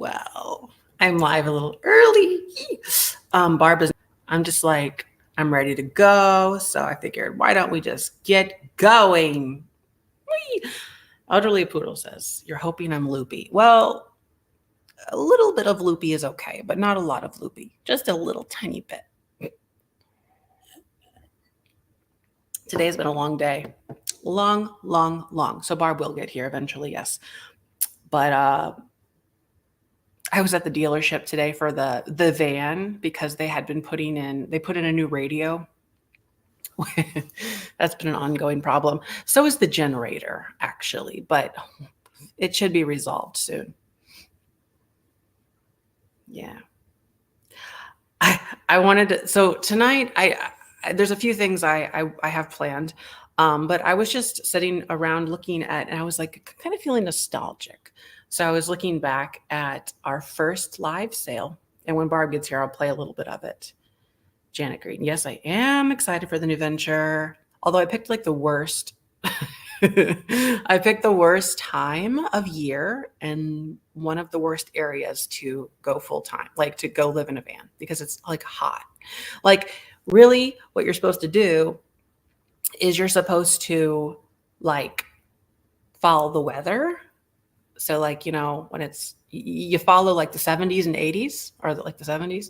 Well, I'm live a little early. I'm just like, I'm ready to go. So I figured, why don't we just get going? Whee! Elderly Poodle says, you're hoping I'm loopy. Well, a little bit of loopy is okay, but not a lot of loopy. Just a little tiny bit. Today's been a long day. Long. So Barb will get here eventually, yes. But I was at the dealership today for the van because they put in a new radio. That's been an ongoing problem. So is the generator, actually, but it should be resolved soon. Yeah. I wanted to, so tonight there's a few things I have planned. But I was just sitting around looking at, and I was like kind of feeling nostalgic. So I was looking back at our first live sale. And when Barb gets here, I'll play a little bit of it. Janet Green. Yes, I am excited for the new venture. Although I picked like the worst. I picked the worst time of year and one of the worst areas to go full time, like to go live in a van because it's like hot. Like really what you're supposed to do is you're supposed to like follow the weather. So like, when you follow like the 70s and 80s or like the 70s.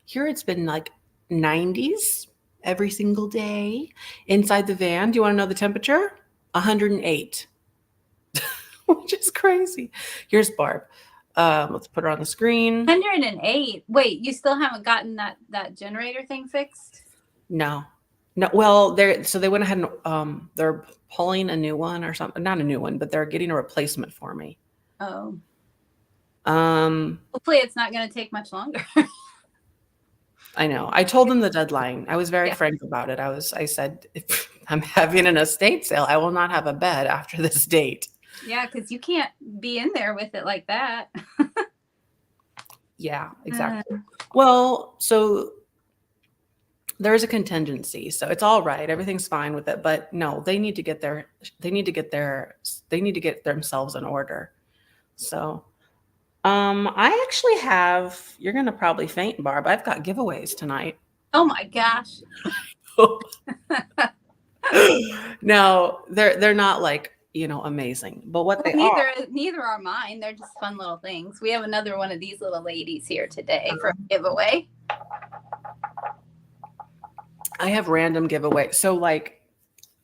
Here it's been like 90s every single day inside the van. Do you want to know the temperature? 108, which is crazy. Here's Barb. Let's put her on the screen. 108. Wait, you still haven't gotten that generator thing fixed? No. Well, they went ahead and they're pulling a new one or something. Not a new one, but they're getting a replacement for me. Oh. Hopefully it's not going to take much longer. I know. I told them the deadline. I was very frank about it. I said, if I'm having an estate sale, I will not have a bed after this date. Yeah, because you can't be in there with it like that. Yeah, exactly. Well, so there's a contingency, so it's all right. Everything's fine with it, but no, they need to get themselves in order. So, I actually have. You're gonna probably faint, Barb. I've got giveaways tonight. Oh my gosh! No, they're not like amazing, but what they are. Neither are mine. They're just fun little things. We have another one of these little ladies here today for a giveaway. I have random giveaways. So like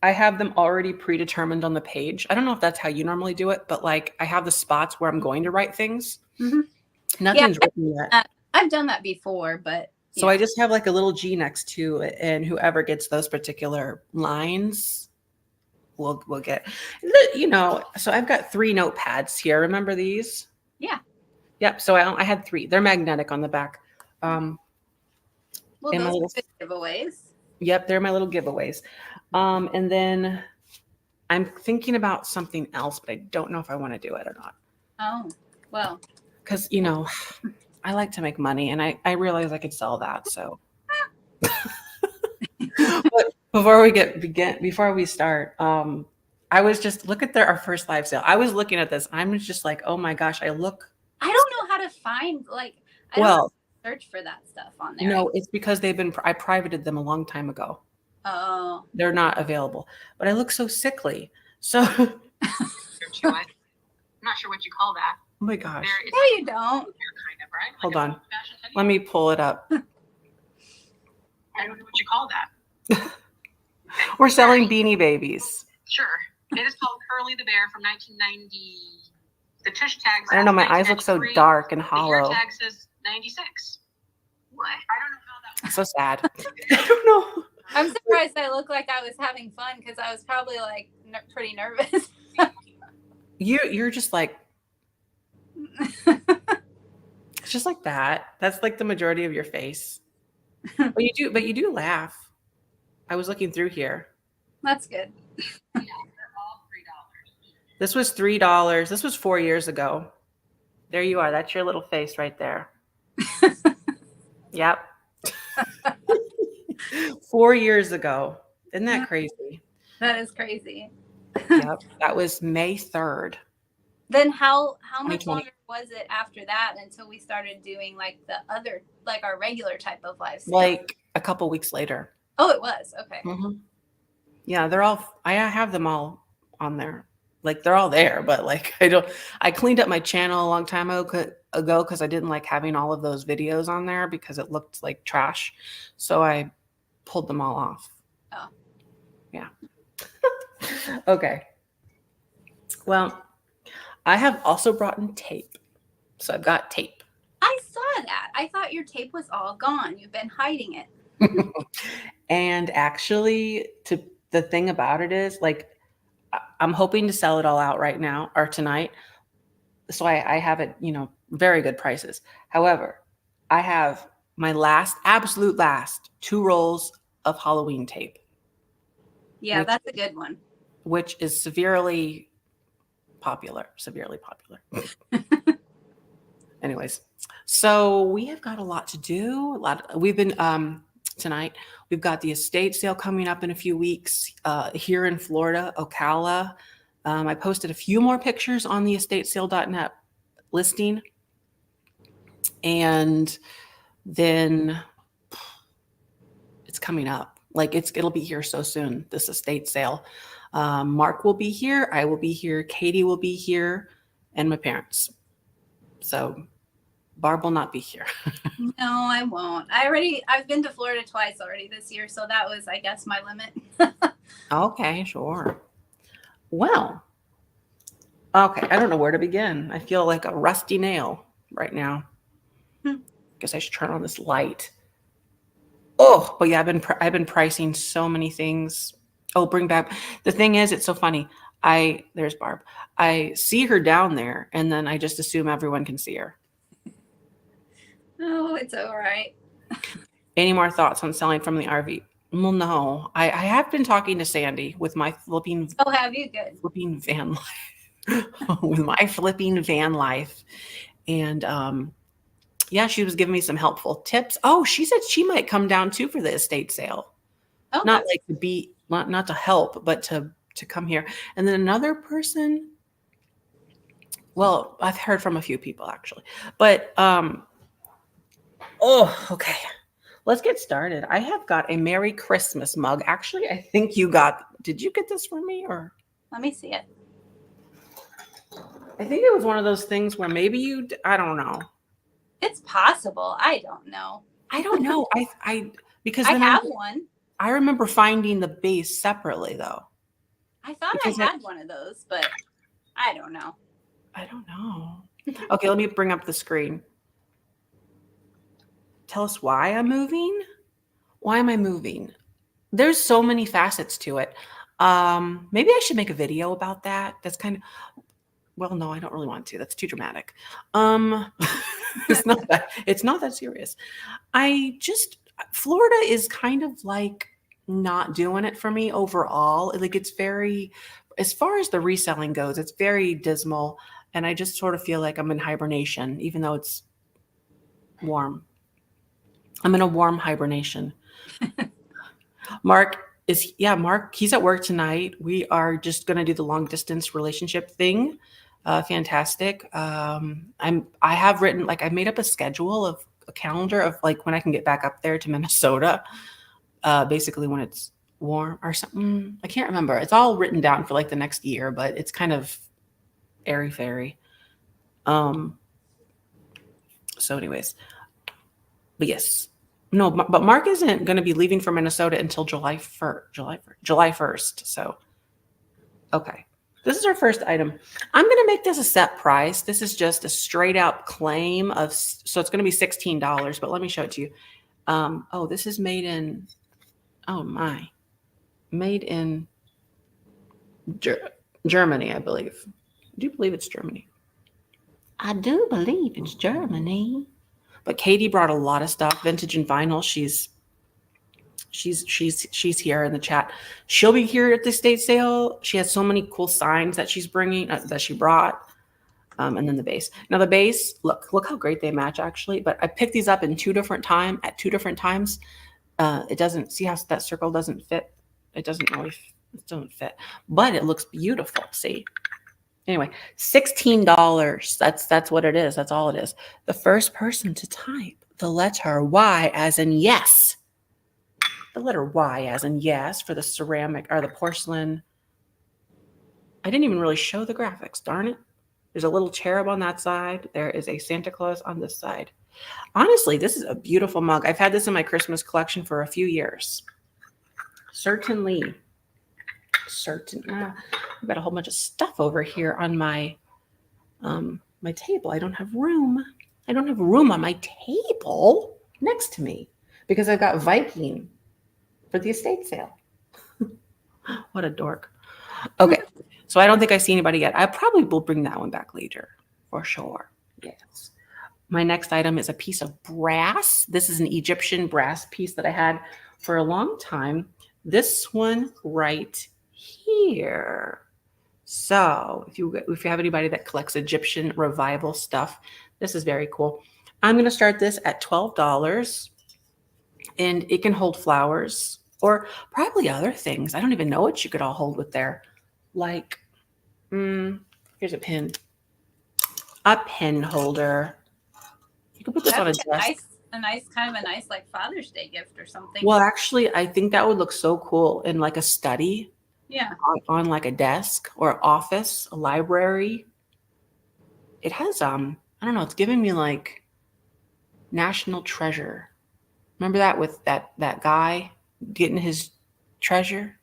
I have them already predetermined on the page. I don't know if that's how you normally do it, but like I have the spots where I'm going to write things. Mm-hmm. Nothing's written yet. I've done that before, but so I just have like a little G next to it, and whoever gets those particular lines will get, so I've got 3 notepads here. Remember these? Yeah. Yep. So I had 3. They're magnetic on the back. Well, those are giveaways. Yep, they're my little giveaways. And then I'm thinking about something else, but I don't know if I want to do it or not. Oh, well. Because, I like to make money, and I realize I could sell that. So, but before we start, I was just look at our first live sale. I was looking at this. I'm just like, oh my gosh, I don't know how to find search for that stuff on there. No, it's because I privated them a long time ago. Oh. They're not available. But I look so sickly. So I'm not sure what you call that. Oh my gosh. No, you don't. Kind of, right? Hold on. Let me pull it up. I don't know what you call that. We're selling Beanie Babies. Sure. It is called Curly the Bear from 1990. The tush tag. I don't know. My eyes look so dark and hollow. The ear tag says 96. What? I don't know how that. So sad. I don't know. I'm surprised I look like I was having fun because I was probably like pretty nervous. You're just like. It's just like that. That's like the majority of your face. But you do laugh. I was looking through here. That's good. Yeah, they're all $3. This was $3. This was 4 years ago. There you are. That's your little face right there. Yep. 4 years ago. Isn't that crazy? That is crazy. Yep. That was May 3rd. Then how much 2020. longer was it after that until we started doing like the other, like our regular type of live sale? Like a couple weeks later. Oh, it was. Okay. Yeah, they're all, I have them all on there. Like they're all there, but like I cleaned up my channel a long time ago because I didn't like having all of those videos on there because it looked like trash. So I pulled them all off. Oh. Yeah. Okay. Well, I have also brought in tape. So I've got tape. I saw that. I thought your tape was all gone. You've been hiding it. And actually, the thing about it is, like, I'm hoping to sell it all out right now or tonight. So I have it, very good prices. However, I have my absolute last 2 rolls of Halloween tape. Yeah, that's a good one. Which is severely popular. Anyways, so we have got a lot to do. We've been tonight. We've got the estate sale coming up in a few weeks here in Florida, Ocala. I posted a few more pictures on the estatesale.net listing, and then it's coming up. Like it'll be here so soon. This estate sale. Mark will be here. I will be here. Katie will be here, and my parents. So Barb will not be here. No, I won't. I've been to Florida twice already this year, so that was, I guess, my limit. Okay, sure. Well, okay. I don't know where to begin. I feel like a rusty nail right now. Guess I should turn on this light. Oh, but yeah, I've been pricing so many things. Oh, bring back. The thing is, it's so funny. There's Barb. I see her down there, and then I just assume everyone can see her. Oh, it's all right. Any more thoughts on selling from the RV? Well, no. I have been talking to Sandy with my flipping. Oh, have you? Good. Flipping van life. With my flipping van life, and yeah, she was giving me some helpful tips. Oh, she said she might come down too for the estate sale. Oh, not like to be, not to help, but to come here. And then another person. Well, I've heard from a few people actually, but oh, okay. Let's get started. I have got a Merry Christmas mug. Actually, I think did you get this for me or? let me see it. I think it was one of those things where maybe I don't know. It's possible. I don't know. I don't know. Because I have one. I remember finding the base separately though. I thought because I had one of those, but I don't know. I don't know. Okay, let me bring up the screen. Tell us why I'm moving. Why am I moving? There's so many facets to it. Maybe I should make a video about that. That's kind of, well, no, I don't really want to. That's too dramatic. It's not that serious. Florida is kind of like not doing it for me overall. Like it's very, as far as the reselling goes, it's very dismal. And I just sort of feel like I'm in hibernation, even though it's warm. I'm in a warm hibernation. Mark, he's at work tonight. We are just going to do the long distance relationship thing. Fantastic. I have written, like, I made up a calendar of like when I can get back up there to Minnesota. Basically when it's warm or something. I can't remember. It's all written down for like the next year, but it's kind of airy-fairy. So anyways, but yes. No, but Mark isn't going to be leaving for Minnesota until July 1st. So, okay. This is our first item. I'm going to make this a set price. This is just a straight out claim so it's going to be $16, but let me show it to you. Oh, this is made in Germany, I believe. Do you believe it's Germany? I do believe it's Germany. But Katie brought a lot of stuff, vintage and vinyl. She's here in the chat. She'll be here at the estate sale. She has so many cool signs that she's bringing, that she brought. And then the base. Now the base, look how great they match actually. But I picked these up at two different times. It doesn't, see how that circle doesn't fit? It doesn't fit, but it looks beautiful. See, Anyway, $16. That's what it is. That's all it is. The first person to type the letter Y as in yes. The letter Y as in yes for the ceramic or the porcelain. I didn't even really show the graphics, darn it. There's a little cherub on that side. There is a Santa Claus on this side. Honestly, this is a beautiful mug. I've had this in my Christmas collection for a few years. Certainly. I've got a whole bunch of stuff over here on my my table. I don't have room. I don't have room on my table next to me because I've got Viking for the estate sale. What a dork. Okay, so I don't think I see anybody yet. I probably will bring that one back later for sure. Yes. My next item is a piece of brass. This is an Egyptian brass piece that I had for a long time. This one right here. So if you have anybody that collects Egyptian revival stuff, this is very cool. I'm going to start this at $12, and it can hold flowers or probably other things. I don't even know what you could all hold with there. Like, here's a pin holder. You can put this on a desk. A nice like Father's Day gift or something. Well, actually, I think that would look so cool in like a study. Yeah. On like a desk or office, a library. It has I don't know, it's giving me like National Treasure. Remember that with that guy getting his treasure?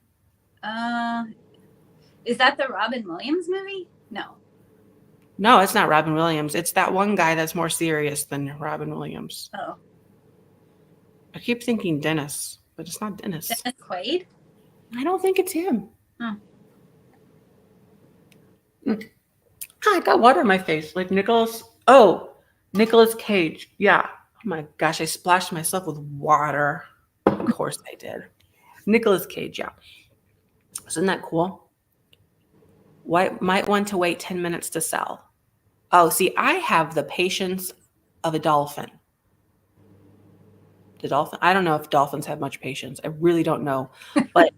Is that the Robin Williams movie? No. No, it's not Robin Williams. It's that one guy that's more serious than Robin Williams. Oh. I keep thinking Dennis, but it's not Dennis. Dennis Quaid? I don't think it's him. I got water in my face. Like Nicholas Cage. Yeah. Oh my gosh, I splashed myself with water. Of course I did. Nicholas Cage, yeah. Isn't that cool? Might want to wait 10 minutes to sell. Oh, see, I have the patience of a dolphin. I don't know if dolphins have much patience. I really don't know. But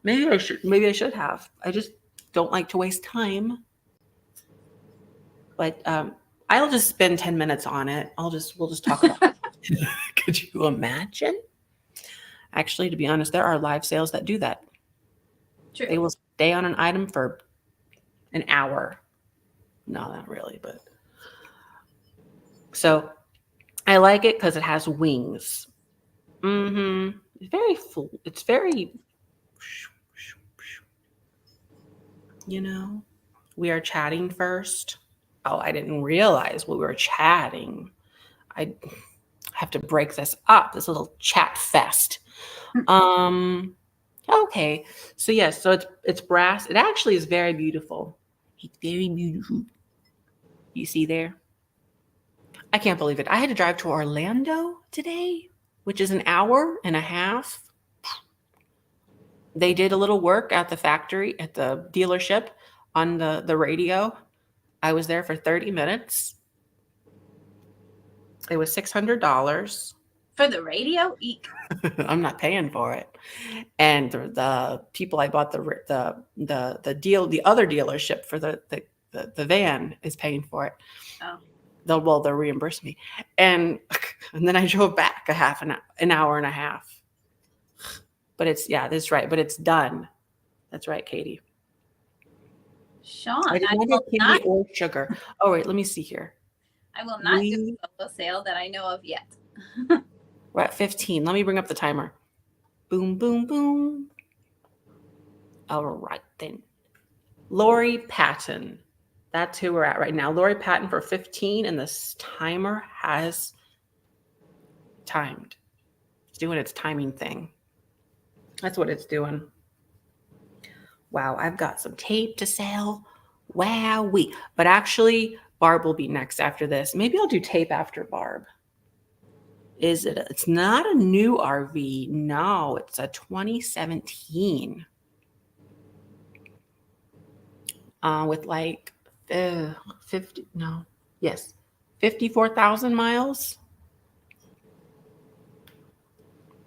maybe I should have. I just don't like to waste time. But I'll just spend 10 minutes on it. We'll just talk about it. Could you imagine? Actually, to be honest, there are live sales that do that. True. They will stay on an item for an hour. No, not really, but so I like it because it has wings. It's very full. It's very, we are chatting first. Oh, I didn't realize we were chatting. I have to break this up, this little chat fest. Okay. So yes, so it's brass. It actually is very beautiful. It's very beautiful. You see there? I can't believe it. I had to drive to Orlando today, which is an hour and a half. They did a little work at the factory, at the dealership on the radio. I was there for 30 minutes. It was $600. For the radio? Eek. I'm not paying for it. And the people I bought the other dealership for the van is paying for it. Oh. They'll reimburse me. And then I drove back an hour and a half. But that's right. But it's done. That's right, Katie. Sean, I didn't get candy or sugar. Oh, wait, let me see here. I will not do a solo sale that I know of yet. We're at 15. Let me bring up the timer. Boom, boom, boom. All right, then. Lori Patton. That's who we're at right now. Lori Patton for 15, and this timer has timed. It's doing its timing thing. That's what it's doing. Wow, I've got some tape to sell. Wowee. But actually, Barb will be next after this. Maybe I'll do tape after Barb. It's not a new RV. No, it's a 2017. With like 54,000 miles.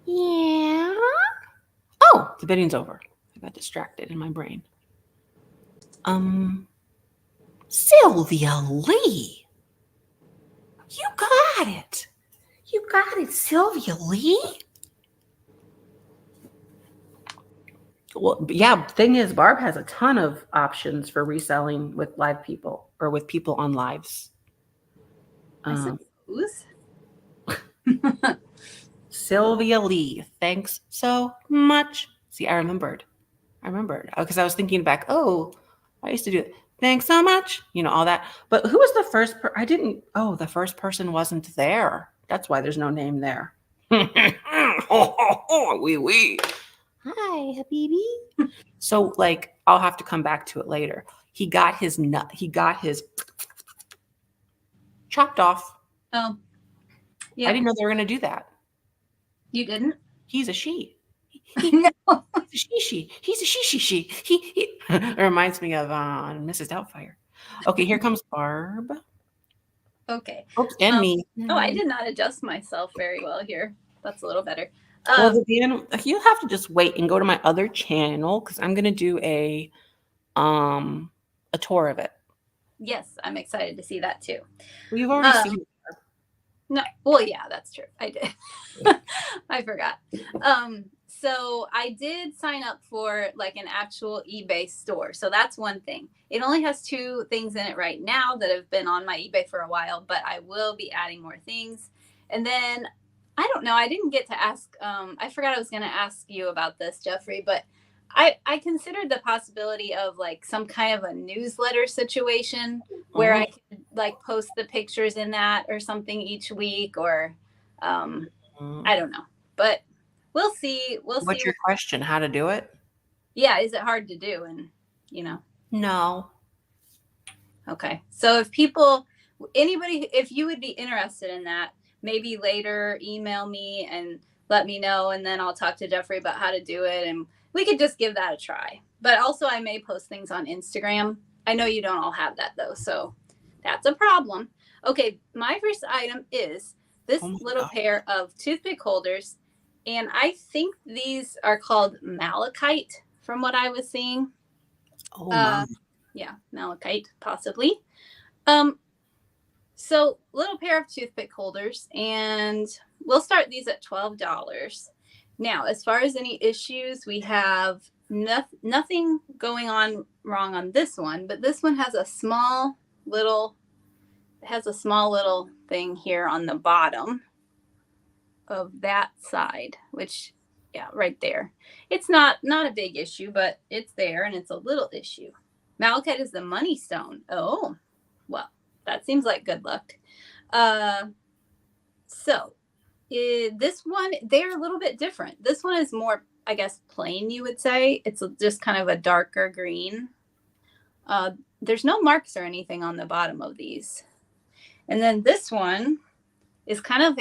Yeah. Oh, the bidding's over. I got distracted in my brain. Sylvia Lee. You got it. You got it, Sylvia Lee. Well, yeah, thing is, Barb has a ton of options for reselling with live people or with people on lives. I suppose. Sylvia Lee, thanks so much. See, I remembered because I was thinking back. Oh, I used to do it. Thanks so much. You know, all that. But who was the first? I didn't. Oh, the first person wasn't there. That's why there's no name there. Wee wee. Hi, Habibi. So, like, I'll have to come back to it later. He got his nut. He got his chopped off. Oh, yeah. I didn't know they were going to do that. You didn't? He's a she. No. He's a she. He's a she. He. It reminds me of Mrs. Doubtfire. Okay, here comes Barb. Okay. Oops, and me. Oh, I did not adjust myself very well here. That's a little better. Well, then you'll have to just wait and go to my other channel because I'm gonna do a tour of it. Yes, I'm excited to see that too. Well, you've already seen it. No, well, yeah, that's true. I did. I forgot. So I did sign up for like an actual eBay store. So that's one thing. It only has 2 things in it right now that have been on my eBay for a while, but I will be adding more things. And then I don't know. I didn't get to ask. I forgot I was going to ask you about this, Jeffrey, but I considered the possibility of like some kind of a newsletter situation where I could like post the pictures in that or something each week or I don't know, but we'll see. What's your question? How to do it? Yeah. Is it hard to do? And No. Okay. So if anybody, if you would be interested in that, maybe later email me and let me know. And then I'll talk to Jeffrey about how to do it. And we could just give that a try. But also I may post things on Instagram. I know you don't all have that though. So that's a problem. Okay. My first item is this little pair of toothpick holders. And I think these are called malachite from what I was seeing. Yeah, malachite possibly. So little pair of toothpick holders, and we'll start these at $12. Now, as far as any issues, we have nothing going on wrong on this one, but this one has a small little thing here on the bottom of that side, which, yeah, right there. It's not a big issue, but it's there, and it's a little issue. Malachite is the money stone. Oh, well, that seems like good luck. So this one, they're a little bit different. This one is more, I guess, plain, you would say. It's just kind of a darker green. There's no marks or anything on the bottom of these. And then this one is kind of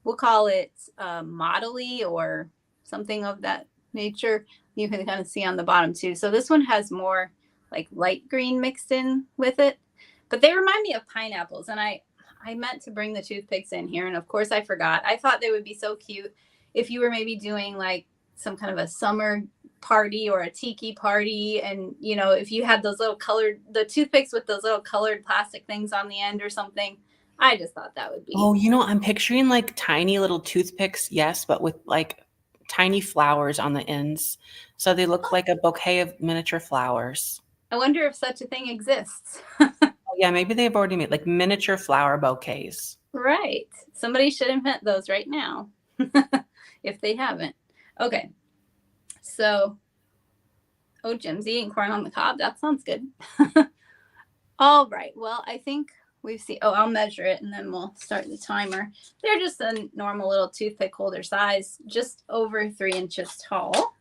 we'll call it modelly or something of that nature. You can kind of see on the bottom too. So this one has more like light green mixed in with it, but they remind me of pineapples. And I meant to bring the toothpicks in here. And of course I forgot. I thought they would be so cute if you were maybe doing like some kind of a summer party or a tiki party. And, if you had those little the toothpicks with those little colored plastic things on the end or something. I just thought that would be. Oh, I'm picturing like tiny little toothpicks. Yes. But with like tiny flowers on the ends. So they look like a bouquet of miniature flowers. I wonder if such a thing exists. Yeah, maybe they've already made like miniature flower bouquets. Right. Somebody should invent those right now if they haven't. Okay. So, Jim's eating corn on the cob. That sounds good. All right. Well, I think we've seen, I'll measure it and then we'll start the timer. They're just a normal little toothpick holder size, just over 3 inches tall.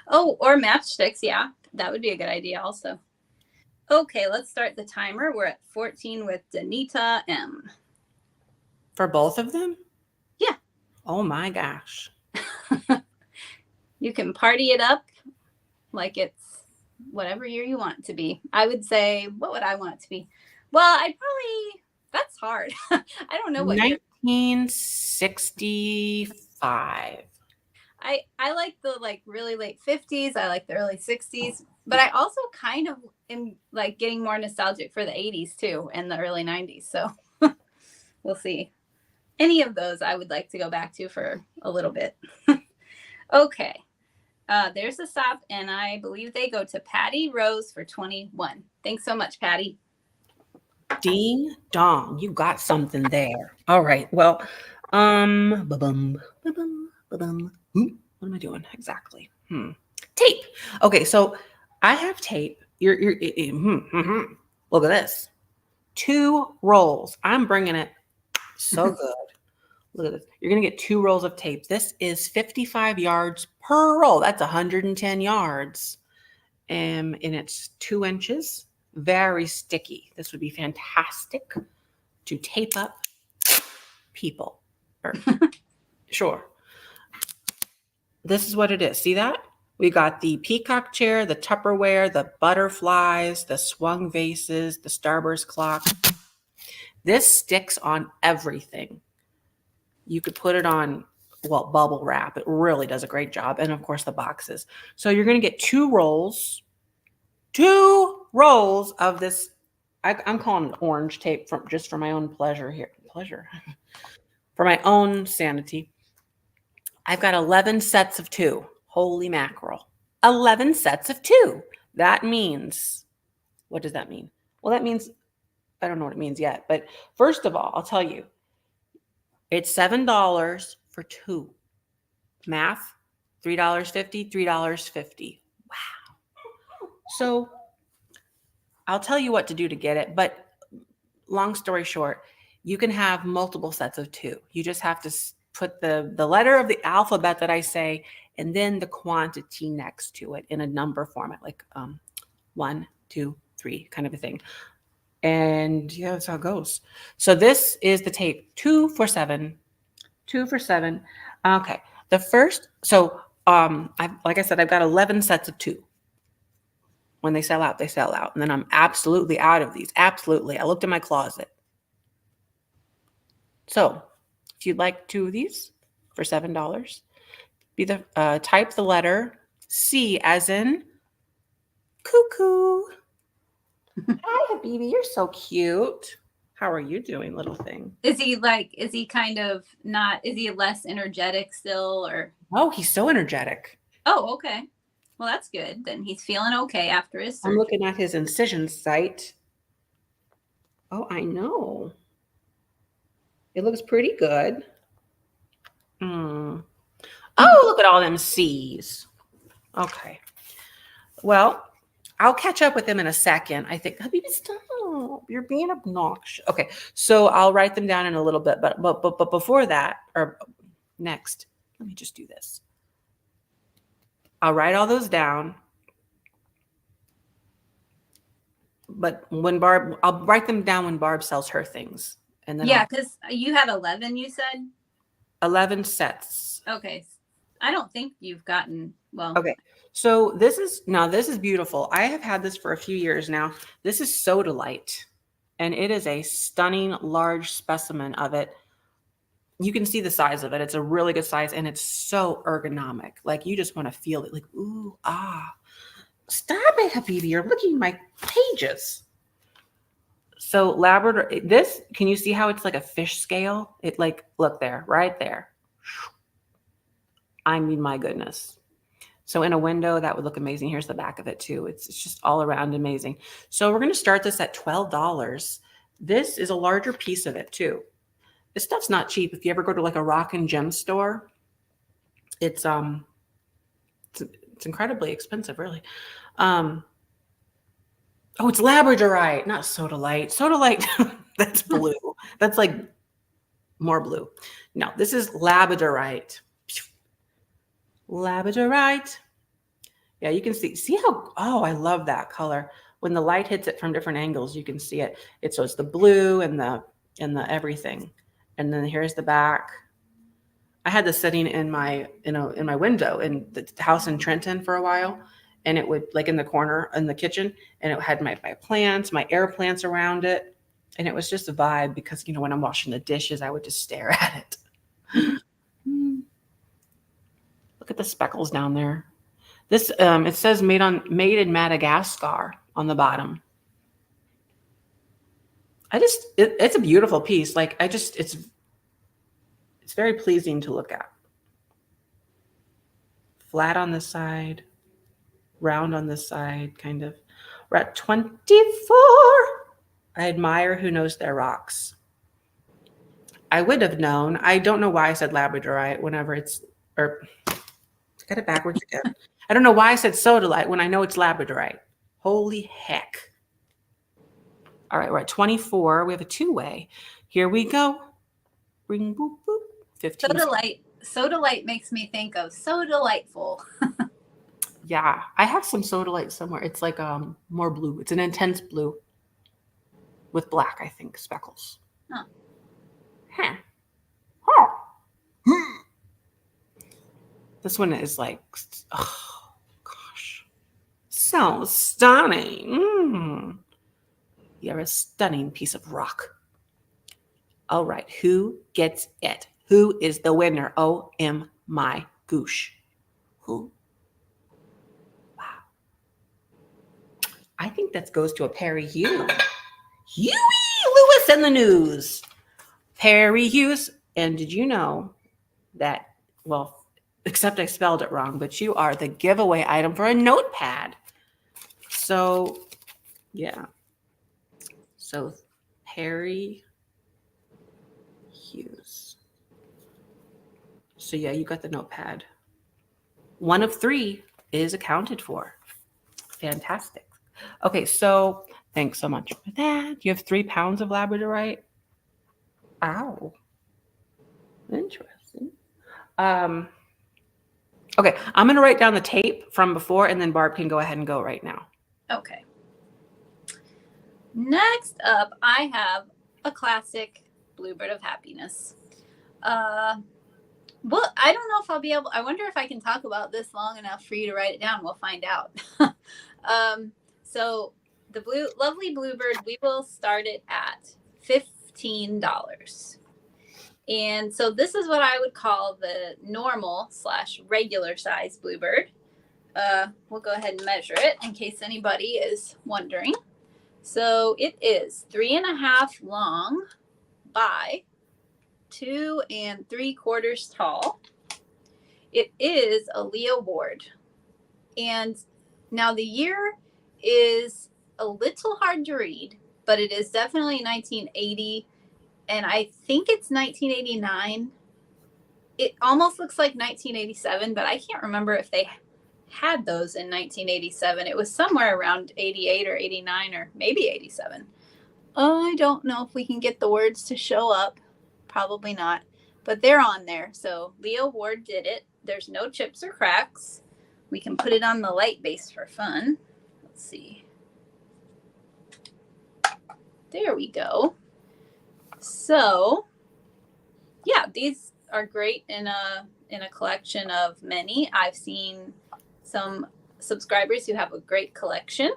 Oh, or matchsticks. Yeah, that would be a good idea also. Okay, let's start the timer. We're at 14 with Danita M. For both of them? Yeah. Oh my gosh. You can party it up like it's whatever year you want it to be. I would say, what would I want it to be? Well, that's hard. I don't know what 1965. I like the like really late 50s. I like the early 60s, but I also kind of am like getting more nostalgic for the 80s too and the early 90s. So we'll see. Any of those I would like to go back to for a little bit. Okay. There's the stop, and I believe they go to Patty Rose for 21. Thanks so much, Patty. Ding dong, you got something there. All right. Well, ba-bum, ba-bum, ba-bum. What am I doing exactly? Tape. Okay, so I have tape. Look at this. 2 rolls. I'm bringing it so good. Look at this. You're going to get 2 rolls of tape. This is 55 yards per roll. That's 110 yards. And it's 2 inches. Very sticky. This would be fantastic to tape up people. Sure. This is what it is. See that? We got the peacock chair, the Tupperware, the butterflies, the swung vases, the Starburst clock. This sticks on everything. You could put it on, well, bubble wrap. It really does a great job. And of course the boxes. So you're going to get 2 rolls of this. I'm calling it orange tape just for my own pleasure here. For my own sanity. I've got 11 sets of 2. Holy mackerel. 11 sets of 2. That means, what does that mean? Well, that means, I don't know what it means yet. But first of all, I'll tell you, it's $7 for 2. Math, $3.50, $3.50. Wow. So I'll tell you what to do to get it. But long story short, you can have multiple sets of 2. You just have to put the letter of the alphabet that I say, and then the quantity next to it in a number format, like 1, 2, 3 kind of a thing. And yeah, that's how it goes. So this is the tape, 2 for 7. 2 for 7. Okay. The first, so like I said, I've got 11 sets of 2. When they sell out, they sell out. And then I'm absolutely out of these. Absolutely. I looked in my closet. So if you'd like 2 of these for $7, type the letter C as in cuckoo. Hi, Habibi. You're so cute. How are you doing, little thing? Is he kind of not, is he less energetic still, or? Oh, he's so energetic. Oh, okay. Well, that's good. Then he's feeling okay after his surgery. I'm looking at his incision site. Oh, I know. It looks pretty good. Oh, look at all them C's. Okay. Well, I'll catch up with him in a second. I think, Habibi, stop. You're being obnoxious. Okay. So I'll write them down in a little bit. But before that, or next, let me just do this. I'll write all those down. But I'll write them down when Barb sells her things. And then yeah, because you had 11, you said? 11 sets. Okay. I don't think you've gotten, well. Okay. So this is beautiful. I have had this for a few years now. This is Sodalite, and it is a stunning large specimen of it. You can see the size of it. It's a really good size, and it's so ergonomic. Like, you just want to feel it. Like, ooh, ah. Stop it, Habibi. You're looking at my pages. So Labrador, can you see how it's like a fish scale? It like, look there, right there. I mean, my goodness. So in a window, that would look amazing. Here's the back of it too. It's just all around amazing. So we're going to start this at $12. This is a larger piece of it too. This stuff's not cheap. If you ever go to like a rock and gem store, it's incredibly expensive, really. Oh, it's Labradorite, not Sodalite. Sodalite, that's blue. That's like more blue. No, this is Labradorite. Labradorite. Yeah, you can see how, oh, I love that color. When the light hits it from different angles, you can see it. So it's the blue and the everything. And then here's the back. I had this sitting in my window in the house in Trenton for a while. And it would, like, in the corner in the kitchen, and it had my plants, my air plants around it. And it was just a vibe because, when I'm washing the dishes, I would just stare at it. Look Look at the speckles down there. This it says made in Madagascar on the bottom. It's a beautiful piece. Like it's very pleasing to look at. Flat on this side, round on this side, kind of. We're at 24. I admire who knows their rocks. I would have known. I don't know why I said Labradorite whenever it's, or got it backwards again. I don't know why I said sodalite when I know it's Labradorite. Holy heck. All right, we're at 24. We have a two-way. Here we go. Ring, boop, boop. 15. Sodalite makes me think of so delightful. Yeah, I have some sodalite somewhere. It's like more blue. It's an intense blue with black, I think, speckles. Huh. Huh. Huh. This one is like, oh gosh, so stunning. You're a stunning piece of rock. All right, who gets it? Who is the winner? Oh, my goosh. Who? Wow. I think that goes to a Perry Hughes. Huey Lewis in the news. Perry Hughes. And did you know that, well, except I spelled it wrong, but you are the giveaway item for a notepad. So, yeah. So, Perry Hughes. So, yeah, you got the notepad. 1 of 3 is accounted for. Fantastic. Okay, so thanks so much for that. You have 3 pounds of Labradorite. Ow. Interesting. Okay, I'm going to write down the tape from before, and then Barb can go ahead and go right now. Okay. Next up, I have a classic Bluebird of Happiness. Well, I don't know if I'll be able, I wonder if I can talk about this long enough for you to write it down. We'll find out. So the lovely Bluebird, we will start it at $15. And so this is what I would call the normal / regular size Bluebird. We'll go ahead and measure it in case anybody is wondering. So it is 3.5 long by 2 3/4 tall. It is a Leo Ward. And now the year is a little hard to read, but it is definitely 1980. And I think it's 1989. It almost looks like 1987, but I can't remember if they had those in 1987. It was somewhere around 88 or 89 or maybe 87. I don't know if we can get the words to show up. Probably not, but they're on there. So Leo Ward did it. There's no chips or cracks. We can put it on the light base for fun. Let's see. There we go. So yeah, these are great in a collection of many. I've seen some subscribers who have a great collection,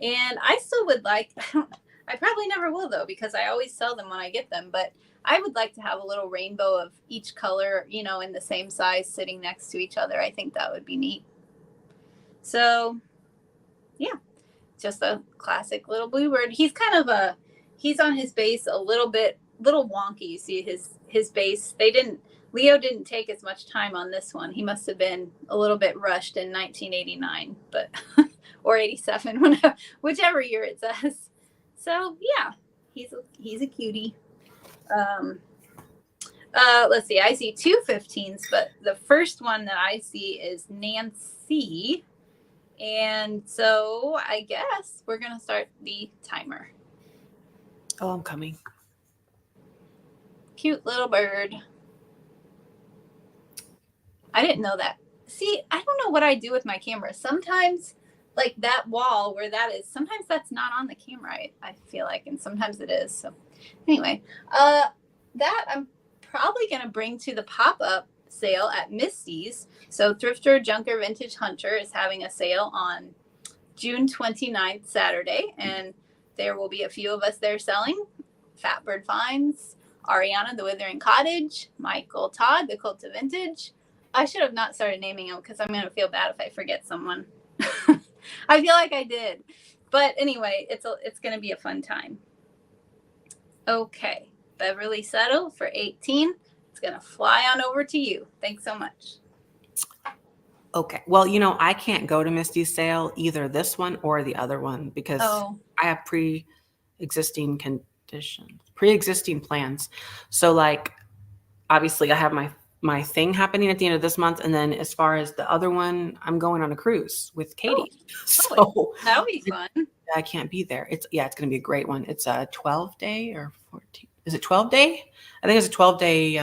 and I still would like, I probably never will though, because I always sell them when I get them, but I would like to have a little rainbow of each color, you know, in the same size sitting next to each other. I think that would be neat. So yeah, just a classic little Bluebird. He's kind of he's on his base a little wonky. You see his base. Leo didn't take as much time on this one. He must have been a little bit rushed in 1989, but or 87, whichever year it says. So yeah, he's a cutie. Let's see. I see 2 15s, but the first one that I see is Nancy, and so I guess we're gonna start the timer. Oh, I'm coming. Cute little bird. I didn't know that. See, I don't know what I do with my camera. Sometimes, like that wall where that is, sometimes that's not on the camera, I feel like, and sometimes it is. So anyway, that I'm probably going to bring to the pop-up sale at Misty's. So Thrifter, Junker, Vintage Hunter is having a sale on June 29th, Saturday, and there will be a few of us there selling. Fatbird Finds, Ariana, the Withering Cottage, Michael Todd, the Cult of Vintage, I should have not started naming them because I'm going to feel bad if I forget someone. I feel like I did. But anyway, it's going to be a fun time. Okay. Beverly Settle for 18. It's going to fly on over to you. Thanks so much. Okay. Well, you know, I can't go to Misty's sale, either this one or the other one, because I have pre-existing conditions, pre-existing plans. So like, obviously I have my thing happening at the end of this month. And then as far as the other one, I'm going on a cruise with Katie. So that'll be fun. I can't be there. It's going to be a great one. It's a 12-day or 14. Is it 12-day? I think it's a 12-day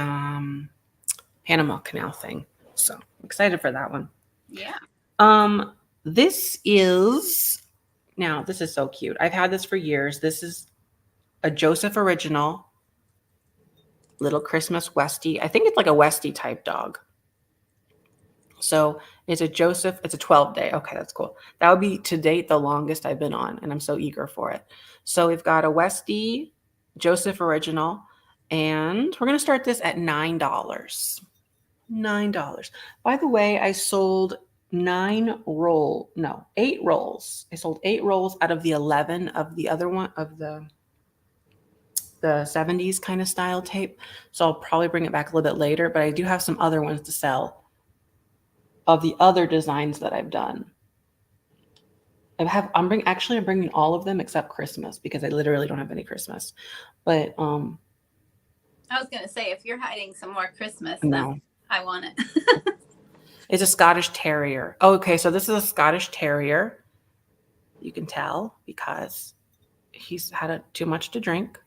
Panama Canal thing. So I'm excited for that one. Yeah. This is so cute. I've had this for years. This is a Joseph original little Christmas Westie. I think it's like a Westie type dog. So it's a Joseph, it's a 12-day. Okay, that's cool. That would be to date the longest I've been on, and I'm so eager for it. So we've got a Westie Joseph original, and we're going to start this at $9. $9. By the way, I sold 8 rolls. I sold 8 rolls out of the 11 of the other one of the 70s kind of style tape. So I'll probably bring it back a little bit later, but I do have some other ones to sell of the other designs that I've done. I'm bringing all of them except Christmas, because I literally don't have any Christmas. But I was going to say, if you're hiding some more Christmas, no. then I want it. It's a Scottish Terrier. Oh, okay, so this is a Scottish Terrier. You can tell because he's had too much to drink.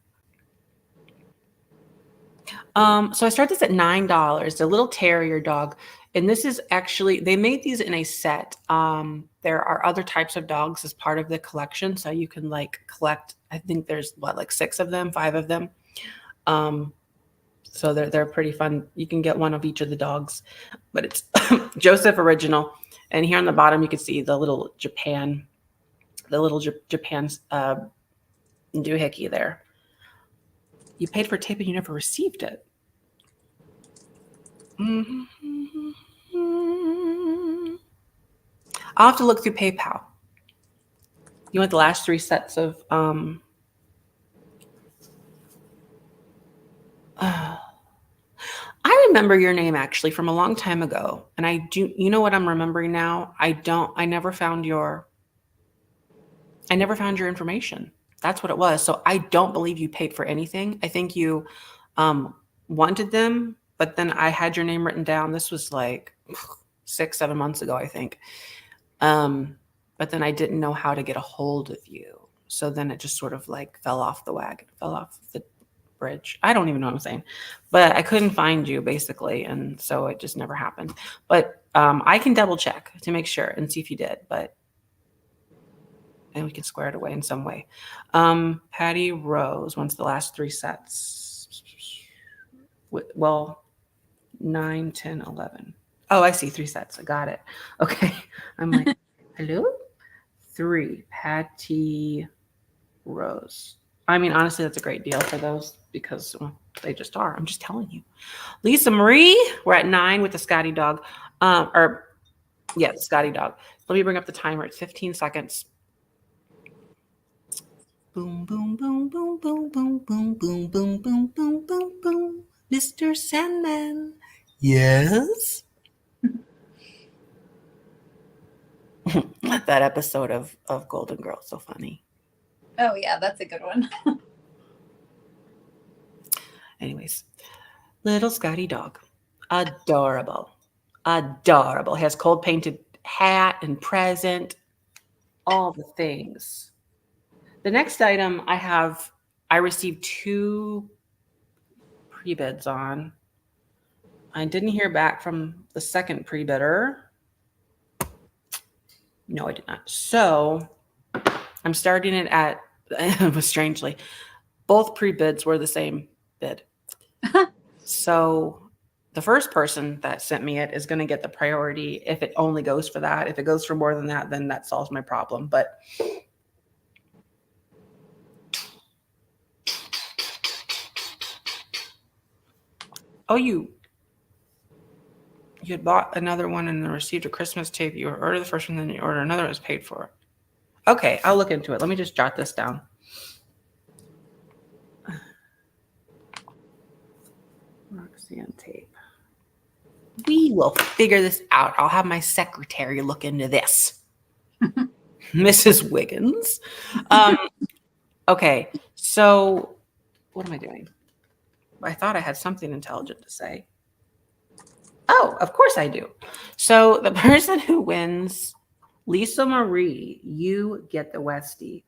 So I start this at $9. The little terrier dog. And this is actually, they made these in a set. There are other types of dogs as part of the collection. So you can like collect, I think there's like 6 of them, 5 of them. So they're pretty fun. You can get one of each of the dogs, but it's Joseph original. And here on the bottom, you can see the little Japan doohickey there. You paid for tape and you never received it. I'll have to look through PayPal. You want the last 3 sets of I remember your name actually from a long time ago. And you know what I'm remembering now? I never found your information. That's what it was. So I don't believe you paid for anything. I think you wanted them, but then I had your name written down. This was like 6-7 months ago, I think. But then I didn't know how to get a hold of you. So then it just sort of like fell off the wagon, fell off the bridge. I don't even know what I'm saying, but I couldn't find you basically. And so it just never happened. But I can double check to make sure and see if you did, and we can square it away in some way. Patty Rose wants the last 3 sets. Well, 9, 10, 11. Oh, I see 3 sets. I got it. Okay. I'm like, hello? 3, Patty Rose. I mean, honestly, that's a great deal for those because they just are. I'm just telling you. Lisa Marie, we're at 9 with the Scotty dog. The Scotty dog. Let me bring up the timer at 15 seconds. Boom, boom, boom, boom, boom, boom, boom, boom, boom, boom, boom, boom, boom. Mr. Sandman. Yes? That episode of Golden Girls, so funny. Oh, yeah, that's a good one. Anyways, little Scotty dog. Adorable. Adorable. Has cold painted hat and present. All the things. The next item I received 2 pre-bids on. I didn't hear back from the second pre-bidder. No, I did not. So I'm starting it at, strangely, both pre-bids were the same bid. So the first person that sent me it is going to get the priority if it only goes for that. If it goes for more than that, then that solves my problem. But oh, you You had bought another one and then received a Christmas tape. You ordered the first one, then you ordered another one was paid for. Okay, I'll look into it. Let me just jot this down. Roxanne tape. We will figure this out. I'll have my secretary look into this. Mrs. Wiggins. Okay, so what am I doing? I thought I had something intelligent to say. Oh, of course I do. So the person who wins, Lisa Marie, you get the Westie.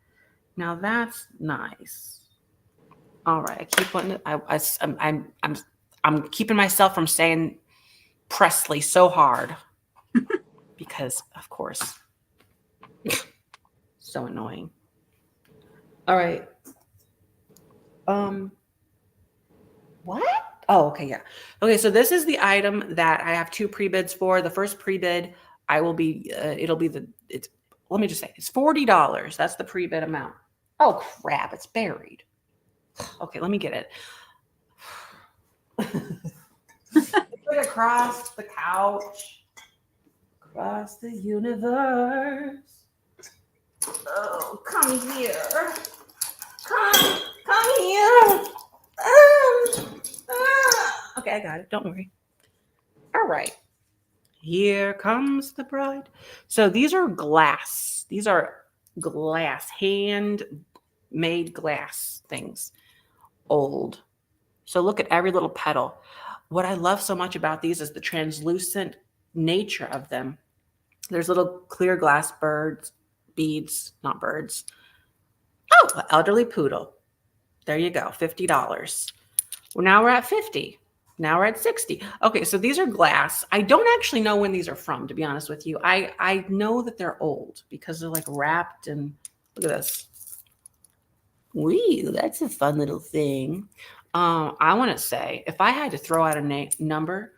Now that's nice. All right, I keep wanting. I'm keeping myself from saying Presley so hard because, of course, so annoying. All right. What? Oh, okay, yeah. Okay, so this is the item that I have 2 pre-bids for. The first pre-bid, I will be, let me just say, it's $40. That's the pre-bid amount. Oh, crap, it's buried. Okay, let me get it. Put across the couch, across the universe. Oh, come here. Come here. Okay, I got it. Don't worry. All right. Here comes the bride. So these are glass. These are glass, handmade glass things. Old. So look at every little petal. What I love so much about these is the translucent nature of them. There's little clear glass birds, beads, not birds. Oh, elderly poodle. There you go, $50. Well, now we're at 50. Now we're at 60. Okay, so these are glass. I don't actually know when these are from, to be honest with you. I know that they're old because they're like wrapped and look at this. Wee, that's a fun little thing. I want to say, if I had to throw out a number,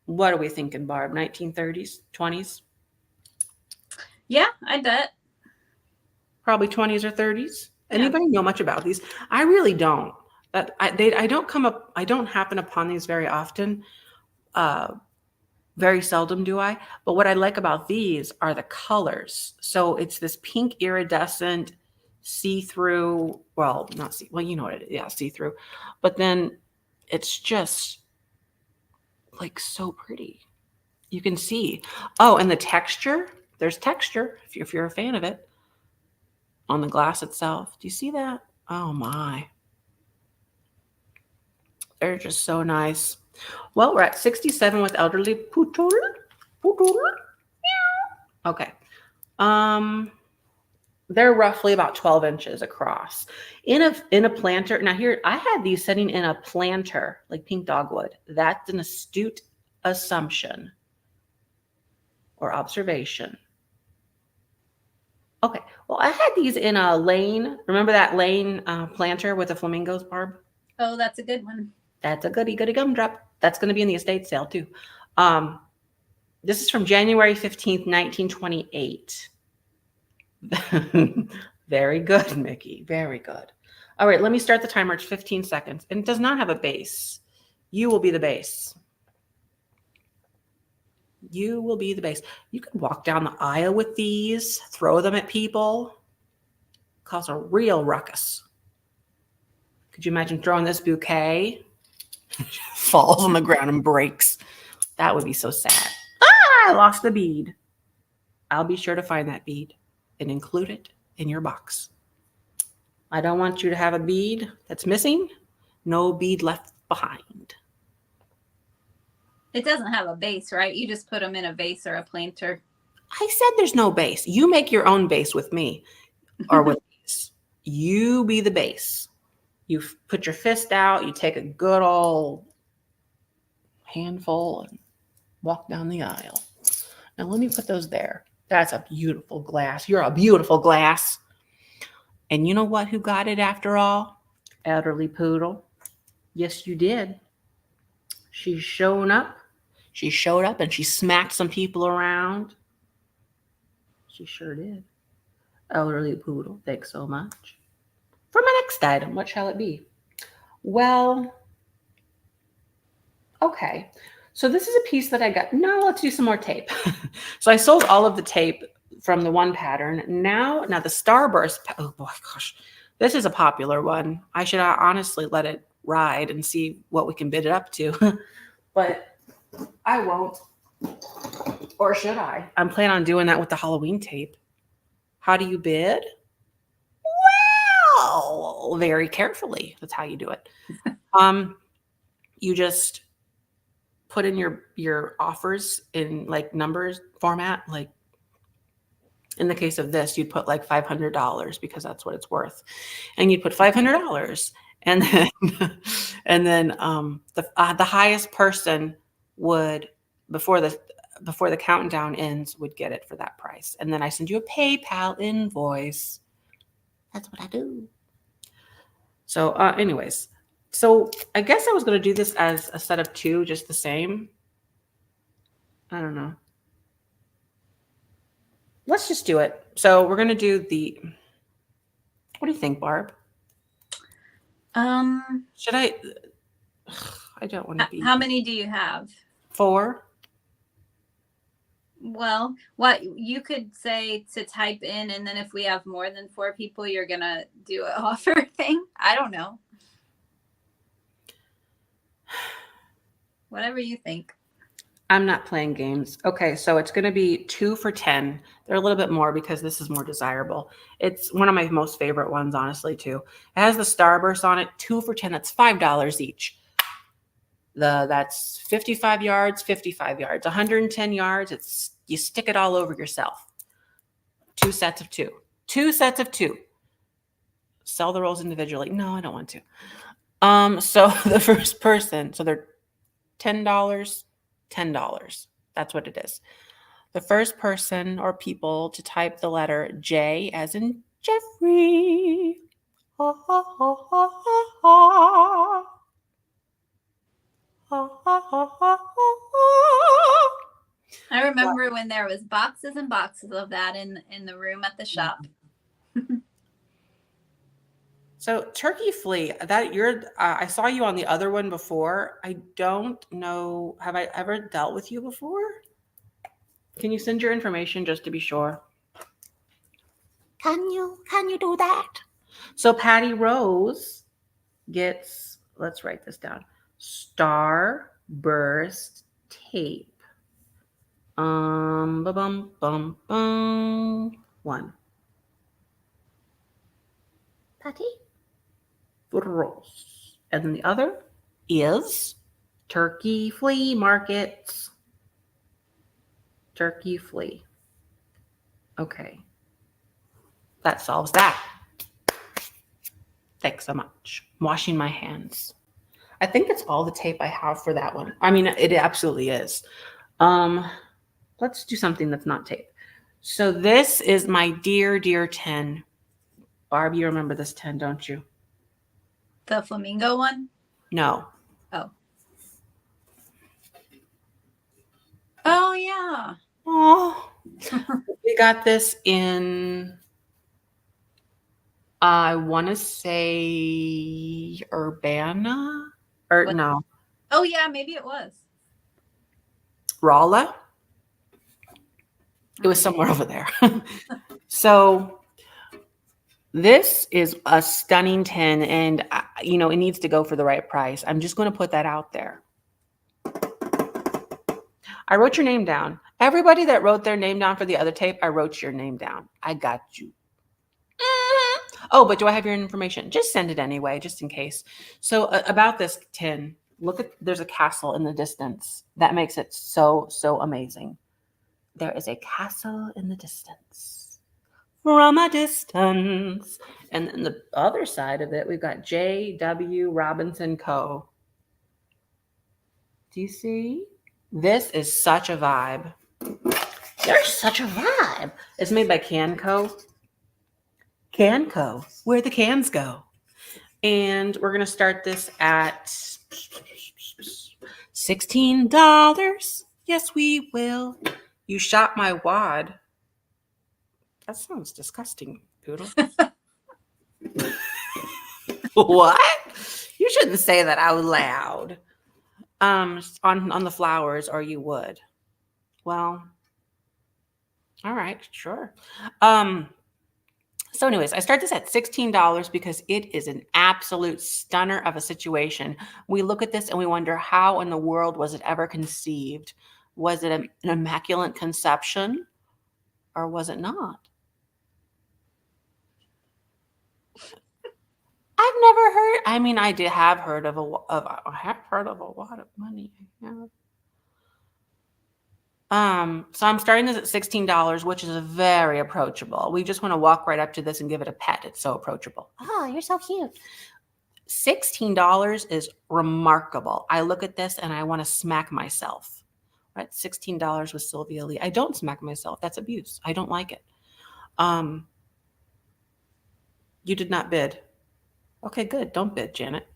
what are we thinking, Barb? 1930s, 20s? Yeah, I bet. Probably 20s or 30s. Anybody know much about these? I really don't. I don't happen upon these very often. Very seldom do I. But what I like about these are the colors. So it's this pink iridescent see-through. Well, not see. Well, you know what it is. Yeah, see-through. But then it's just like so pretty. You can see. Oh, and the texture. There's texture if you're a fan of it on the glass itself. Do you see that? Oh my. They're just so nice. Well, we're at 67 with elderly poodle. Okay. They're roughly about 12 inches across. In a planter. Now here, I had these sitting in a planter, like pink dogwood. That's an astute assumption or observation. Okay. Well, I had these in a lane. Remember that lane planter with the flamingos, Barb? Oh, that's a good one. That's a goody gumdrop. That's going to be in the estate sale too. This is from January 15th, 1928. Very good, Mickey. Very good. All right, let me start the timer. It's 15 seconds. And it does not have a base. You will be the base. You will be the base. You can walk down the aisle with these, throw them at people, cause a real ruckus. Could you imagine throwing this bouquet? Falls on the ground and breaks. That would be so sad. Ah, I lost the bead. I'll be sure to find that bead and include it in your box. I don't want you to have a bead that's missing. No bead left behind. It doesn't have a base, right? You just put them in a vase or a planter. I said there's no base. You make your own base with me or with these. You be the base. You put your fist out. You take a good old handful and walk down the aisle. Now let me put those there. That's a beautiful glass. You're a beautiful glass. And you know what? Who got it after all? Elderly poodle. Yes, you did. She's shown up. She showed up and she smacked some people around. She sure did. Elderly poodle. Thanks so much. For my next item, what shall it be? Well, okay. So this is a piece that I got. No, let's do some more tape. So I sold all of the tape from the one pattern. Now the Starburst. Oh boy, gosh, this is a popular one. I should honestly let it ride and see what we can bid it up to, but I won't. Or should I? I'm planning on doing that with the Halloween tape. How do you bid? Well, very carefully. That's how you do it. You just put in your offers in like numbers format. Like in the case of this, you'd put like $500 because that's what it's worth, and you'd put $500, and then the highest person would before the countdown ends would get it for that price, and then I send you a PayPal invoice. That's what I do. So, anyways, so I guess I was going to do this as a set of 2, just the same. I don't know. Let's just do it. So we're going to do the, what do you think, Barb? Should I don't want to be. How many do you have? 4. Well, what you could say to type in, and then if we have more than 4 people, you're going to do an offer thing. I don't know. Whatever you think. I'm not playing games. Okay, so it's going to be 2 for $10. They're a little bit more because this is more desirable. It's one of my most favorite ones, honestly, too. It has the Starburst on it. 2 for $10. That's $5 each. That's 55 yards, 55 yards, 110 yards. It's you stick it all over yourself. 2 sets of 2. 2 sets of 2. Sell the rolls individually. No, I don't want to. So the first person, so they're $10. $10. That's what it is. The first person or people to type the letter J as in Jeffrey. Ha, ha, ha, ha, ha, ha. Ha, ha, ha, ha, ha. I remember when there was boxes and boxes of that in the room at the shop. So turkey flea, that I saw you on the other one before. I don't know. Have I ever dealt with you before? Can you send your information just to be sure? Can you do that? So Patty Rose gets, let's write this down. Starburst tape. Bum, bum, bum. 1. Patty Rose. And then the other is Turkey Flea Markets. Turkey Flea. Okay. That solves that. Thanks so much. I'm washing my hands. I think that's all the tape I have for that one. I mean, it absolutely is. Let's do something that's not tape. So this is my dear, dear 10. Barb, you remember this 10, don't you? The Flamingo one? No. Oh. Oh, yeah. Oh, we got this in, I want to say Urbana or What? no. Oh, yeah, maybe it was. Rolla. It was somewhere over there. So this is a stunning 10, and it needs to go for the right price. I'm just going to put that out there. I wrote your name down. Everybody that wrote their name down for the other tape, I wrote your name down. I got you. Oh, but do I have your information? Just send it anyway, just in case. So about this 10, there's a castle in the distance. That makes it so, so amazing. There is a castle in the distance. From a distance. And then the other side of it, we've got J.W. Robinson Co. Do you see? This is such a vibe. There's such a vibe. It's made by Canco. Canco, where the cans go. And we're going to start this at $16. Yes, we will. You shot my wad. That sounds disgusting, Poodle. What? You shouldn't say that out loud. on the flowers, or you would. Well, all right, sure. So anyways, I start this at $16 because it is an absolute stunner of a situation. We look at this and we wonder, how in the world was it ever conceived? Was it an immaculate conception, or was it not? I've never heard. I mean, I have heard of a lot of money. Yeah. So I'm starting this at $16, which is very approachable. We just want to walk right up to this and give it a pet. It's so approachable. Oh, you're so cute. $16 is remarkable. I look at this and I want to smack myself. Right? $16 with Sylvia Lee. I don't smack myself. That's abuse. I don't like it. You did not bid. Okay, good. Don't bid, Janet.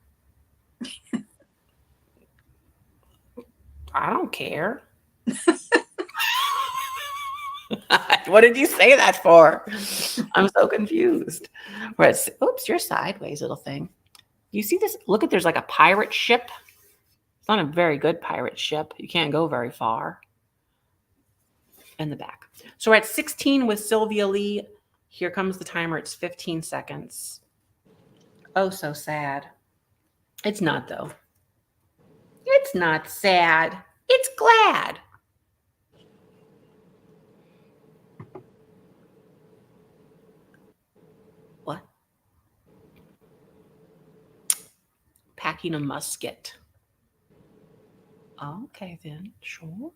I don't care. What did you say that for? I'm so confused. Oops, you're sideways, little thing. You see this? Look at, there's like a pirate ship. It's not a very good pirate ship. You can't go very far. In the back. So we're at 16 with Sylvia Lee. Here comes the timer. It's 15 seconds. Oh, so sad. It's not, though. It's not sad. It's glad. What? Packing a musket. Okay, then. Sure.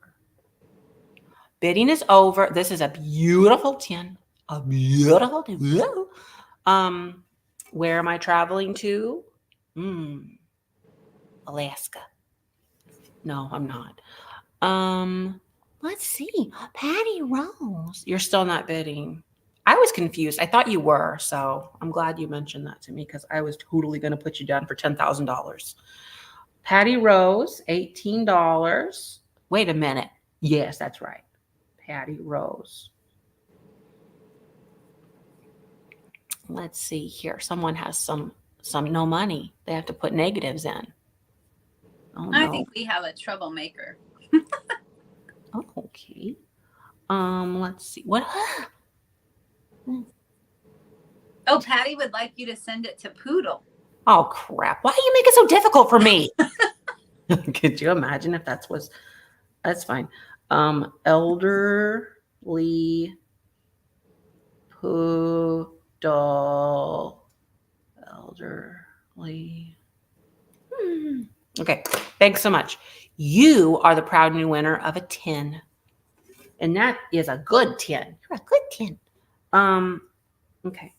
Bidding is over. This is a beautiful tin. A beautiful tin. Where am I traveling to? Alaska. No, I'm not. Let's see. Patty Rose. You're still not bidding. I was confused. I thought you were, so I'm glad you mentioned that to me, because I was totally going to put you down for $10,000. Patty Rose, $18. Wait a minute. Yes, that's right. Patty Rose. Let's see here. Someone has some no money. They have to put negatives in. Oh, no. I think we have a troublemaker. Oh, okay. Let's see. What? Oh, Patty would like you to send it to Poodle. Oh, crap. Why do you make it so difficult for me? Could you imagine if that's fine. Elderly poodle. Elderly. Okay. Thanks so much. You are the proud new winner of a 10. And that is a good 10. You're a good 10. Okay.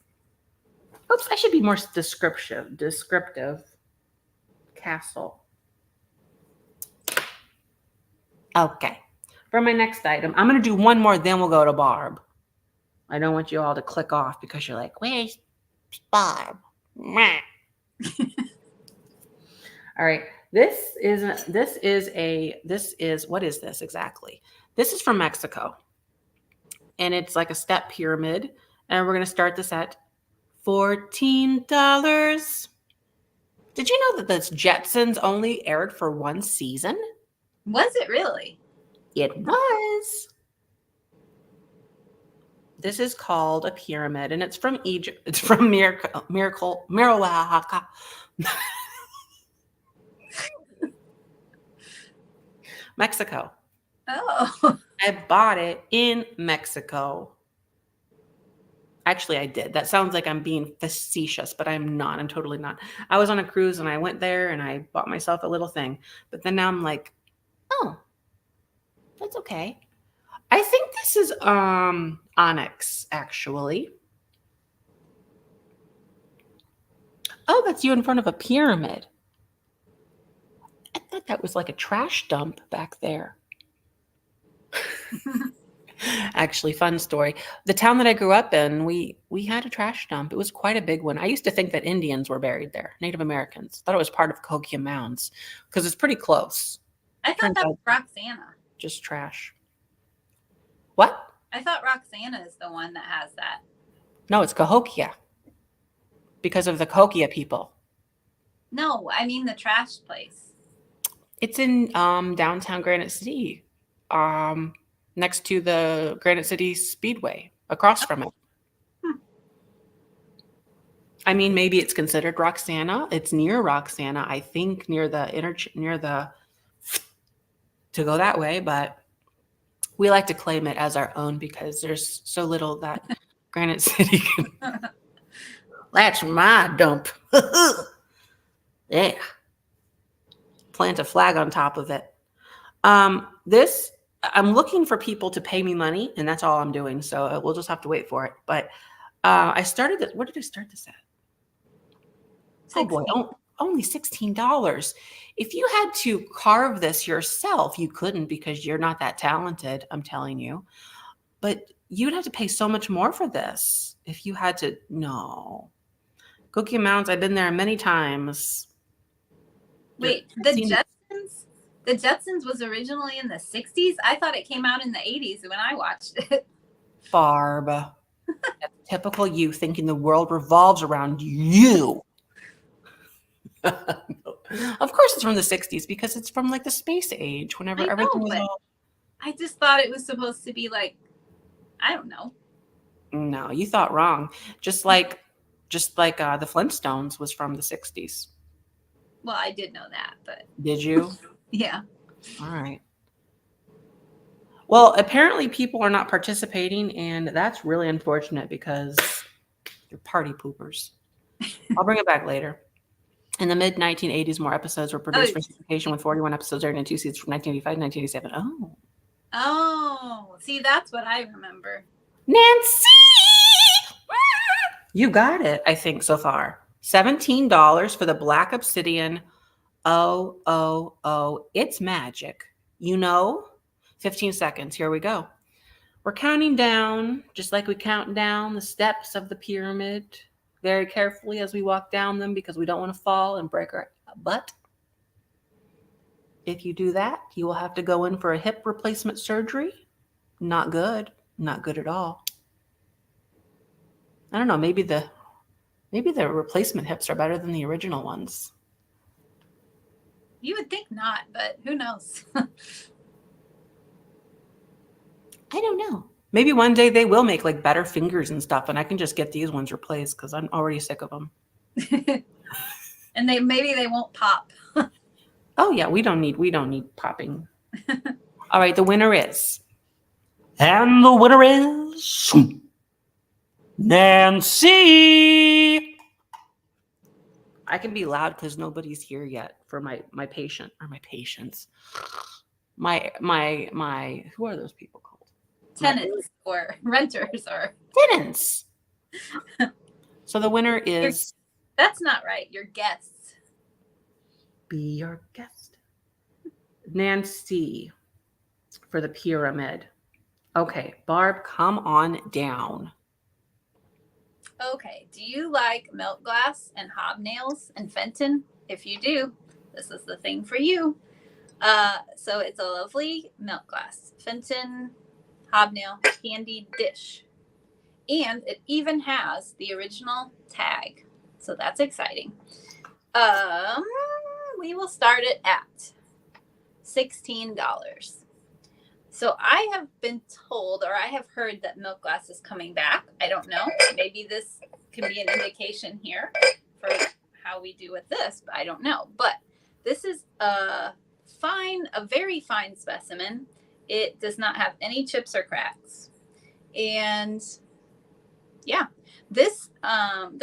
Oops, I should be more descriptive. Castle. Okay. For my next item, I'm going to do one more, then we'll go to Barb. I don't want you all to click off because you're like, where's Barb? All right. This is what is this exactly? This is from Mexico. And it's like a step pyramid. And we're going to start this at $14. Did you know that the Jetsons only aired for one season? Was it really? It was. This is called a pyramid, and it's from Egypt. It's from Miracle. Mexico. Oh. I bought it in Mexico. Actually, I did. That sounds like I'm being facetious, but I'm not. I'm totally not. I was on a cruise and I went there and I bought myself a little thing. But then now I'm like, oh, that's okay. I think this is onyx, actually. Oh, that's you in front of a pyramid. I thought that was like a trash dump back there. Actually, fun story. The town that I grew up in, we had a trash dump. It was quite a big one. I used to think that Indians were buried there, Native Americans. Thought it was part of Cahokia Mounds because it's pretty close. I thought that was Roxana. Just trash. What? I thought Roxana is the one that has that. No, it's Cahokia because of the Cahokia people. No, I mean the trash place. It's in downtown Granite City, next to the Granite City Speedway, across from it. I mean, maybe it's considered Roxana. It's near Roxana, I think, near the to go that way, but we like to claim it as our own because there's so little that Granite City can. That's my dump. Yeah. Plant a flag on top of it. This, I'm looking for people to pay me money, and that's all I'm doing. So we'll just have to wait for it. But I started this. What did I start this at? Oh boy, only $16. If you had to carve this yourself, you couldn't because you're not that talented, I'm telling you. But you'd have to pay so much more for this if you had to. No. Cookie Mounds, I've been there many times. Wait, the Jetsons? The Jetsons was originally in the 60s? I thought it came out in the 80s when I watched it. Barb. That's typical you thinking the world revolves around you. Of course it's from the 60s because it's from like the space age whenever everything was all... I just thought it was supposed to be like, I don't know. No, you thought wrong. Just like the Flintstones was from the 60s. Well, I did know that, but... Did you? Yeah. All right. Well, apparently people are not participating, and that's really unfortunate because you're party poopers. I'll bring it back later. In the mid-1980s, more episodes were produced for syndication, with 41 episodes aired in 2 seasons from 1985 to 1987. Oh, see, that's what I remember. Nancy! You got it, I think, so far. $17 for the black obsidian. Oh, it's magic. 15 seconds. Here we go. We're counting down, just like we count down the steps of the pyramid very carefully as we walk down them because we don't want to fall and break our butt. If you do that, you will have to go in for a hip replacement surgery. Not good. Not good at all. I don't know. Maybe the replacement hips are better than the original ones. You would think not, but who knows? I don't know. Maybe one day they will make like better fingers and stuff, and I can just get these ones replaced because I'm already sick of them. And maybe they won't pop. Oh yeah, we don't need popping. All right, the winner is. And the winner is Nancy. I can be loud because nobody's here yet for my patients. My who are those people called? Tenants or renters or tenants. So the winner is. That's not right. Your guests. Be your guest. Nancy for the pyramid. Okay, Barb, come on down. Okay, do you like milk glass and hobnails and Fenton? If you do, this is the thing for you. So it's a lovely milk glass, Fenton hobnail candy dish. And it even has the original tag. So that's exciting. We will start it at $16. So I have been told, or I have heard that milk glass is coming back. I don't know. Maybe this can be an indication here for how we do with this, but I don't know. But this is a very fine specimen. It does not have any chips or cracks. And yeah, this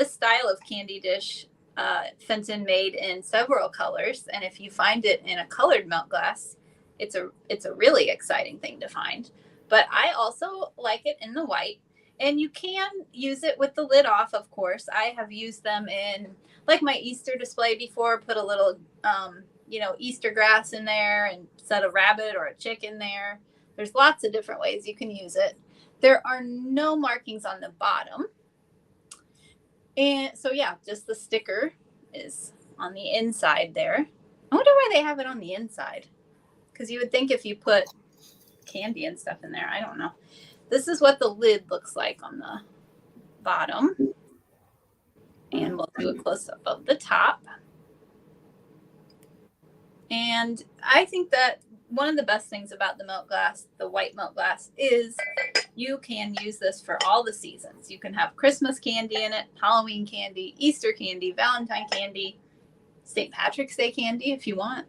style of candy dish, Fenton made in several colors. And if you find it in a colored milk glass, it's a really exciting thing to find. But I also like it in the white. And you can use it with the lid off, of course. I have used them in like my Easter display before, put a little Easter grass in there and set a rabbit or a chicken there. There's lots of different ways you can use it. There are no markings on the bottom. And so, yeah, just the sticker is on the inside there. I wonder why they have it on the inside. Because you would think if you put candy and stuff in there, I don't know. This is what the lid looks like on the bottom. And we'll do a close-up of the top. And And I think that one of the best things about the milk glass, the white milk glass, is you can use this for all the seasons. You can have Christmas candy in it, Halloween candy, Easter candy, Valentine candy, St. Patrick's Day candy if you want.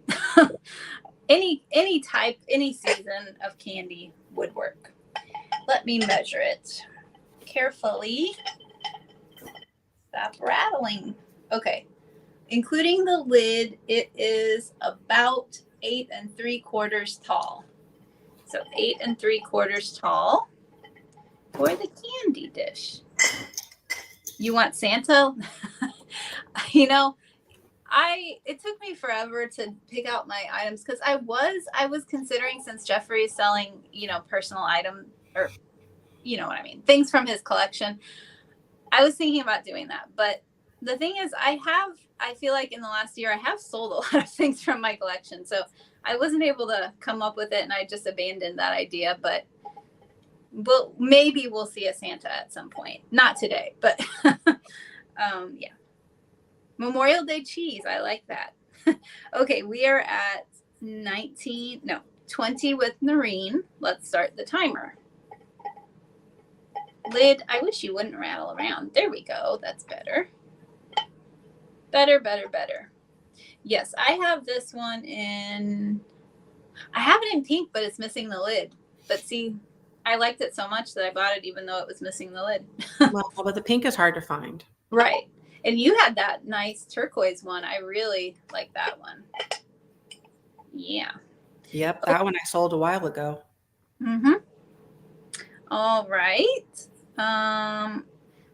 any type, any season of candy would work. Let me measure it carefully. Stop rattling. Okay. Including the lid, it is about 8 3/4 tall. So 8 3/4 tall for the candy dish. You want Santa? You know, it took me forever to pick out my items because I was considering, since Jeffrey is selling, you know, personal item, or you know what I mean, things from his collection. I was thinking about doing that, but the thing is, I feel like in the last year I have sold a lot of things from my collection, so I wasn't able to come up with it, and I just abandoned that idea. But maybe we'll see a Santa at some point. Not today, but yeah. Memorial Day cheese. I like that. Okay, we are at 20 with Noreen. Let's start the timer. Lid, I wish you wouldn't rattle around. There we go. That's better. Better. Yes, I have this one in, I have it in pink, but it's missing the lid. But see, I liked it so much that I bought it even though it was missing the lid. Well, but the pink is hard to find. Right. And you had that nice turquoise one. I really like that one. Yeah. Yep, that one I sold a while ago. Mm-hmm. All right.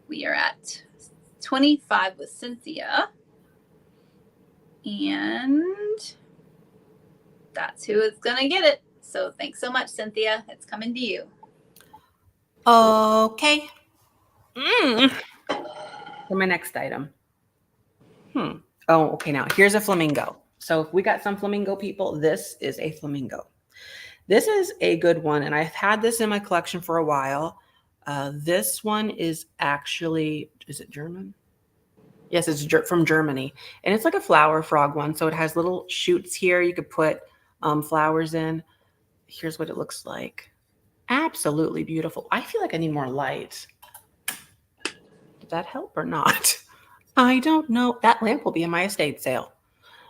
We are at 25 with Cynthia. And that's who is going to get it. So thanks so much, Cynthia. It's coming to you. Okay. For my next item. Oh, okay. Now here's a flamingo. So if we got some flamingo people, this is a flamingo. This is a good one, and I've had this in my collection for a while. This one is actually, is it German? Yes, it's from Germany, and it's like a flower frog one. So it has little shoots here. You could put flowers in. Here's what it looks like. Absolutely beautiful. I feel like I need more light. Did that help or not? I don't know. That lamp will be in my estate sale.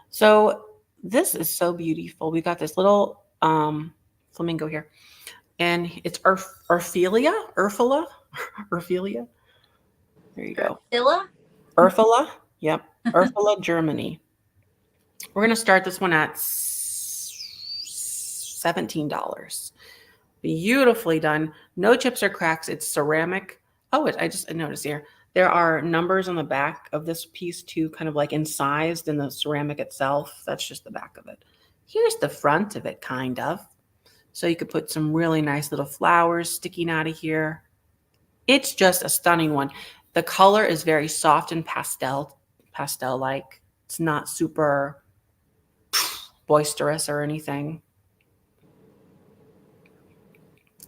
So this is so beautiful. We got this little flamingo here, and it's Urphilia. There you go. Urfila. Yep. Urfila, Germany. We're going to start this one at $17. Beautifully done. No chips or cracks. It's ceramic. Oh, I just noticed here. There are numbers on the back of this piece too, kind of like incised in the ceramic itself. That's just the back of it. Here's the front of it, kind of. So you could put some really nice little flowers sticking out of here. It's just a stunning one. The color is very soft and pastel-like. It's not super boisterous or anything.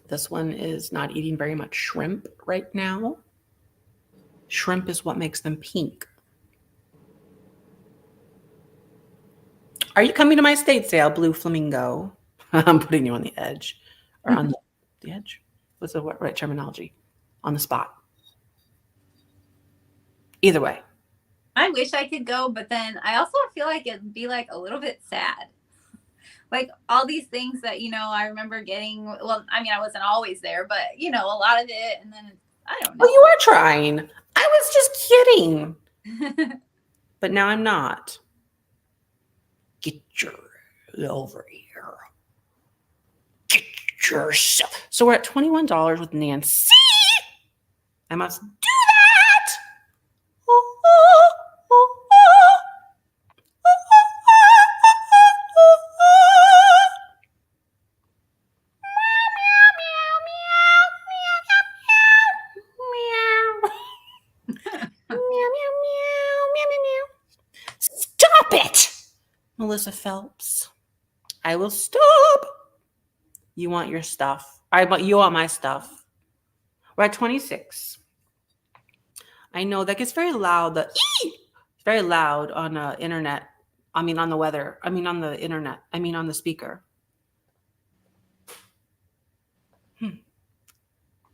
This one is not eating very much shrimp right now. Shrimp is what makes them pink. Are you coming to my estate sale, Blue Flamingo? I'm putting you on the edge. Or on the edge? What's the right terminology? On the spot. Either way. I wish I could go, but then I also feel like it'd be like a little bit sad. Like all these things that, you know, I remember getting, well, I mean, I wasn't always there, but, you know, a lot of it. And then I don't know. Oh, you are trying. I was just kidding. But now I'm not. Get your over here. Get yourself. So we're at $21 with Nancy. I must do that. Stop it, Melissa Phelps. I will stop. You want your stuff. You want my stuff. We're at 26. I know that gets very loud. It's very loud on internet I mean, on the weather. I mean, on the internet. I mean, on the speaker.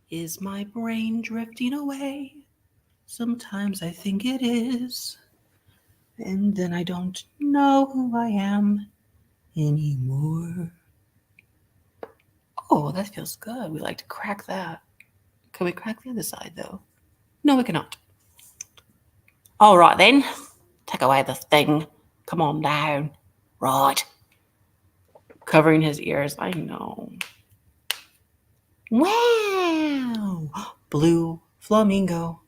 Is my brain drifting away? Sometimes I think it is. And then I don't know who I am anymore. Oh, that feels good. We like to crack that. Can we crack the other side, though? No, we cannot. All right, then. Take away the thing. Come on down. Right. Covering his ears. I know. Wow. Blue flamingo.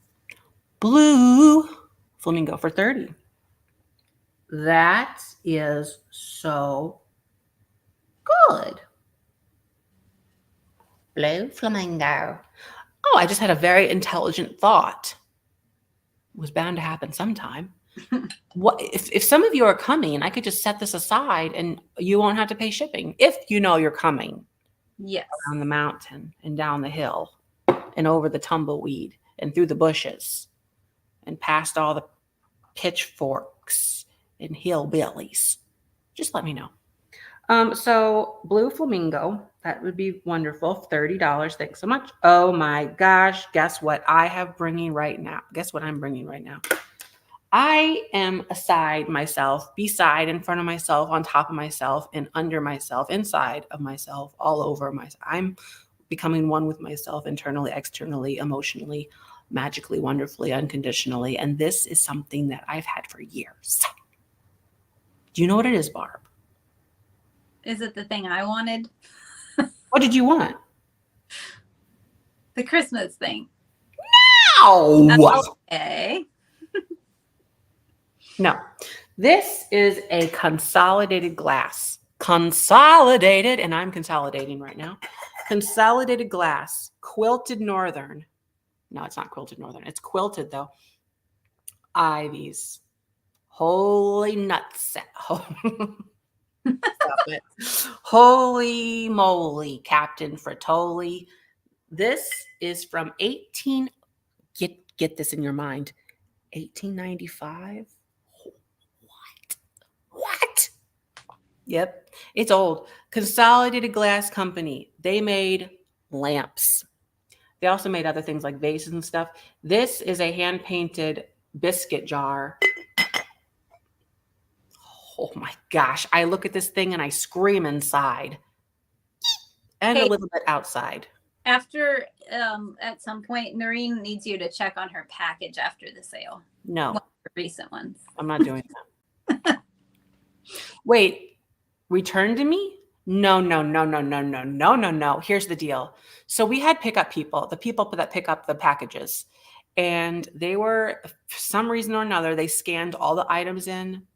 Blue flamingo for 30. That is so good. Blue flamingo. Oh, I just had a very intelligent thought. It was bound to happen sometime. What if some of you are coming, I could just set this aside and you won't have to pay shipping if you know you're coming. Yes. Down the mountain and down the hill and over the tumbleweed and through the bushes and past all the pitchforks and hillbillies. Just let me know. So blue flamingo, that would be wonderful. $30. Thanks so much. Oh my gosh. Guess what I have bringing right now? Guess what I'm bringing right now? I am aside myself, beside, in front of myself, on top of myself, and under myself, inside of myself, all over myself. I'm becoming one with myself internally, externally, emotionally, magically, wonderfully, unconditionally. And this is something that I've had for years. Do you know what it is, Barb? Is it the thing I wanted? What did you want? The Christmas thing. No. Okay. No. This is a consolidated glass. Consolidated, and I'm consolidating right now. Consolidated glass, quilted northern. No, it's not quilted northern. It's quilted though. Ivies. Holy nuts. Stop it. Holy moly, Captain Fratoli. This is from get this in your mind. 1895. What? Yep. It's old. Consolidated Glass Company. They made lamps. They also made other things like vases and stuff. This is a hand-painted biscuit jar. Oh my gosh. I look at this thing and I scream inside. And a little bit outside. After, at some point, Noreen needs you to check on her package after the sale. No. One of the recent ones. I'm not doing that. Wait, return to me? No. Here's the deal. So we had pickup people, the people that pick up the packages, and they were, for some reason or another, they scanned all the items in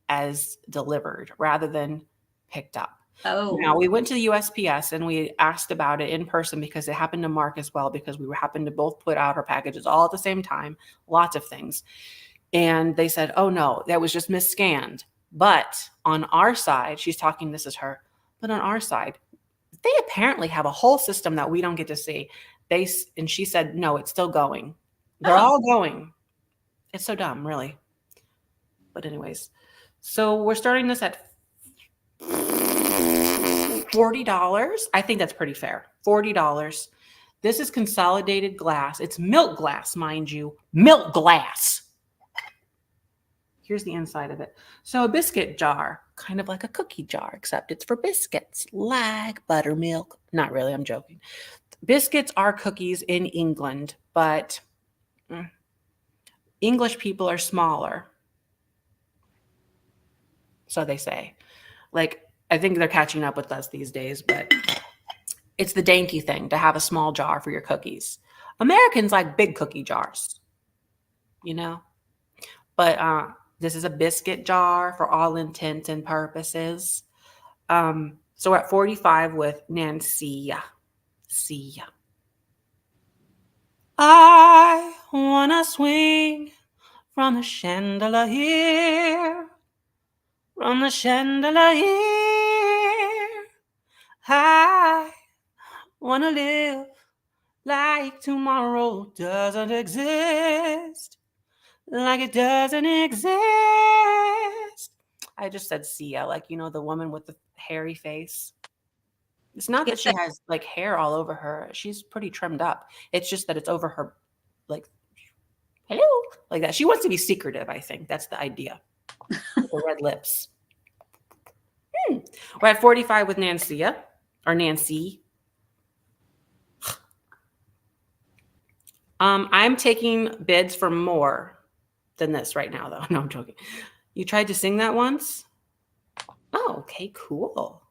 as delivered rather than picked up. Oh. Now we went to the USPS and we asked about it in person because it happened to Mark as well, because we happened to both put out our packages all at the same time, lots of things. And they said, oh no, that was just misscanned. But on our side, she's talking, this is her, but on our side, they apparently have a whole system that we don't get to see. And she said, no, it's still going. They're all going. It's so dumb, really. But so we're starting this at $40. I think that's pretty fair. $40. This is consolidated glass. It's milk glass, mind you. Milk glass. Here's the inside of it. So a biscuit jar, kind of like a cookie jar, except it's for biscuits, like buttermilk. Not really, I'm joking. Biscuits are cookies in England, but English people are smaller. So they say. Like, I think they're catching up with us these days, but it's the dainty thing to have a small jar for your cookies. Americans like big cookie jars, you know? But this is a biscuit jar for all intents and purposes. So we're at 45 with Nancy. See ya. I wanna swing from the chandelier. From the chandelier. I wanna live like tomorrow doesn't exist. Like it doesn't exist. I just said Sia, like, you know, the woman with the hairy face. It's not that It's she has like hair all over her. She's pretty trimmed up. It's just that it's over her, like, hello, like that. She wants to be secretive, I think. That's the idea. With the red lips. We're at 45 with Nancy, or Nancy. I'm taking bids for more than this right now, though. No, I'm joking. You tried to sing that once? Oh, okay, cool.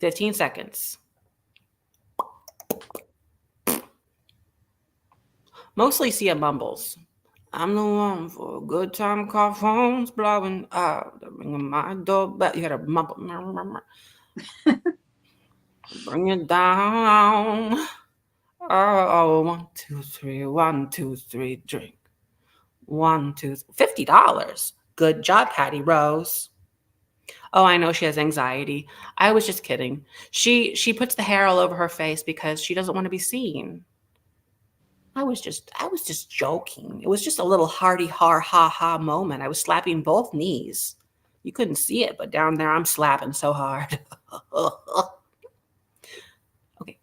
15 seconds. Mostly Sia mumbles. I'm the one for a good time, call phones blowing out. The ring of my doorbell. You gotta mumble. Bring it down. Oh, 1, 2, 3, 1, 2, 3, drink. 1, 2, $50. Good job, Patty Rose. Oh, I know she has anxiety. I was just kidding. She puts the hair all over her face because she doesn't want to be seen. I was just joking. It was just a little hearty ha ha moment. I was slapping both knees. You couldn't see it, but down there I'm slapping so hard. Okay.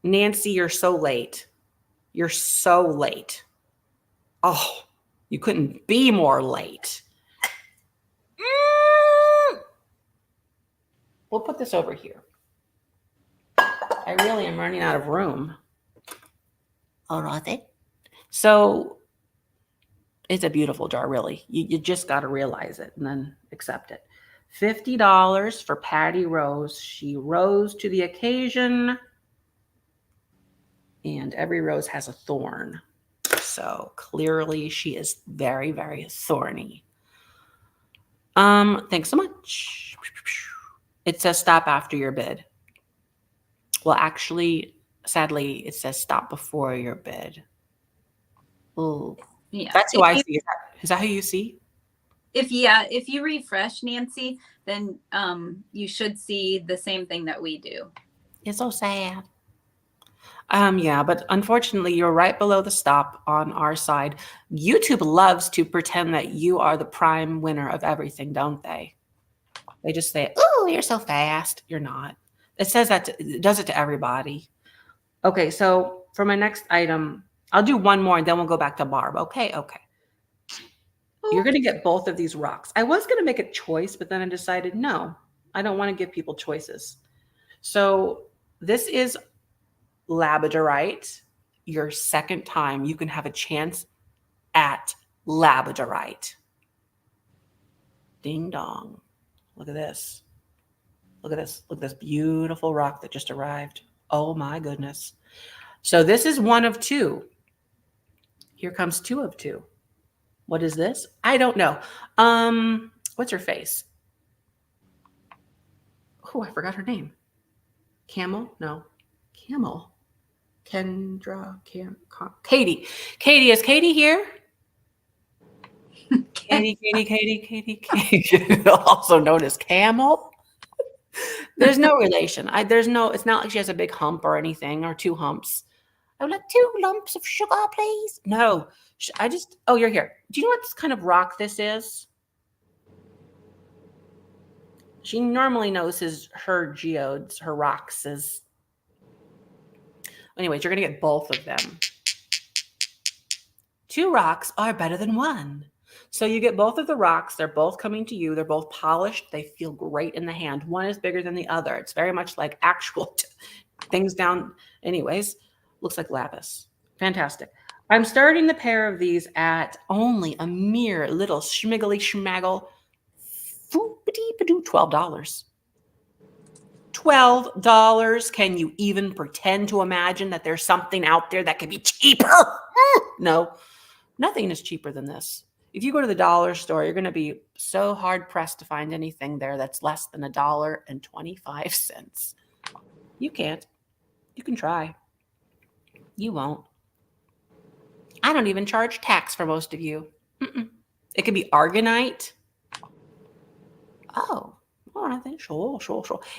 Nancy, you're so late. You're so late. Oh, you couldn't be more late. We'll put this over here. I really am running out of room. All right. So it's a beautiful jar, really. You just got to realize it and then accept it. $50 for Patty Rose. She rose to the occasion. And every rose has a thorn. So clearly she is very, very thorny. Thanks so much. It says stop after your bid. Well, actually, sadly, it says stop before your bid. Oh, yeah. That's who I see. Is that who you see? If you refresh, Nancy, then you should see the same thing that we do. It's so sad. Yeah, but unfortunately, you're right below the stop on our side. YouTube loves to pretend that you are the prime winner of everything, don't they? They just say, "Oh, you're so fast." You're not. It says that. It does it to everybody. Okay, so for my next item, I'll do one more and then we'll go back to Barb. Okay. You're going to get both of these rocks. I was going to make a choice, but then I decided, no, I don't want to give people choices. So this is Labradorite. Your second time you can have a chance at Labradorite. Ding dong. Look at this. Look at this. Look at this beautiful rock that just arrived. Oh my goodness. So this is one of two. Here comes two of two. What is this? I don't know. What's her face? Oh, I forgot her name. Camel? No. Camel. Kendra. Katie. Katie, is Katie here? Katie. Also known as Camel. There's no relation. It's not like she has a big hump or anything, or two humps. I would like 2 lumps of sugar, please. No, oh, you're here. Do you know what kind of rock this is? She normally knows her geodes, her rocks is. Anyways, you're going to get both of them. 2 rocks are better than 1. So you get both of the rocks. They're both coming to you. They're both polished. They feel great in the hand. One is bigger than the other. It's very much like actual things down. Anyways, looks like lapis. Fantastic. I'm starting the pair of these at only a mere little schmiggly schmaggle. $12. $12. Can you even pretend to imagine that there's something out there that could be cheaper? No, nothing is cheaper than this. If you go to the dollar store, you're going to be so hard pressed to find anything there that's less than $1.25. You can't. You can try. You won't. I don't even charge tax for most of you. It could be argonite. Oh, I think sure.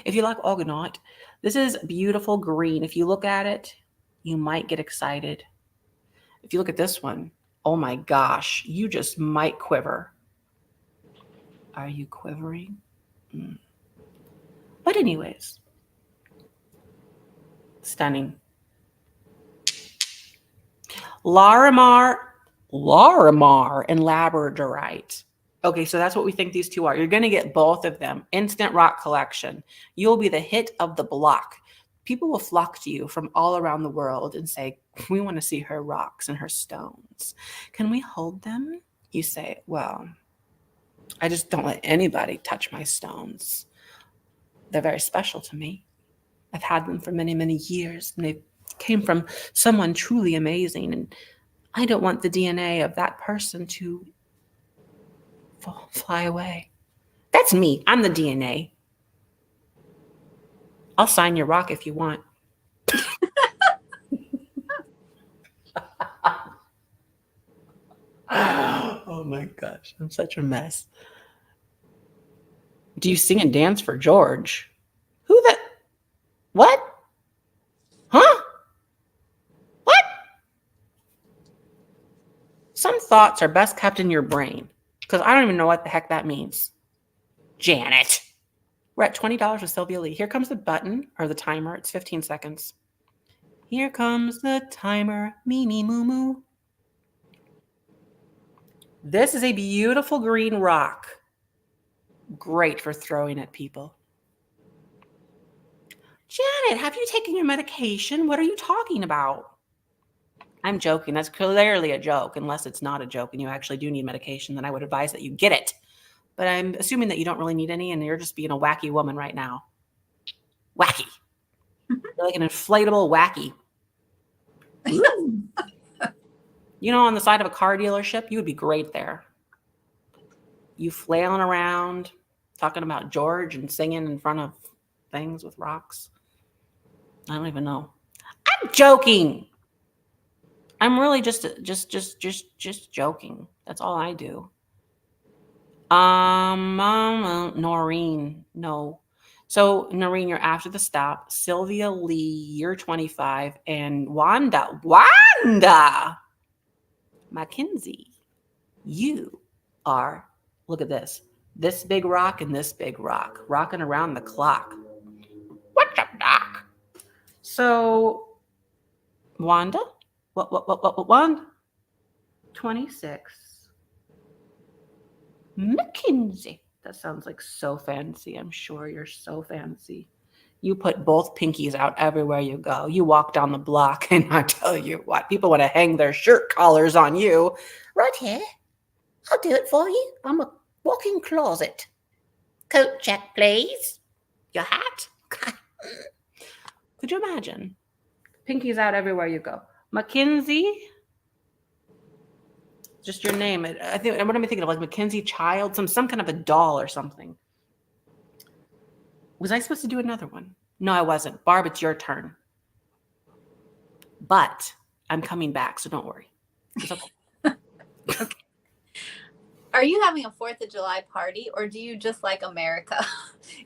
If you like argonite, this is beautiful green. If you look at it, you might get excited. If you look at this one, oh my gosh, you just might quiver. Are you quivering? But anyways, stunning. Larimar and Labradorite. Okay, so that's what we think these two are. You're going to get both of them. Instant rock collection. You'll be the hit of the block. People will flock to you from all around the world and say, we want to see her rocks and her stones. Can we hold them? You say, well, I just don't let anybody touch my stones. They're very special to me. I've had them for many, many years, and they came from someone truly amazing. And I don't want the DNA of that person to fly away. That's me. I'm the DNA. I'll sign your rock if you want. Oh my gosh, I'm such a mess. Do you sing and dance for George? Who the? What? Huh? What? Some thoughts are best kept in your brain because I don't even know what the heck that means. Janet. We're at $20 with Sylvia Lee. Here comes the button or the timer. It's 15 seconds. Here comes the timer. Me, moo, moo. This is a beautiful green rock. Great for throwing at people. Janet, have you taken your medication? What are you talking about? I'm joking. That's clearly a joke, unless it's not a joke and you actually do need medication, then I would advise that you get it. But I'm assuming that you don't really need any and you're just being a wacky woman right now. Wacky. You're like an inflatable wacky. You know, on the side of a car dealership, you would be great there. You flailing around, talking about George and singing in front of things with rocks. I don't even know. I'm joking. I'm really just joking. That's all I do. Noreen, no. So Noreen, you're after the stop. Sylvia Lee, you're 25, and Wanda Mackenzie, you are. Look at this big rock and this big rock, rocking around the clock. What's up, Doc? So, Wanda, what, Wanda? 26. Mackenzie. That sounds like so fancy. I'm sure you're so fancy. You put both pinkies out everywhere you go. You walk down the block, and I tell you what, people want to hang their shirt collars on you. Right here. I'll do it for you. I'm a walk-in closet. Coat check, please. Your hat. Could you imagine? Pinkies out everywhere you go. Mackenzie. Just your name. I think. What am I thinking of? Like Mackenzie Child, some kind of a doll or something. Was I supposed to do another one? No, I wasn't. Barb, it's your turn. But I'm coming back, so don't worry. It's okay. Okay. Are you having a 4th of July party or do you just like America?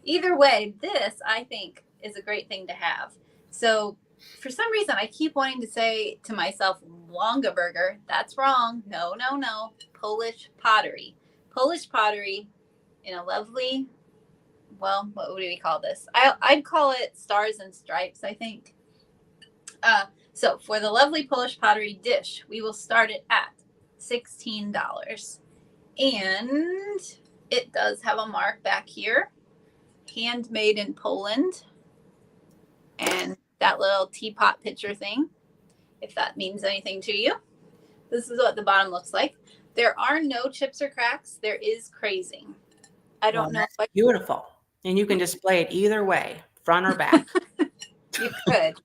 Either way, this, I think, is a great thing to have. So for some reason, I keep wanting to say to myself, Longaberger. That's wrong. No. Polish pottery. Polish pottery in a lovely, well, what would we call this? I'd call it stars and stripes, I think. So for the lovely Polish pottery dish, we will start it at $16. And it does have a mark back here, handmade in Poland. And that little teapot pitcher thing, if that means anything to you. This is what the bottom looks like. There are no chips or cracks. There is crazing. I don't know. That's beautiful. And you can display it either way, front or back. You could.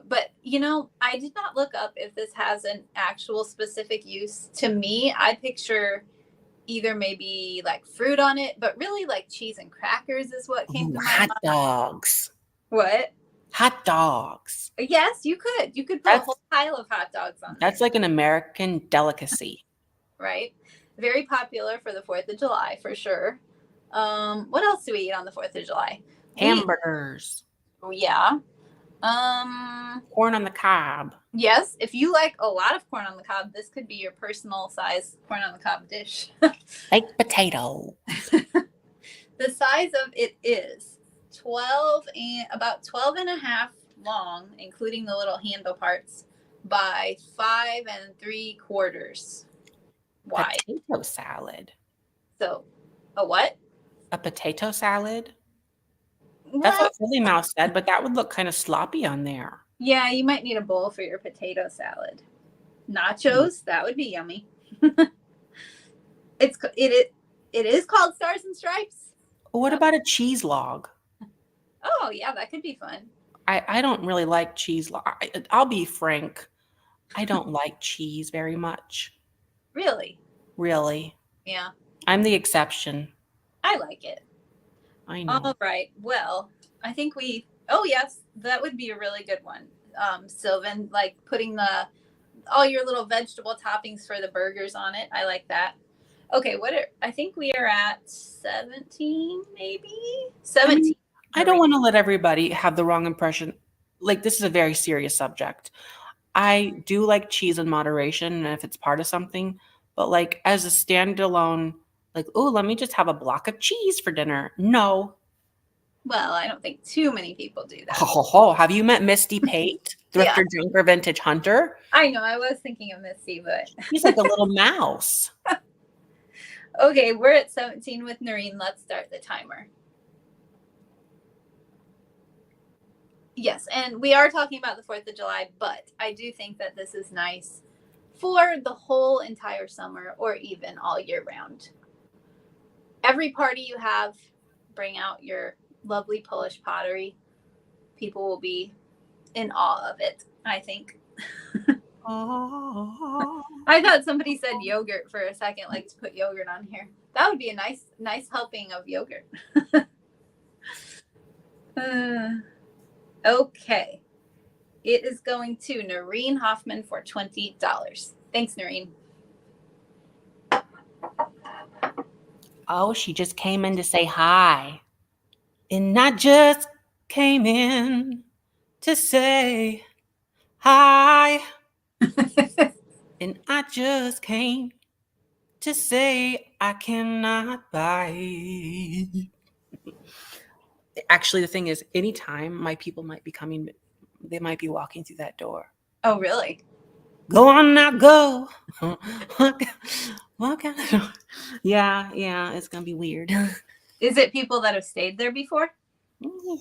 But, you know, I did not look up if this has an actual specific use. To me, I picture either maybe like fruit on it, but really like cheese and crackers is what came to my mind. Hot dogs. What? Hot dogs. Yes, you could. You could put a whole pile of hot dogs on That's there. like an American delicacy. Right? Very popular for the 4th of July, for sure. What else do we eat on the 4th of July? Hamburgers. Yeah. Corn on the cob. Yes, if you like a lot of corn on the cob, this could be your personal size corn on the cob dish. Baked potato. The size of it is 12 and about 12 and a half long, including the little handle parts, by 5 3/4 wide. Potato salad. So, a what? A potato salad? That's what Philly Mouse said, but that would look kind of sloppy on there. Yeah, you might need a bowl for your potato salad. Nachos, that would be yummy. It is called Stars and Stripes. What about a cheese log? Oh, yeah, that could be fun. I don't really like cheese log. I'll be frank. I don't like cheese very much. Really? Really. Yeah. I'm the exception. I like it. I know. All right. Well, I think oh yes, that would be a really good one. Sylvan, like putting all your little vegetable toppings for the burgers on it. I like that. Okay, I think we are at 17, maybe 17. I don't want to let everybody have the wrong impression. Like, this is a very serious subject. I do like cheese in moderation, and if it's part of something, but like as a standalone, like, oh, let me just have a block of cheese for dinner. No. Well, I don't think too many people do that. Have you met Misty Pate, thrifter, drinker, vintage hunter? I know. I was thinking of Misty, but She's like a little mouse. Okay, we're at 17 with Noreen. Let's start the timer. Yes, and we are talking about the 4th of July, but I do think that this is nice for the whole entire summer or even all year round. Every party you have, bring out your lovely Polish pottery. People will be in awe of it, I think. I thought somebody said yogurt for a second, like to put yogurt on here. That would be a nice helping of yogurt. Okay. It is going to Noreen Hoffman for $20. Thanks, Noreen. Oh, she just came in to say hi. And I just came in to say hi. And I just came to say I cannot buy. Actually, the thing is, anytime my people might be coming, they might be walking through that door. Oh, really? Go on now, go. Walk out. Yeah, it's going to be weird. Is it people that have stayed there before?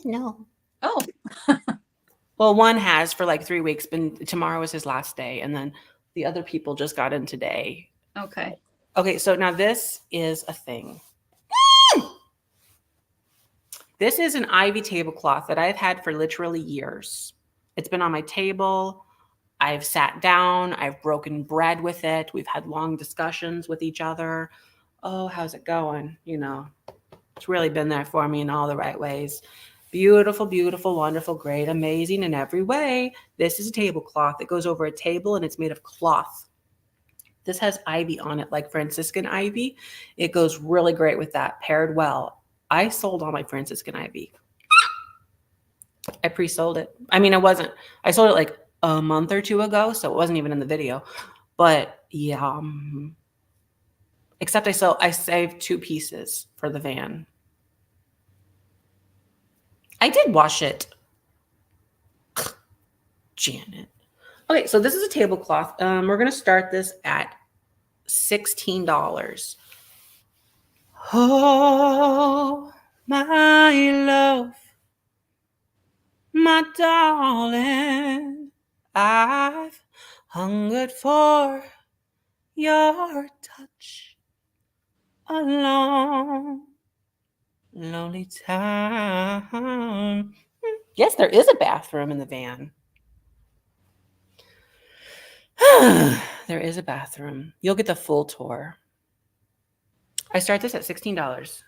No. Oh. Well, one has for like 3 weeks, but tomorrow is his last day. And then the other people just got in today. Okay. Okay, so now this is a thing. This is an ivy tablecloth that I've had for literally years. It's been on my table. I've sat down. I've broken bread with it. We've had long discussions with each other. Oh, how's it going? You know, it's really been there for me in all the right ways. Beautiful, beautiful, wonderful, great, amazing in every way. This is a tablecloth that goes over a table, and it's made of cloth. This has ivy on it, like Franciscan ivy. It goes really great with that, paired well. I sold all my Franciscan ivy. I pre-sold it. I mean, I sold it like a month or two ago, so it wasn't even in the video. But yeah, except I saved 2 pieces for the van. I did wash it. Janet. Okay, so this is a tablecloth. We're going to start this at $16. Oh, my love, my darling, I've hungered for your touch a long, lonely time. Yes, there is a bathroom in the van. There is a bathroom. You'll get the full tour. I start this at $16.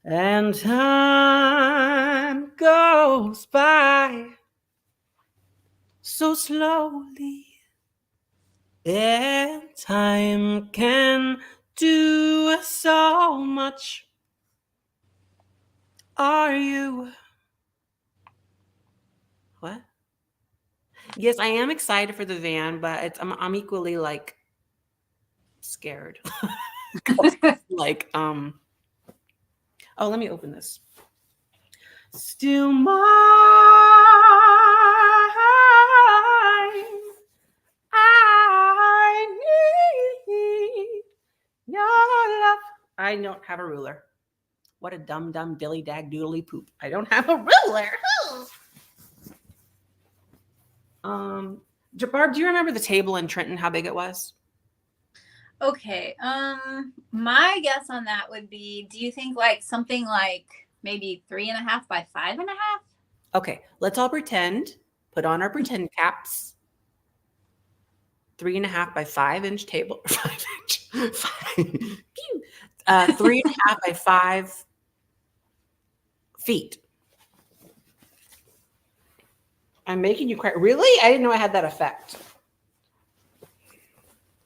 And time goes by so slowly. And time can do so much. Are you? What? Yes, I am excited for the van, but I'm equally like scared. Like, oh, let me open this. Still mine, I need your love. I don't have a ruler. What a dumb dilly dag doodly poop. I don't have a ruler. Barb, do you remember the table in Trenton, how big it was? Okay. My guess on that would be, do you think like something like maybe 3.5 by 5.5? Okay, let's all pretend, put on our pretend caps. 3.5 by 5-inch table, 5-inch, 3.5 by 5 feet. I'm making you cry. Really? I didn't know I had that effect.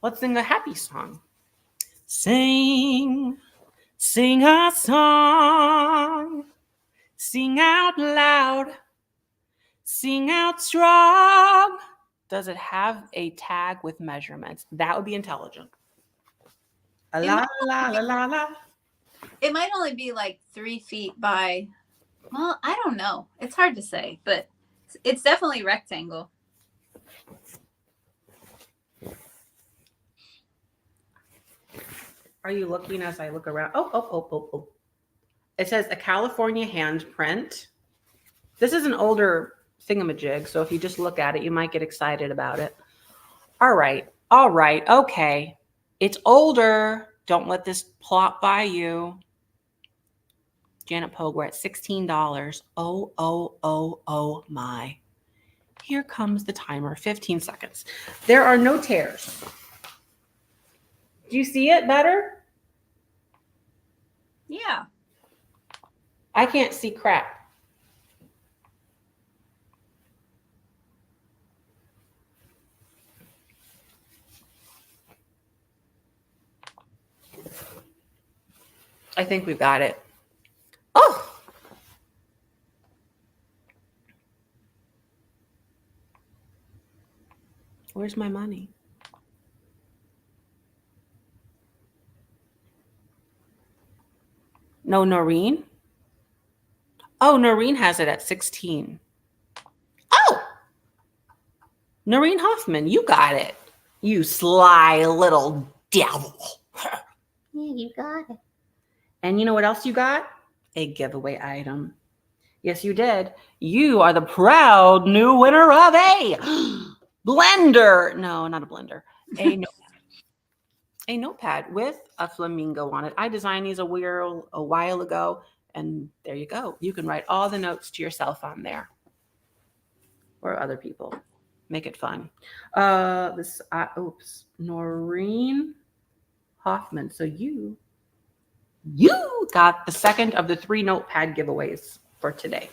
Let's sing a happy song. Sing a song. Sing out loud. Sing out strong. Does it have a tag with measurements? That would be intelligent. La la la la la. It might only be like 3 feet by, well, I don't know. It's hard to say, but it's definitely rectangle. Are you looking as I look around? Oh. It says a California handprint. This is an older thingamajig, so if you just look at it, you might get excited about it. All right. Okay. It's older. Don't let this plop by you. Janet Pogue, we're at $16. Oh my. Here comes the timer, 15 seconds. There are no tears. Do you see it better? Yeah. I can't see crap. I think we've got it. Oh! Where's my money? No, Noreen? Oh, Noreen has it at 16. Oh! Noreen Hoffman, you got it. You sly little devil. Yeah, you got it. And you know what else you got? A giveaway item. Yes, you did. You are the proud new winner of a blender. No, not a blender. A notepad. A notepad with a flamingo on it. I designed these a while ago, and there you go. You can write all the notes to yourself on there or other people. Make it fun. Noreen Hoffman. So you got the second of the 3 notepad giveaways for today.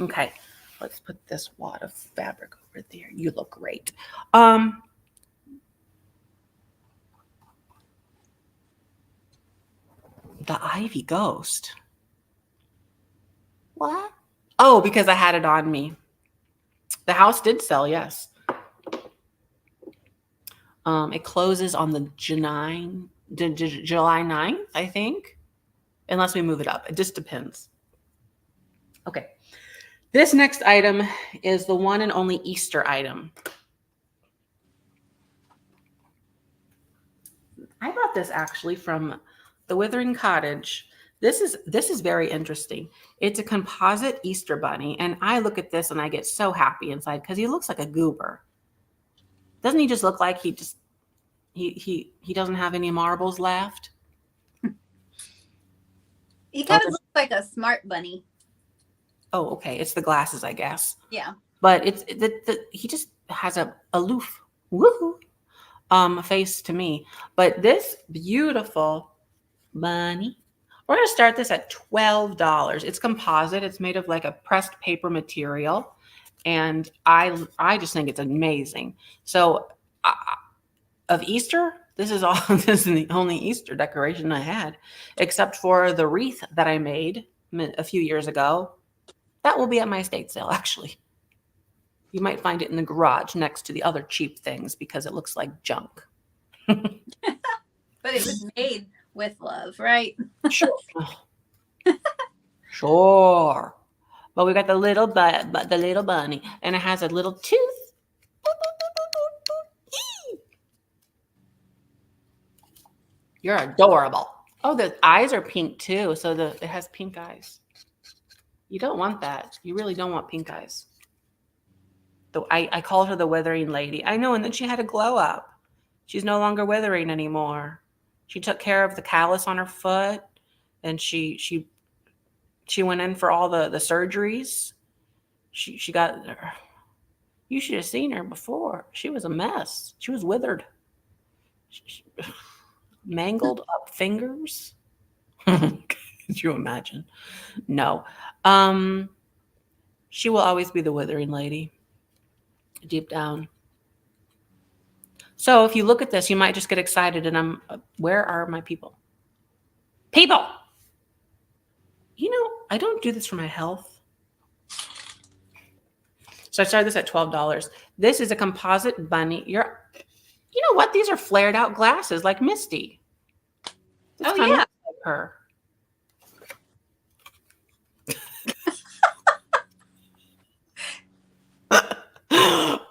Okay, let's put this wad of fabric over there. You look great. The Ivy Ghost. What? Oh, because I had it on me. The house did sell, yes. It closes on the July 9th, I think, unless we move it up. It just depends. Okay. This next item is the one and only Easter item. I bought this actually from the Withering Cottage. This is very interesting. It's a composite Easter bunny, and I look at this and I get so happy inside because he looks like a goober. Doesn't he just look like he doesn't have any marbles left? He kind of looks like a smart bunny. Oh, okay. It's the glasses, I guess. Yeah. But he just has a aloof face to me. But this beautiful bunny, we're going to start this at $12. It's composite. It's made of like a pressed paper material. And I just think it's amazing. So of Easter, this is the only Easter decoration I had, except for the wreath that I made a few years ago. That will be at my estate sale, actually. You might find it in the garage next to the other cheap things because it looks like junk. But it was made with love, right? Sure. Sure. But we got the little the little bunny, and it has a little tooth. You're adorable. Oh, the eyes are pink too, so it has pink eyes. You don't want that. You really don't want pink eyes. I called her the withering lady. I know, and then she had a glow up. She's no longer withering anymore. She took care of the callus on her foot, and she went in for all the surgeries. She got. You should have seen her before. She was a mess. She was withered. Mangled up fingers. Could you imagine? No. She will always be the withering lady. Deep down. So if you look at this, you might just get excited and where are my people? People! You know, I don't do this for my health. So I started this at $12. This is a composite bunny. You know what? These are flared out glasses like Misty. This Oh, yeah. Like her.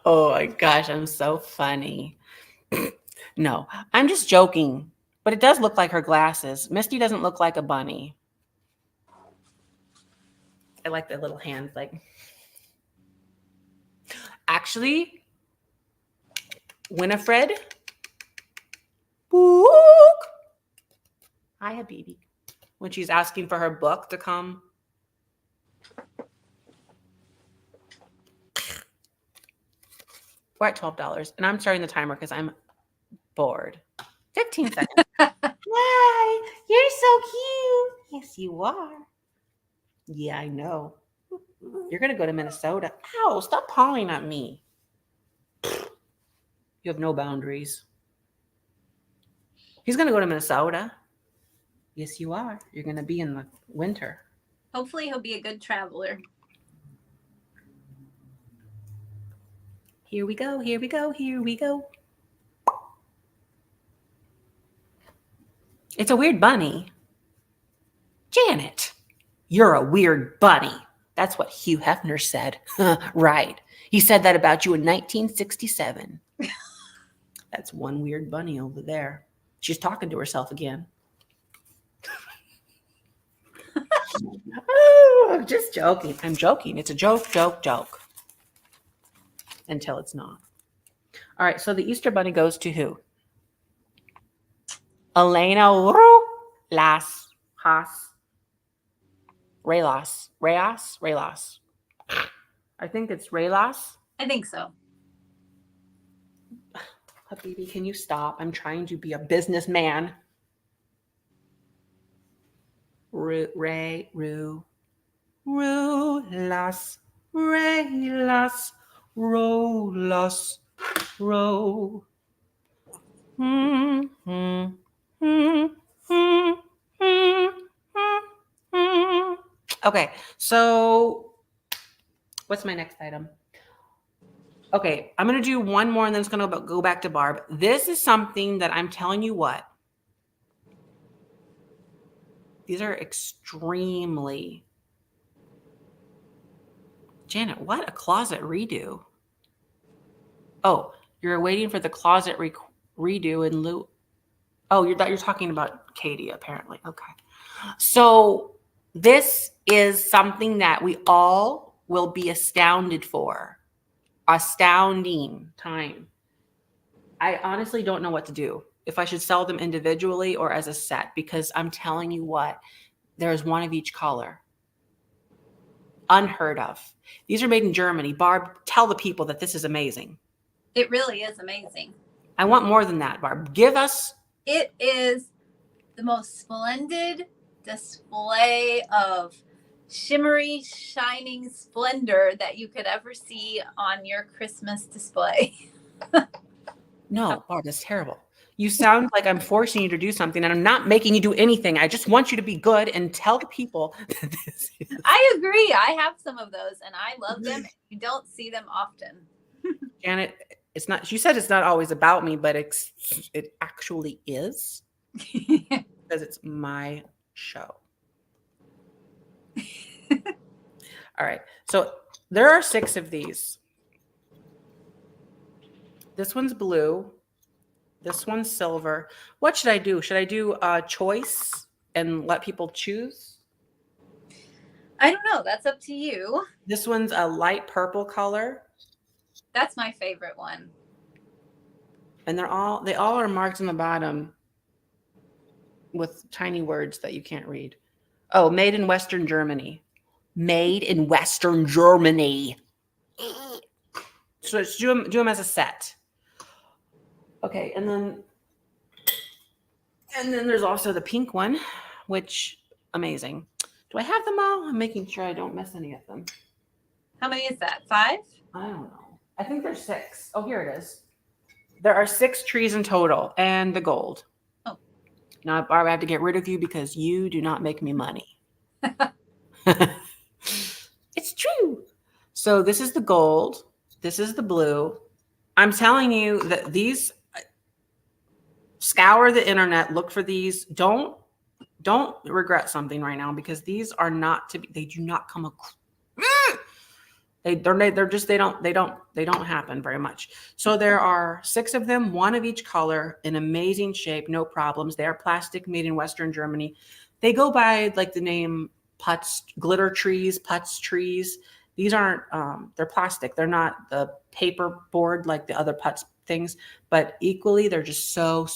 Oh my gosh, I'm so funny. No, I'm just joking. But it does look like her glasses. Misty doesn't look like a bunny. I like the little hands. Like, actually, Winifred. Book. Hi, Habibi. When she's asking for her book to come. We're at $12, and I'm starting the timer because I'm bored. 15 seconds. Hi, you're so cute. Yes, you are. Yeah, I know. You're going to go to Minnesota. Ow, stop pawing at me. You have no boundaries. He's going to go to Minnesota. Yes, you are. You're going to be in the winter. Hopefully he'll be a good traveler. Here we go. Here we go. Here we go. It's a weird bunny. Janet, you're a weird bunny. That's what Hugh Hefner said. Right. He said that about you in 1967. That's one weird bunny over there. She's talking to herself again. Oh, I'm just joking. I'm joking. It's a joke. Until it's not. All right. So the Easter bunny goes to who? Elena Las Haas. Raylas. I think it's Raylas. I think so. Habibi, can you stop? I'm trying to be a businessman. Raylas. Rolas. Ro. Okay, so what's my next item? Okay, I'm going to do one more and then it's going to go back to Barb. This is something that I'm telling you what. These are extremely... Janet, what? A closet redo? Oh, you're waiting for the closet redo in lieu. Oh, you're talking about Katie, apparently. Okay. So this is something that we all will be astounded for. Astounding time. I honestly don't know what to do. If I should sell them individually or as a set, because I'm telling you what, there's one of each color. Unheard of. These are made in Germany. Barb, tell the people that this is amazing. It really is amazing. I want more than that, Barb. Give us. It is the most splendid display of shimmery, shining splendor that you could ever see on your Christmas display. No, Barb, that's terrible. You sound like I'm forcing you to do something, and I'm not making you do anything. I just want you to be good and tell the people that this is. I agree. I have some of those and I love them. You don't see them often. Janet, it's not, you said it's not always about me, but it actually is because it's my show. All right. So there are 6 of these. This one's blue. This one's silver. What should I do? Should I do a choice and let people choose? I don't know. That's up to you. This one's a light purple color. That's my favorite one. And they all are marked on the bottom with tiny words that you can't read. Oh, made in Western Germany. Made in Western Germany. So let's do them as a set. Okay, and then there's also the pink one, which amazing. Do I have them all? I'm making sure I don't miss any of them. How many is that? 5? I don't know. I think there's 6. Oh, here it is. There are 6 trees in total, and the gold. Oh. Now, Barb, I have to get rid of you because you do not make me money. It's true. So this is the gold. This is the blue. I'm telling you that these, scour the internet, look for these. Don't regret something right now because these are not to be, they do not come across. They don't happen very much. So there are 6 of them, 1 of each color, in amazing shape, no problems. They are plastic, made in Western Germany. They go by like the name Putz, glitter trees, Putz trees. These aren't, they're plastic. They're not the paper board like the other Putz things, but equally, they're just so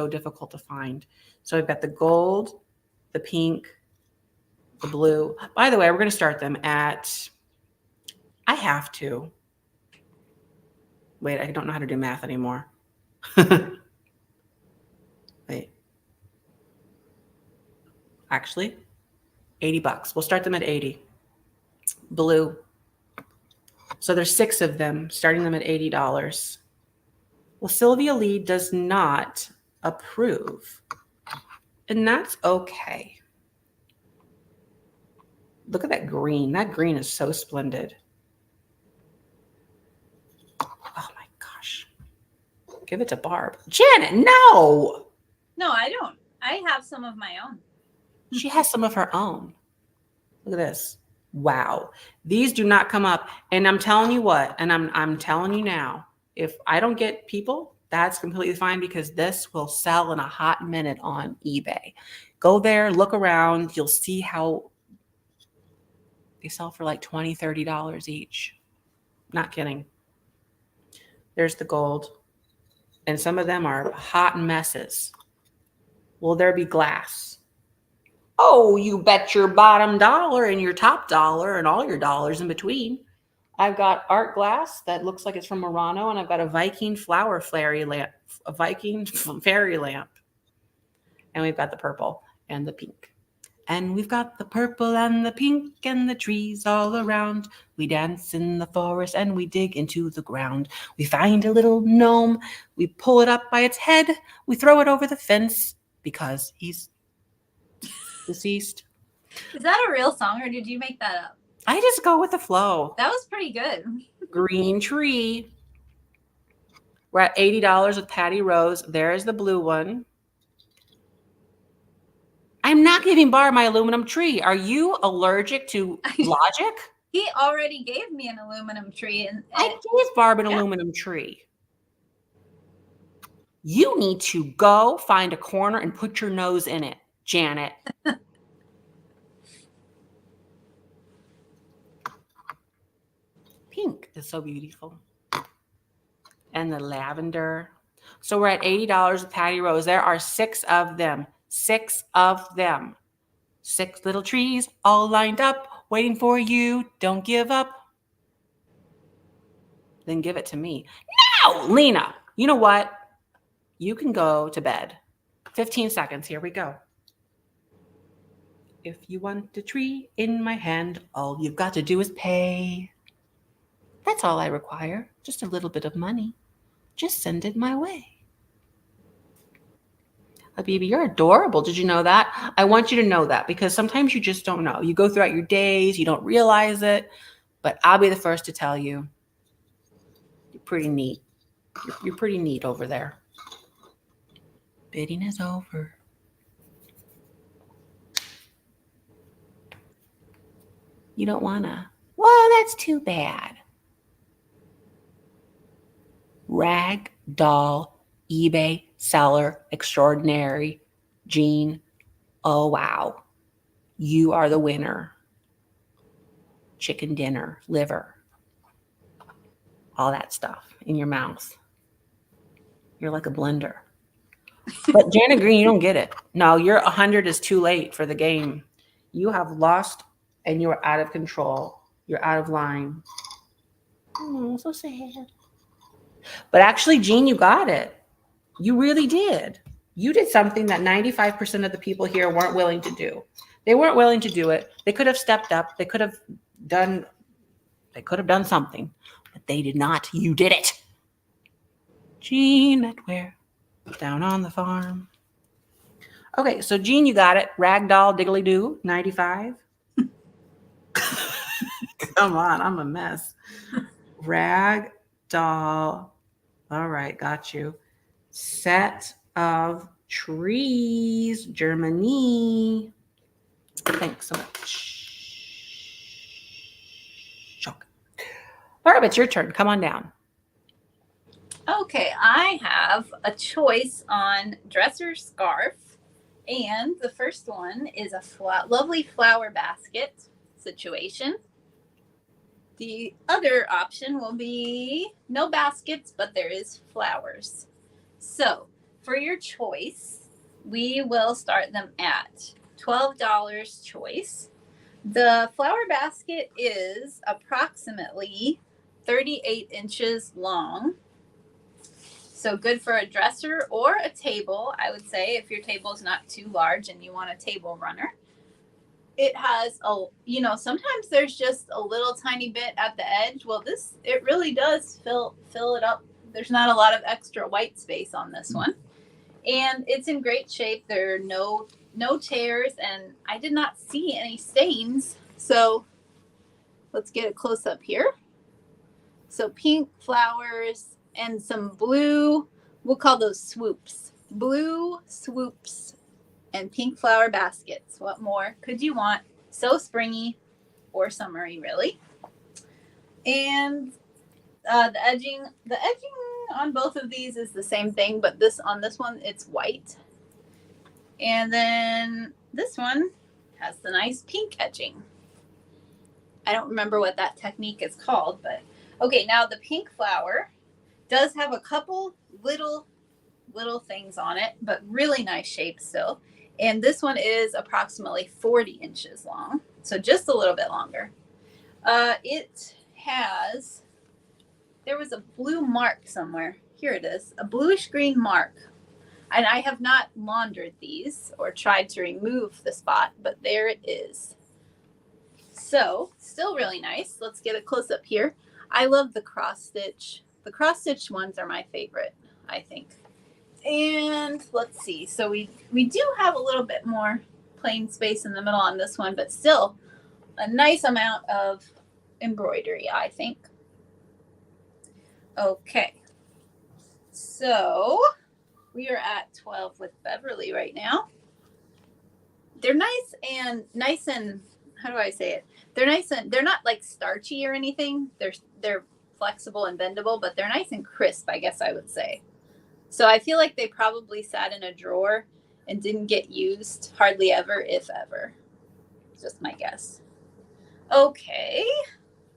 difficult to find. So I've got the gold, the pink, the blue. By the way, we're going to start them at, I have to. Wait, I don't know how to do math anymore. Wait. Actually, $80. We'll start them at 80. Blue. So there's 6 of them, starting them at $80. Well, Sylvia Lee does not approve. And that's okay. Look at that green. That green is so splendid. Oh my gosh. Give it to Barb. Janet, no. No, I don't. I have some of my own. She has some of her own. Look at this. Wow. These do not come up. And I'm telling you what, and I'm telling you now, if I don't get people, that's completely fine because this will sell in a hot minute on eBay. Go there, look around. You'll see how they sell for like $20, $30 each. Not kidding. There's the gold. And some of them are hot messes. Will there be glass? Oh, you bet your bottom dollar and your top dollar and all your dollars in between. I've got art glass that looks like it's from Murano, and I've got a Viking flower fairy lamp, a Viking fairy lamp. And we've got the purple and the pink. And we've got the purple and the pink and the trees all around. We dance in the forest and we dig into the ground. We find a little gnome. We pull it up by its head. We throw it over the fence because he's deceased. Is that a real song or did you make that up? I just go with the flow. That was pretty good. Green tree. We're at $80 with Patty Rose. There's the blue one. I'm not giving Barb my aluminum tree. Are you allergic to logic? He already gave me an aluminum tree. And I gave Barb an aluminum tree. You need to go find a corner and put your nose in it, Janet. Pink is so beautiful. And the lavender. So we're at $80 with Patty Rose. There are 6 of them. 6 of them. 6 little trees all lined up, waiting for you. Don't give up. Then give it to me. No, Lena, you know what? You can go to bed. 15 seconds. Here we go. If you want a tree in my hand, all you've got to do is pay. That's all I require. Just a little bit of money. Just send it my way. Habibi, you're adorable. Did you know that? I want you to know that because sometimes you just don't know. You go throughout your days, you don't realize it, but I'll be the first to tell you, you're pretty neat. You're pretty neat over there. Bidding is over. You don't wanna. Well, that's too bad. Rag doll, eBay seller extraordinary, Jean. Oh, wow. You are the winner. Chicken dinner, liver, all that stuff in your mouth. You're like a blender. But Janet Green, you don't get it. No, your 100 is too late for the game. You have lost and you're out of control. You're out of line. Oh, so sad. But actually, Jean, you got it. You really did. You did something that 95% of the people here weren't willing to do. They weren't willing to do it. They could have stepped up. They could have done something, but they did not. You did it. Jean Metware, down on the farm. Okay, so Jean, you got it. Ragdoll Diggly Doo, 95. Come on, I'm a mess. Rag doll. All right, got you. Set of trees, Germany. Thanks so much. Okay. Barb, it's your turn. Come on down. Okay, I have a choice on dresser scarf, and the first one is a lovely flower basket situation. The other option will be no baskets, but there is flowers. So for your choice, we will start them at $12 choice. The flower basket is approximately 38 inches long. So good for a dresser or a table, I would say, if your table is not too large and you want a table runner. It has sometimes there's just a little tiny bit at the edge. Well, it really does fill it up. There's not a lot of extra white space on this one. And it's in great shape. There are no tears, and I did not see any stains. So let's get a close up here. So pink flowers and some blue, we'll call those swoops. Blue swoops and pink flower baskets. What more could you want? So springy or summery, really. And the edging on both of these is the same thing, but on this one it's white. And then this one has the nice pink edging. I don't remember what that technique is called, but okay, now the pink flower does have a couple little things on it, but really nice shape still. And this one is approximately 40 inches long, so just a little bit longer. There was a blue mark somewhere. Here it is, a bluish green mark. And I have not laundered these or tried to remove the spot, but there it is. So still really nice. Let's get a close up here. I love the cross stitch. The cross stitch ones are my favorite, I think. And let's see. So we do have a little bit more plain space in the middle on this one, but still a nice amount of embroidery, I think. Okay. So we are at 12 with Beverly right now. They're nice and how do I say it? They're nice and they're not like starchy or anything. They're flexible and bendable, but they're nice and crisp, I guess I would say. So I feel like they probably sat in a drawer and didn't get used hardly ever, if ever. Just my guess. Okay.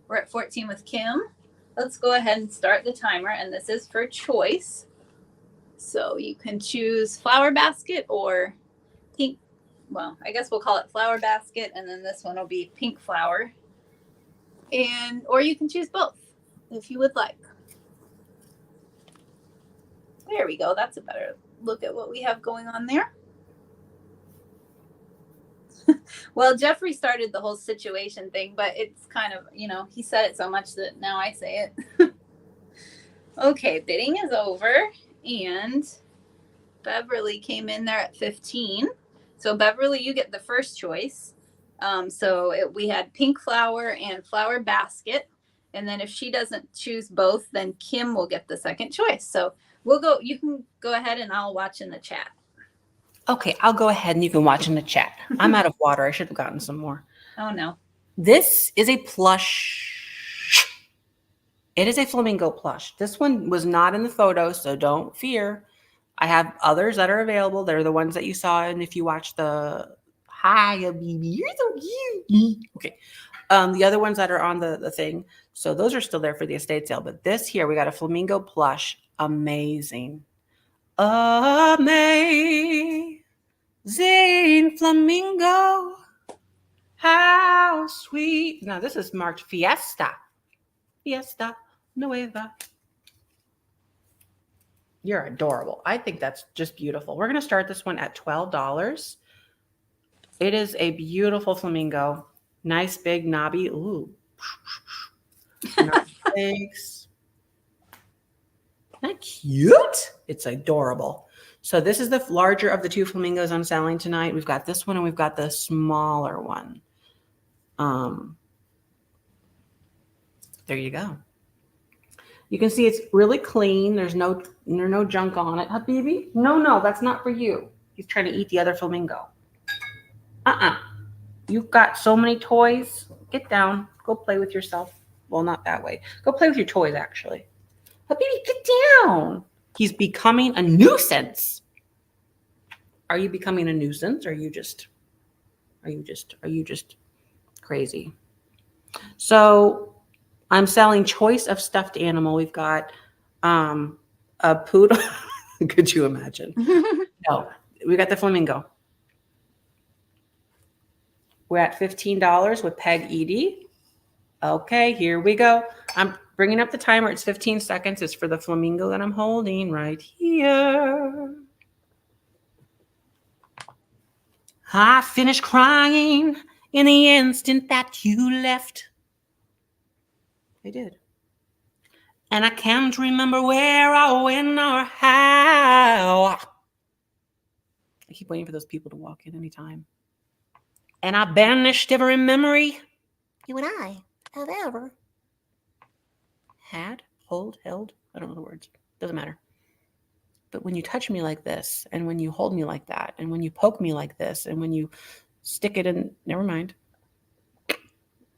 We're at 14 with Kim. Let's go ahead and start the timer, and this is for choice. So you can choose flower basket or pink. Well, I guess we'll call it flower basket, and then this one will be pink flower. Or you can choose both if you would like. There we go. That's a better look at what we have going on there. Well, Jeffrey started the whole situation thing, but it's kind of, he said it so much that now I say it. Okay, bidding is over, and Beverly came in there at 15. So Beverly, you get the first choice. We had pink flower and flower basket. And then if she doesn't choose both, then Kim will get the second choice. So you can go ahead and I'll watch in the chat. Okay, I'll go ahead and you can watch in the chat. I'm out of water. I should have gotten some more. Oh, no. This is a plush. It is a flamingo plush. This one was not in the photo, so don't fear. I have others that are available. They're the ones that you saw. And if you watch the hi, baby, you're so cute. Okay. The other ones that are on the thing. So those are still there for the estate sale. But this here, we got a flamingo plush. Amazing. Amazing flamingo. How sweet. Now this is marked Fiesta. Fiesta Nueva. You're adorable. I think that's just beautiful. We're going to start this one at $12. It is a beautiful flamingo. Nice big knobby. Ooh. Nice legs. Isn't that cute? It's adorable. So this is the larger of the two flamingos I'm selling tonight. We've got this one and we've got the smaller one. There you go. You can see it's really clean. There's no junk on it. Habibi? No, that's not for you. He's trying to eat the other flamingo. You've got so many toys. Get down. Go play with yourself. Well, not that way. Go play with your toys, actually. Habibi, get down. He's becoming a nuisance. Are you becoming a nuisance? Or are you just crazy? So I'm selling choice of stuffed animal. We've got a poodle. Could you imagine? No, we got the flamingo. We're at $15 with Peg Edie. Okay, here we go. I'm bringing up the timer. It's 15 seconds. It's for the flamingo that I'm holding right here. I finished crying in the instant that you left. I did. And I can't remember where or when or how. I keep waiting for those people to walk in anytime. And I banished every memory you and I have ever had, held. I don't know the words. Doesn't matter. But when you touch me like this, and when you hold me like that, and when you poke me like this, and when you stick it in, never mind.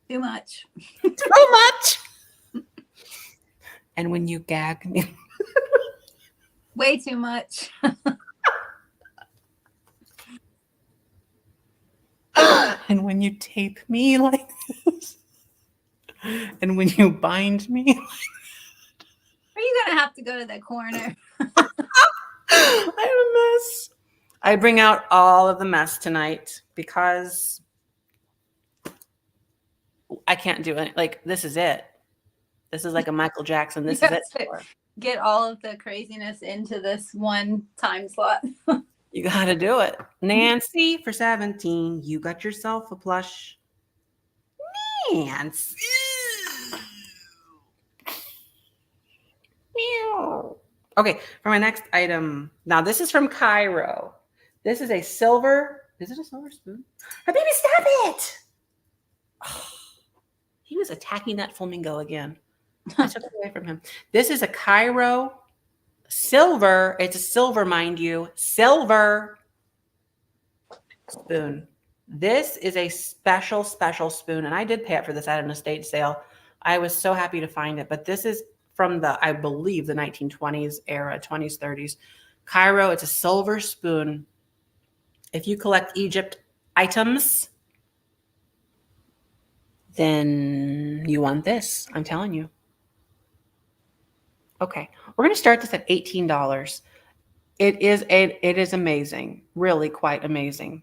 Too much. Too much. And when you gag me. Way too much. And when you tape me like this. And when you bind me. Are you going to have to go to the corner? I'm a mess. I bring out all of the mess tonight because I can't do it. Like, this is it. This is like a Michael Jackson. This is it. Get all of the craziness into this one time slot. You got to do it. Nancy, for 17, you got yourself a plush. Nancy. Okay, for my next item. Now, this is from Cairo. This is a silver. Is it a silver spoon? My baby, stop it. Oh, he was attacking that flamingo again. I took it away from him. This is a Cairo silver. It's a silver, mind you. Silver spoon. This is a special spoon. And I did pay up for this at an estate sale. I was so happy to find it. But this is from I believe, the 1920s era, 20s, 30s. Cairo, it's a silver spoon. If you collect Egypt items, then you want this. I'm telling you. Okay, we're going to start this at $18. It is amazing, really quite amazing.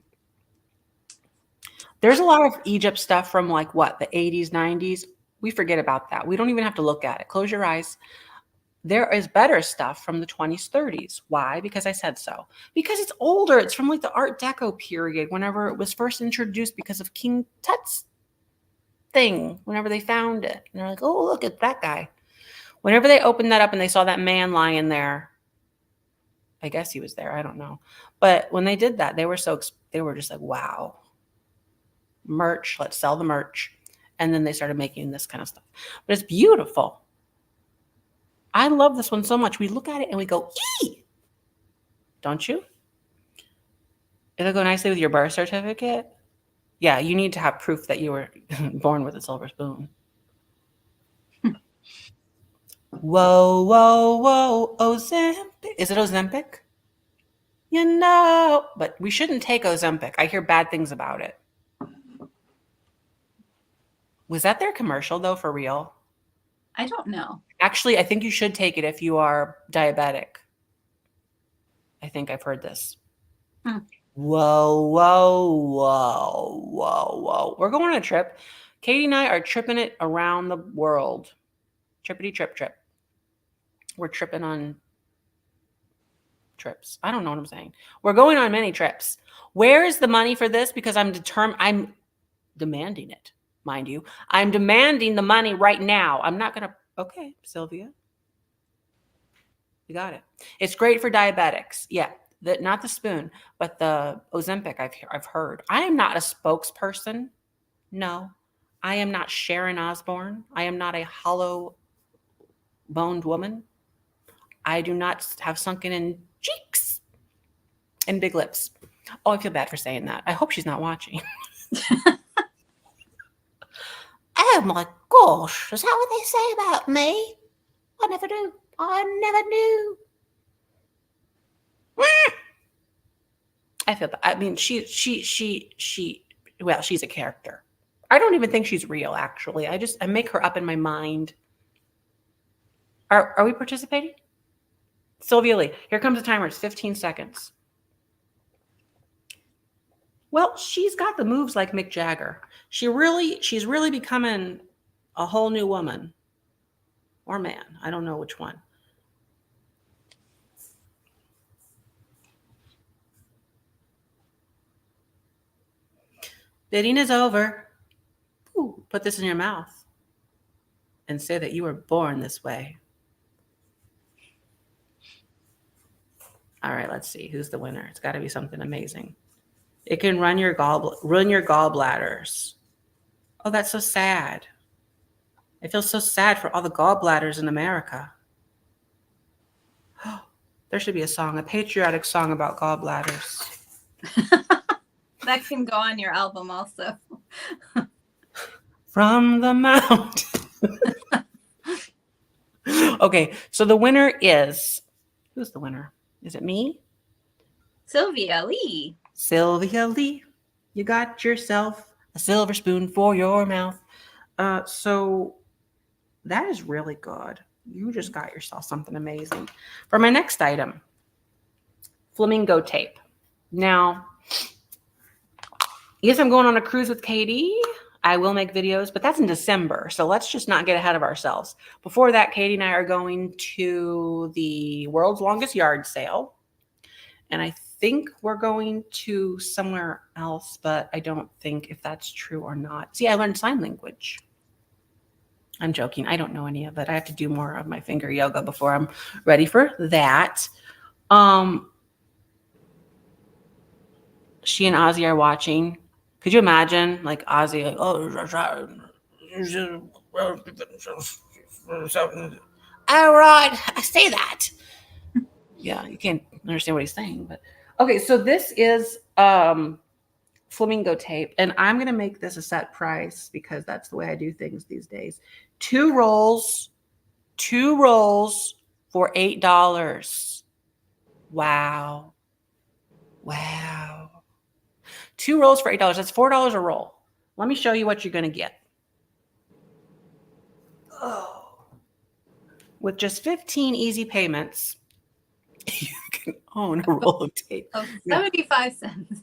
There's a lot of Egypt stuff from the 80s, 90s. We forget about that. We don't even have to look at it. Close your eyes. There is better stuff from the 20s, 30s. Why? Because I said so. Because it's older. It's from the Art Deco period, whenever it was first introduced because of King Tut's thing, whenever they found it. And they're like, oh, look at that guy. Whenever they opened that up and they saw that man lying there, I guess he was there. I don't know. But when they did that, they were just like, wow, merch, let's sell the merch. And then they started making this kind of stuff. But it's beautiful. I love this one so much. We look at it and we go, ee! Don't you? It'll go nicely with your birth certificate. Yeah, you need to have proof that you were born with a silver spoon. Whoa, whoa, whoa, Ozempic. Is it Ozempic? You know, but we shouldn't take Ozempic. I hear bad things about it. Was that their commercial, though, for real? I don't know. Actually, I think you should take it if you are diabetic. I think I've heard this. Hmm. Whoa, whoa, whoa, whoa, whoa. We're going on a trip. Katie and I are tripping it around the world. Trippity trip trip. We're tripping on trips. I don't know what I'm saying. We're going on many trips. Where is the money for this? Because I'm demanding it, mind you. I'm demanding the money right now. I'm not going to. Okay, Sylvia. You got it. It's great for diabetics. Yeah. Not the spoon, but the Ozempic I've heard. I am not a spokesperson. No. I am not Sharon Osbourne. I am not a hollow boned woman. I do not have sunken in cheeks and big lips. Oh, I feel bad for saying that. I hope she's not watching. Oh my gosh, is that what they say about me? I never do. I never knew. I feel bad. I mean, well, she's a character. I don't even think she's real, actually. I make her up in my mind. Are we participating? Sylvia Lee, here comes the timer. It's 15 seconds. Well, she's got the moves like Mick Jagger. She's really becoming a whole new woman. Or man. I don't know which one. Bidding is over. Ooh, put this in your mouth and say that you were born this way. All right, let's see. Who's the winner? It's got to be something amazing. It can ruin your gallbladders. Oh, that's so sad. I feel so sad for all the gallbladders in America. There should be a song, a patriotic song about gallbladders. That can go on your album also. From the mount. Okay, so the winner is, who's the winner? Is it me? Sylvia Lee. Sylvia Lee, you got yourself a silver spoon for your mouth. So that is really good. You just got yourself something amazing. For my next item, Flamingo tape. Now, yes, I'm going on a cruise with Katie. I will make videos, but that's in December. So let's just not get ahead of ourselves. Before that, Katie and I are going to the world's longest yard sale. And I think we're going to somewhere else, but I don't think if that's true or not. See, I learned sign language. I'm joking. I don't know any of it. I have to do more of my finger yoga before I'm ready for that. She and Ozzy are watching. Could you imagine, like Ozzy, like, oh, all right, I say that. Yeah, you can't understand what he's saying, but okay. So this is Flamingo tape, and I'm gonna make this a set price because that's the way I do things these days. 2 rolls for $8. Wow. 2 rolls for $8. That's $4 a roll. Let me show you what you're going to get. Oh. With just 15 easy payments, you can own a roll of tape. Of 75 cents.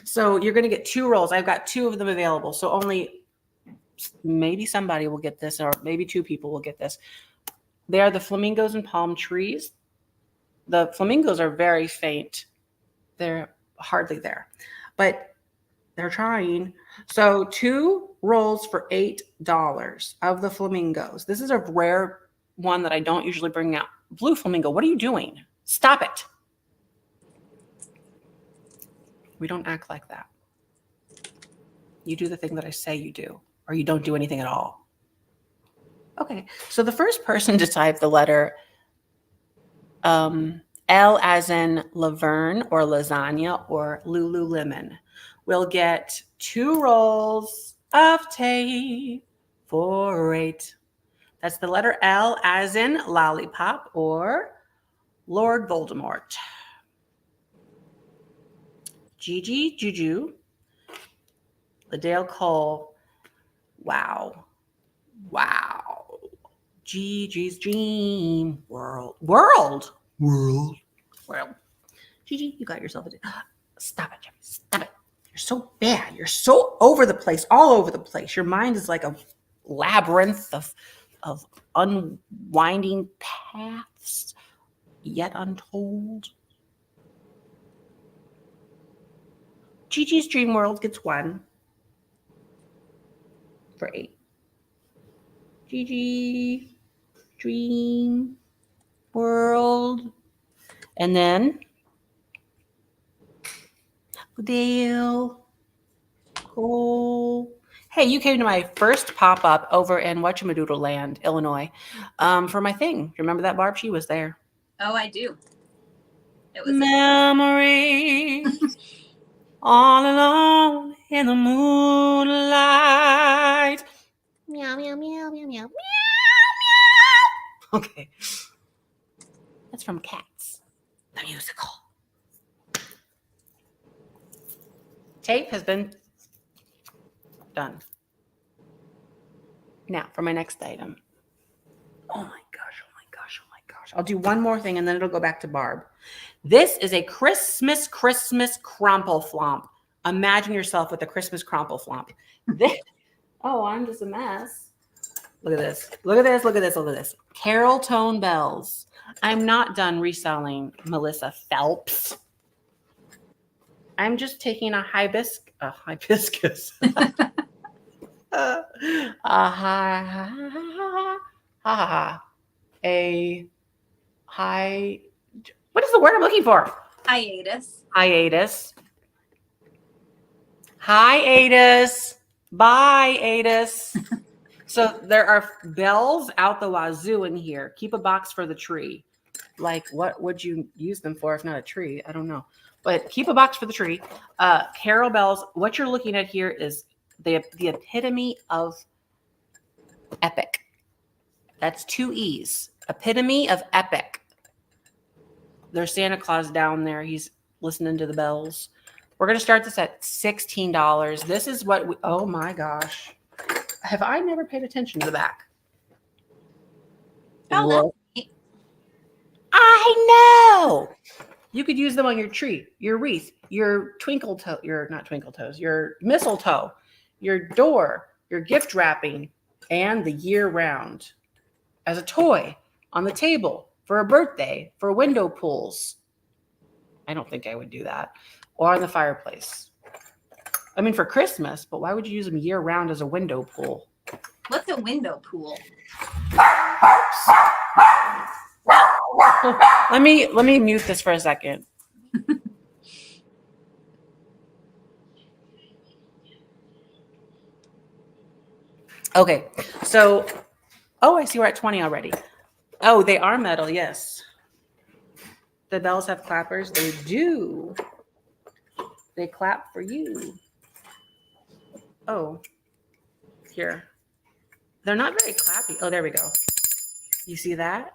So you're going to get 2 rolls. I've got 2 of them available. So only maybe somebody will get this, or maybe 2 people will get this. They are the flamingos and palm trees. The flamingos are very faint. They're hardly there, but they're trying. So 2 rolls for $8 of the flamingos. This is a rare one that I don't usually Blue Flamingo, what are you doing? Stop it. We don't act like that. You do the thing that I say you do, or you don't do anything at all. Okay, so the first person to type the letter L as in Laverne or lasagna or Lululemon will get 2 rolls of tape for 8. That's the letter L as in lollipop or Lord Voldemort. Gigi, Juju, Ladale Cole, wow. Gigi's dream world. Gigi, you got yourself a... Stop it, Jimmy. Stop it. You're so bad. You're so over the place, all over the place. Your mind is like a labyrinth of unwinding paths yet untold. Gigi's dream world gets 1 for 8. Gigi dream world. And then Dale Cole. Hey, you came to my first pop-up over in Whatchamadoodle Land, Illinois, for my thing. Remember that, Barb? She was there. Oh, I do. It was memory all alone in the moonlight. Meow, meow, meow, meow, meow, meow, meow. Okay. That's from Cats, the musical. Tape has been done. Now for my next item. Oh my gosh, oh my gosh, oh my gosh. I'll do one more thing and then it'll go back to Barb. This is a Christmas crumple flomp. Imagine yourself with a Christmas crumple flomp. Oh, I'm just a mess. Look at this. Look at this. Look at this. Look at this. Carol Tone bells. I'm not done reselling Melissa Phelps. I'm just taking a hibiscus. A high. What is the word I'm looking for? hiatus. Bye, Atis. So there are bells out the wazoo in here. Keep a box for the tree. Like, what would you use them for if not a tree? I don't know. But keep a box for the tree. Carol bells. What you're looking at here is the epitome of epic. That's 2 E's. Epitome of epic. There's Santa Claus down there. He's listening to the bells. We're going to start this at $16. This is what we, oh my gosh. Have I never paid attention to the back? Oh, that's neat. I know. You could use them on your tree, your wreath, your your mistletoe, your door, your gift wrapping, and the year round. As a toy on the table for a birthday, for window pulls. I don't think I would do that. Or on the fireplace. I mean, for Christmas, but why would you use them year round as a window pool? What's a window pool? Let me mute this for a second. Okay, so, oh, I see we're at 20 already. Oh, they are metal, yes. The bells have clappers. They do. They clap for you. Oh, here. They're not very clappy. Oh, there we go. You see that?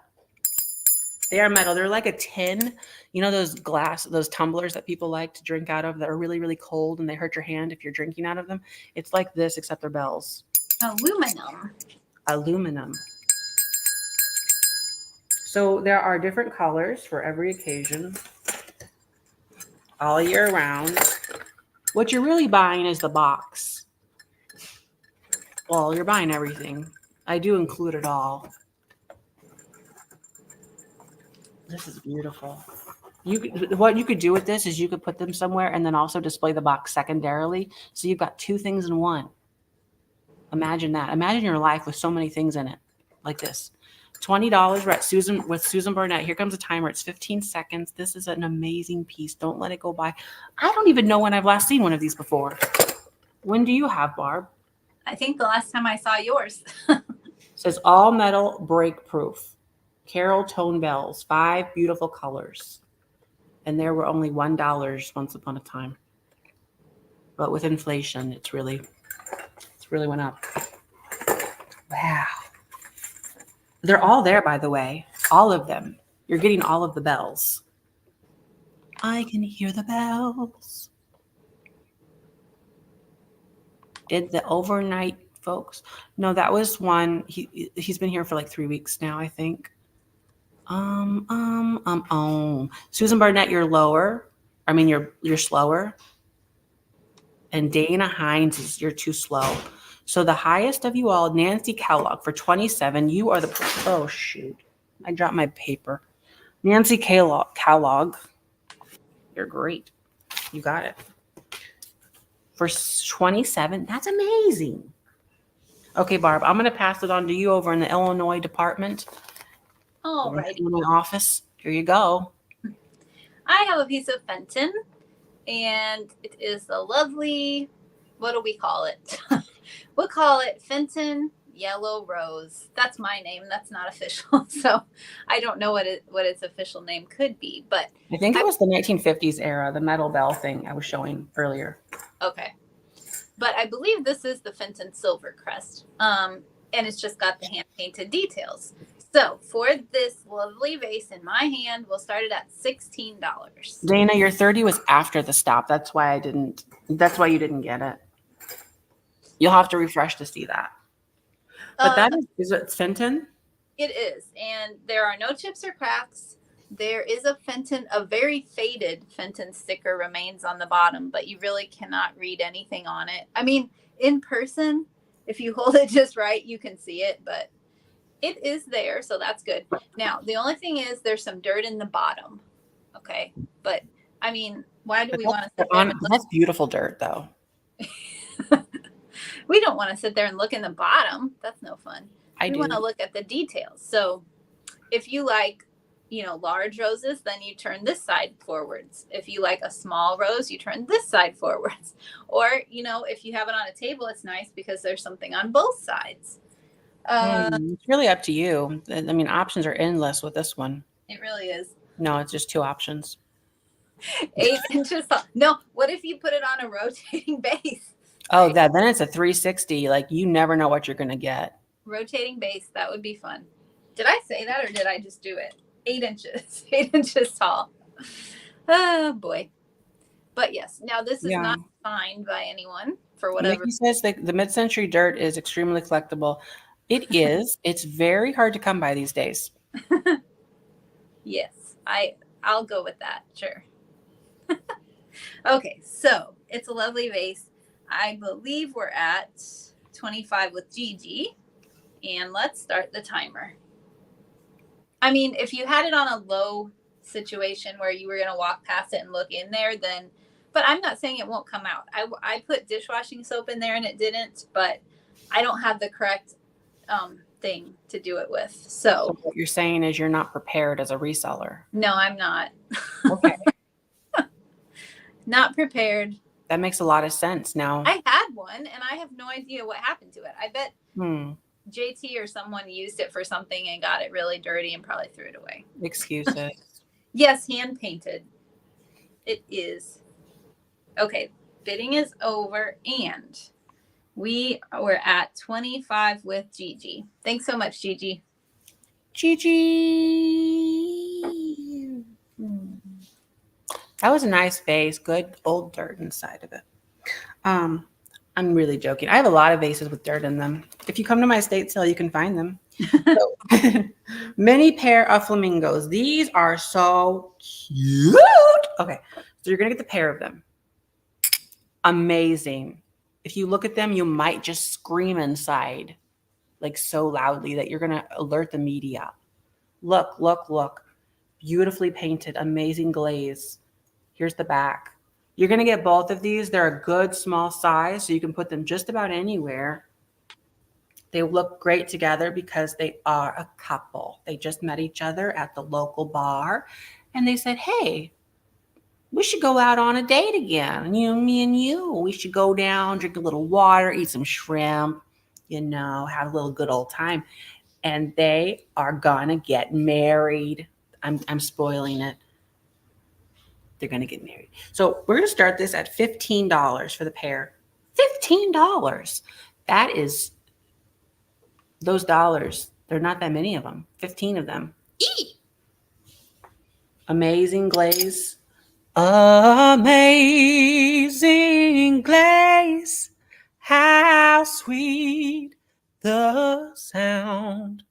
They are metal. They're like a tin. You know those tumblers that people like to drink out of that are really, really cold and they hurt your hand if you're drinking out of them? It's like this, except they're bells. Aluminum. So there are different colors for every occasion. All year round. What you're really buying is the box. Well, you're buying everything. I do include it all. This is beautiful. What you could do with this is you could put them somewhere and then also display the box secondarily. So you've got 2 things in one. Imagine that. Imagine your life with so many things in it, like this. $20. We're at Susan Barnett. Here comes the timer. It's 15 seconds. This is an amazing piece. Don't let it go by. I don't even know when I've last seen one of these before. When do you have, Barb? I think the last time I saw yours. It says all metal, break proof. Carol tone bells, 5 beautiful colors. And there were only $1 once upon a time. But with inflation, it's really went up. Wow. They're all there, by the way. All of them. You're getting all of the bells. I can hear the bells. Did the overnight folks? No, that was one. He's been here for like 3 weeks now, I think. Susan Barnett, you're lower. I mean, you're slower. And Dana Hines you're too slow. So the highest of you all, Nancy Kellogg for 27. You are the, oh shoot. I dropped my paper. Nancy Kellogg. You're great. You got it. For 27. That's amazing. Okay, Barb, I'm going to pass it on to you over in the Illinois department. All right. In my office. Here you go. I have a piece of Fenton, and it is the lovely, what do we call it? We'll call it Fenton Yellow Rose. That's my name. That's not official. So I don't know what its official name could be, but I think it was the 1950s era, the metal bell thing I was showing earlier. Okay. But I believe this is the Fenton Silver Crest. And it's just got the hand-painted details. So for this lovely vase in my hand, we'll start it at $16. Dana, your 30 was after the stop. That's why you didn't get it. You'll have to refresh to see that. But that is it Fenton? It is. And there are no chips or cracks. There is a very faded Fenton sticker remains on the bottom, but you really cannot read anything on it. I mean, in person, if you hold it just right, you can see it, but it is there, so that's good. Now, the only thing is there's some dirt in the bottom. Okay. But I mean, why do we want to sit there? That's beautiful dirt, though. We don't want to sit there and look in the bottom. That's no fun. We want to look at the details. So if you like, large roses, then you turn this side forwards. If you like a small rose, you turn this side forwards. Or, if you have it on a table, it's nice because there's something on both sides. It's really up to you. I mean, options are endless with this one. It really is. No, it's just 2 options. 8 inches tall. No, what if you put it on a rotating base? Oh, then it's a 360. Like, you never know what you're going to get. Rotating base, that would be fun. Did I say that or did I just do it? 8 inches. 8 inches tall. Oh, boy. But yes, now this is not signed by anyone for whatever. Mickey says the mid-century dirt is extremely collectible. It is. It's very hard to come by these days. Yes, I'll go with that. Sure. Okay, so it's a lovely vase. I believe we're at 25 with Gigi. And let's start the timer. I mean, if you had it on a low situation where you were going to walk past it and look in there, then, but I'm not saying it won't come out. I put dishwashing soap in there and it didn't, but I don't have the correct thing to do it with. So what you're saying is you're not prepared as a reseller. No, I'm not. Okay. Not prepared. That makes a lot of sense now. I had one and I have no idea what happened to it. I bet JT or someone used it for something and got it really dirty and probably threw it away. Excuses. Yes, hand painted. It is. Okay, bidding is over and we were at 25 with Gigi. Thanks so much, Gigi. Gigi. That was a nice vase. Good old dirt inside of it. I'm really joking. I have a lot of vases with dirt in them. If you come to my estate sale, you can find them. So, mini pair of flamingos. These are so cute. Okay, so you're going to get the pair of them. Amazing. If you look at them, you might just scream inside, like so loudly that you're going to alert the media. Look, look, look. Beautifully painted, amazing glaze. Here's the back. You're going to get both of these. They're a good small size, so you can put them just about anywhere. They look great together because they are a couple. They just met each other at the local bar and they said, hey, we should go out on a date again. You, me and you. We should go down, drink a little water, eat some shrimp, have a little good old time. And they are gonna get married. I'm spoiling it. They're gonna get married. So we're gonna start this at $15 for the pair. $15. That is those dollars. There are not that many of them. 15 of them. Eee! Amazing glaze. Amazing glaze. How sweet the sound.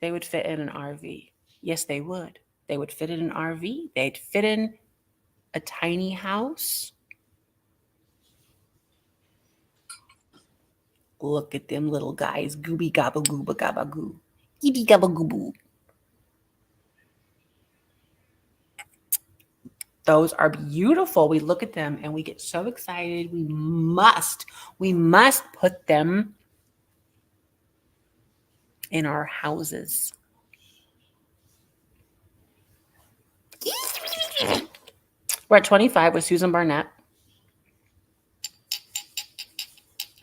They would fit in an RV. Yes, they would. They would fit in an RV. They'd fit in a tiny house. Look at them little guys. Gooby gobble gooba gabba goo. Gibby gabba goo boo. Those are beautiful. We look at them and we get so excited. We must put them in our houses. We're at 25 with Susan Barnett.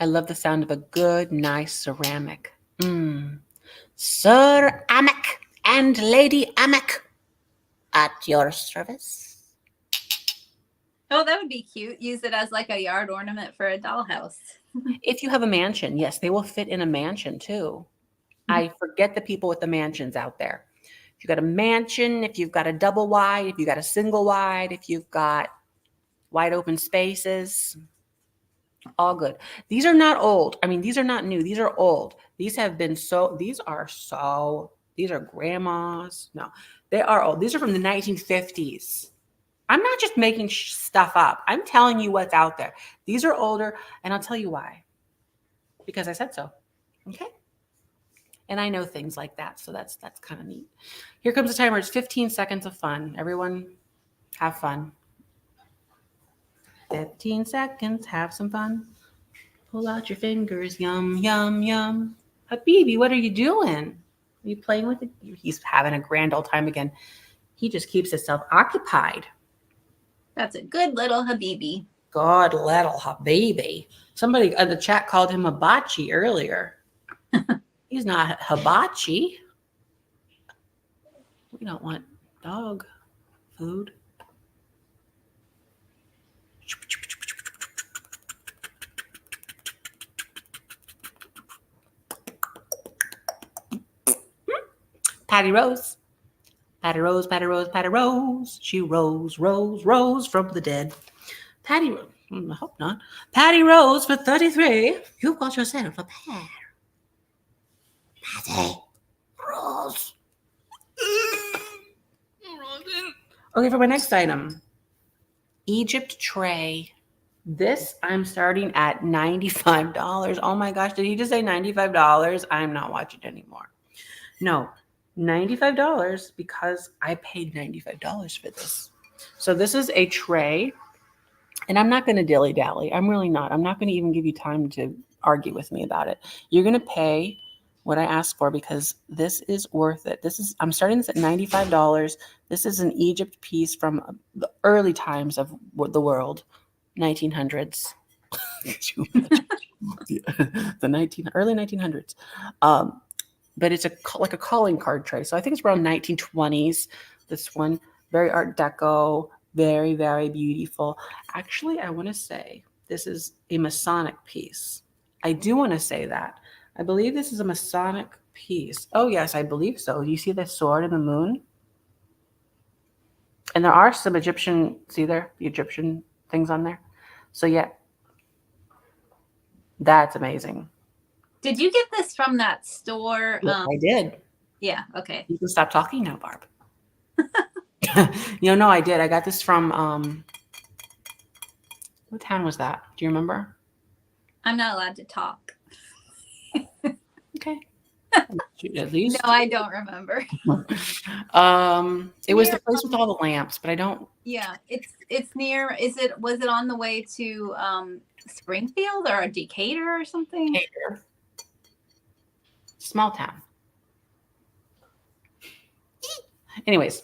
I love the sound of a good, nice ceramic. Ceramic and Lady Amic at your service. Oh, that would be cute. Use it as like a yard ornament for a dollhouse. If you have a mansion, yes, they will fit in a mansion too. I forget the people with the mansions out there. If you've got a mansion, if you've got a double wide, if you've got a single wide, if you've got wide open spaces, all good. These are not old. I mean, these are not new. These are old. These are grandmas. No, they are old. These are from the 1950s. I'm not just making stuff up. I'm telling you what's out there. These are older, and I'll tell you why. Because I said so. Okay? And I know things like that, so that's kind of neat. Here comes the timer. It's 15 seconds of fun. Everyone, have fun. 15 seconds, have some fun. Pull out your fingers, yum, yum, yum. Habibi, what are you doing? Are you playing with it? He's having a grand old time again. He just keeps himself occupied. That's a good little Habibi. God, little Habibi. Somebody in the chat called him hibachi earlier. He's not hibachi. We don't want dog food. Patty Rose. Patty Rose, Patty Rose, Patty Rose. She rose, rose, rose from the dead. Patty Rose. I hope not. Patty Rose for 33. You've got yourself a pair. Patty Rose. Okay, for my next item. Egypt tray. This I'm starting at $95. Oh my gosh, did he just say $95? I'm not watching anymore. No, $95 because I paid $95 for this. So this is a tray, and I'm not going to dilly-dally. I'm really not. I'm not going to even give you time to argue with me about it. You're going to pay what I asked for because this is worth it. I'm starting this at $95. This is an Egypt piece from the early times of the world, 1900s. the early 1900s. But it's like a calling card tray. So I think it's around 1920s. This one, very Art Deco, very, very beautiful. Actually, I want to say this is a Masonic piece. I do want to say that. I believe this is a Masonic piece. Oh, yes, I believe so. Do you see the sword and the moon? And there are some Egyptian, see there, the Egyptian things on there. So, yeah, that's amazing. Did you get this from that store? I did. Yeah, okay. You can stop talking now, Barb. No, I did. I got this from, what town was that? Do you remember? I'm not allowed to talk. Okay. At least. No, I don't remember. It was the place with all the lamps, but I don't. Yeah, it's near. Was it on the way to Springfield or Decatur or something? Decatur. Small town. Anyways.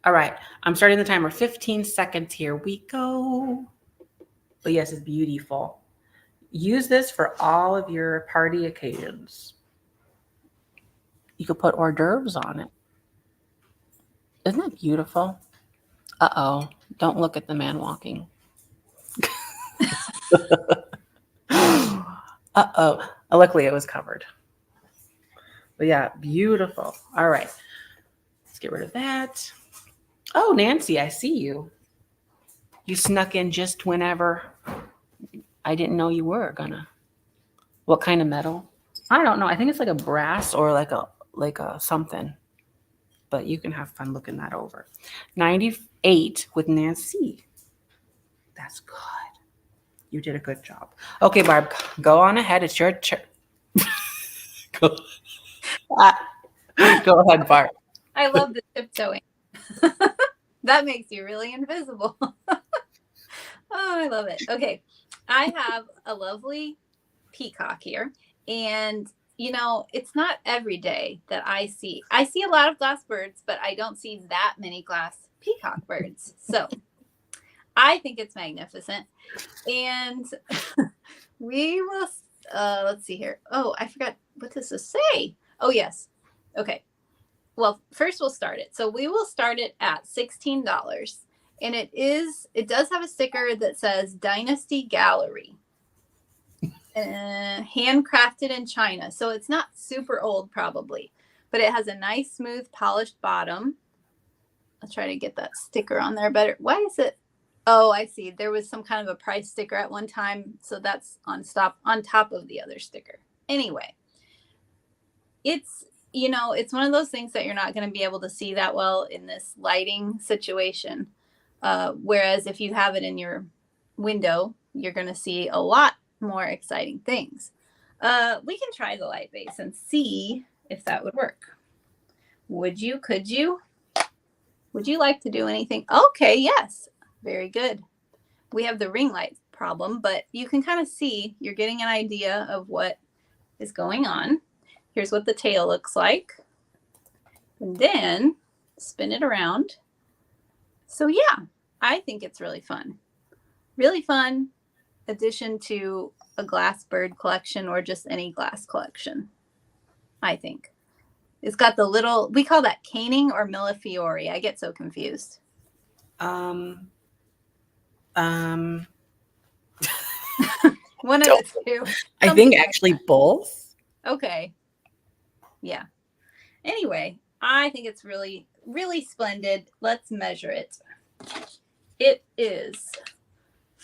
All right. I'm starting the timer. 15 seconds. Here we go. But yes, it's beautiful. Use this for all of your party occasions. You could put hors d'oeuvres on it. Isn't that beautiful? Uh-oh. Don't look at the man walking. Uh-oh. Luckily, it was covered. But yeah, beautiful. All right. Let's get rid of that. Oh, Nancy, I see you. You snuck in just whenever I didn't know you were gonna. What kind of metal? I don't know. I think it's like a brass or like a something. But you can have fun looking that over. 98 with Nancy. That's good. You did a good job. Okay, Barb, go on ahead. It's your turn. Go ahead, Barb. I love the tiptoeing. That makes you really invisible. Oh, I love it. Okay. I have a lovely peacock here. And, it's not every day that I see a lot of glass birds, but I don't see that many glass peacock birds. So I think it's magnificent. And we will, let's see here. Oh, I forgot, what does this say? Oh, yes. Okay. Well, first we'll start it. So we will start it at $16. And it does have a sticker that says Dynasty Gallery. Handcrafted in China. So it's not super old probably, but it has a nice, smooth, polished bottom. I'll try to get that sticker on there better. Why is it? Oh, I see. There was some kind of a price sticker at one time. So that's on top of the other sticker. Anyway, it's one of those things that you're not going to be able to see that well in this lighting situation. Whereas if you have it in your window, you're going to see a lot more exciting things. We can try the light base and see if that would work. Could you like to do anything? Okay, yes. Very good. We have the ring light problem, but you can kind of see, you're getting an idea of what is going on. Here's what the tail looks like. And then spin it around. So yeah, I think it's really fun. Really fun addition to a glass bird collection or just any glass collection, I think. It's got the little, we call that caning or millefiori. I get so confused. One of the two. I think actually both. Okay. Yeah. Anyway, I think it's really, really splendid. Let's measure it. It is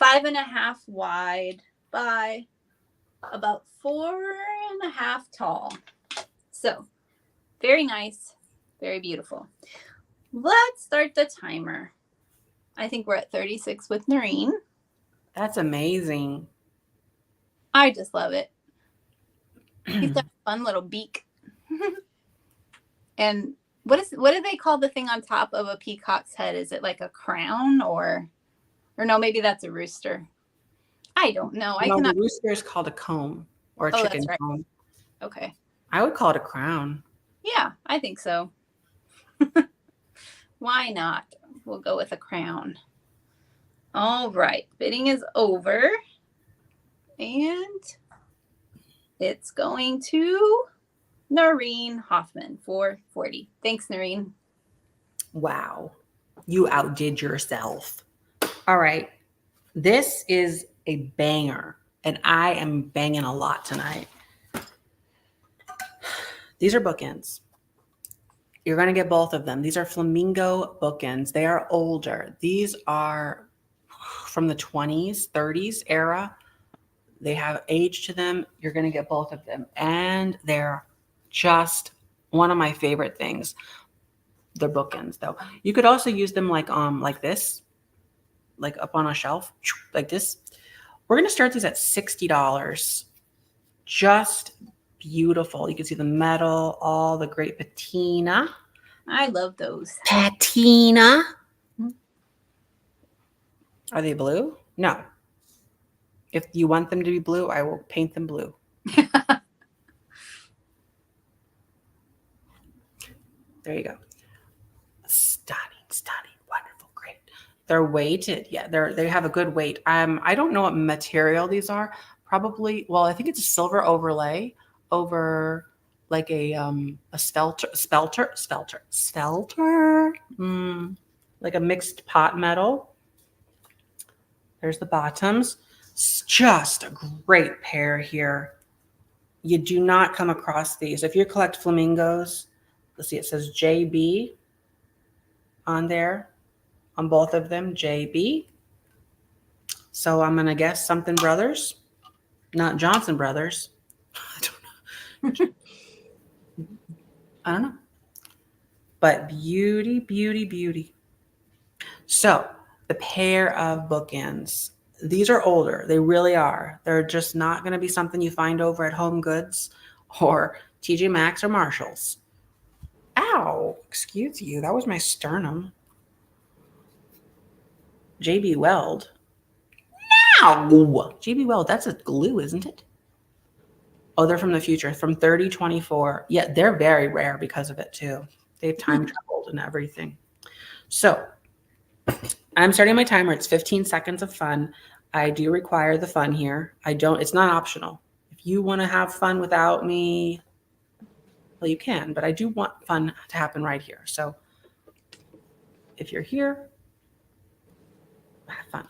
5.5 wide by about 4.5 tall. So very nice, very beautiful. Let's start the timer. I think we're at 36 with Noreen. That's amazing. I just love it. He's got a fun little beak. And what do they call the thing on top of a peacock's head? Is it like a crown or no, maybe that's a rooster. I don't know. The rooster is called a comb or a chicken that's right. comb. Okay. I would call it a crown. Yeah, I think so. Why not? We'll go with a crown. All right. Bidding is over. And it's going to Noreen Hoffman for $40. Thanks, Noreen. Wow. You outdid yourself. All right. This is a banger, and I am banging a lot tonight. These are bookends. You're going to get both of them. These are Flamingo bookends. They are older. These are from the 20s, 30s era. They have age to them. You're going to get both of them. And they're just one of my favorite things. They're bookends, though. You could also use them like this, like up on a shelf, like this. We're going to start these at $60. Just Beautiful. You can see the metal, all the great patina. I love those. Patina. Are they blue? No. If you want them to be blue, I will paint them blue. There you go. Stunning, stunning, wonderful, great. They're weighted. Yeah, they have a good weight. I don't know what material these are. Probably, well, I think it's a silver overlay over like a spelter, like a mixed pot metal. There's the bottoms. It's just a great pair here. You do not come across these. If you collect flamingos, let's see, it says JB on there, on both of them, JB. So I'm going to guess something brothers, not Johnson Brothers. I don't know. But beauty, beauty, beauty. So the pair of bookends, these are older. They really are. They're just not going to be something you find over at Home Goods or TJ Maxx or Marshalls. Ow, excuse you. That was my sternum. JB Weld. Ow! JB Weld, that's a glue, isn't it? Oh, they're from the future, from 3024. Yeah, they're very rare because of it too. They've time traveled and everything. So I'm starting my timer. It's 15 seconds of fun. I do require the fun here. It's not optional. If you want to have fun without me, well, you can, but I do want fun to happen right here. So if you're here, have fun.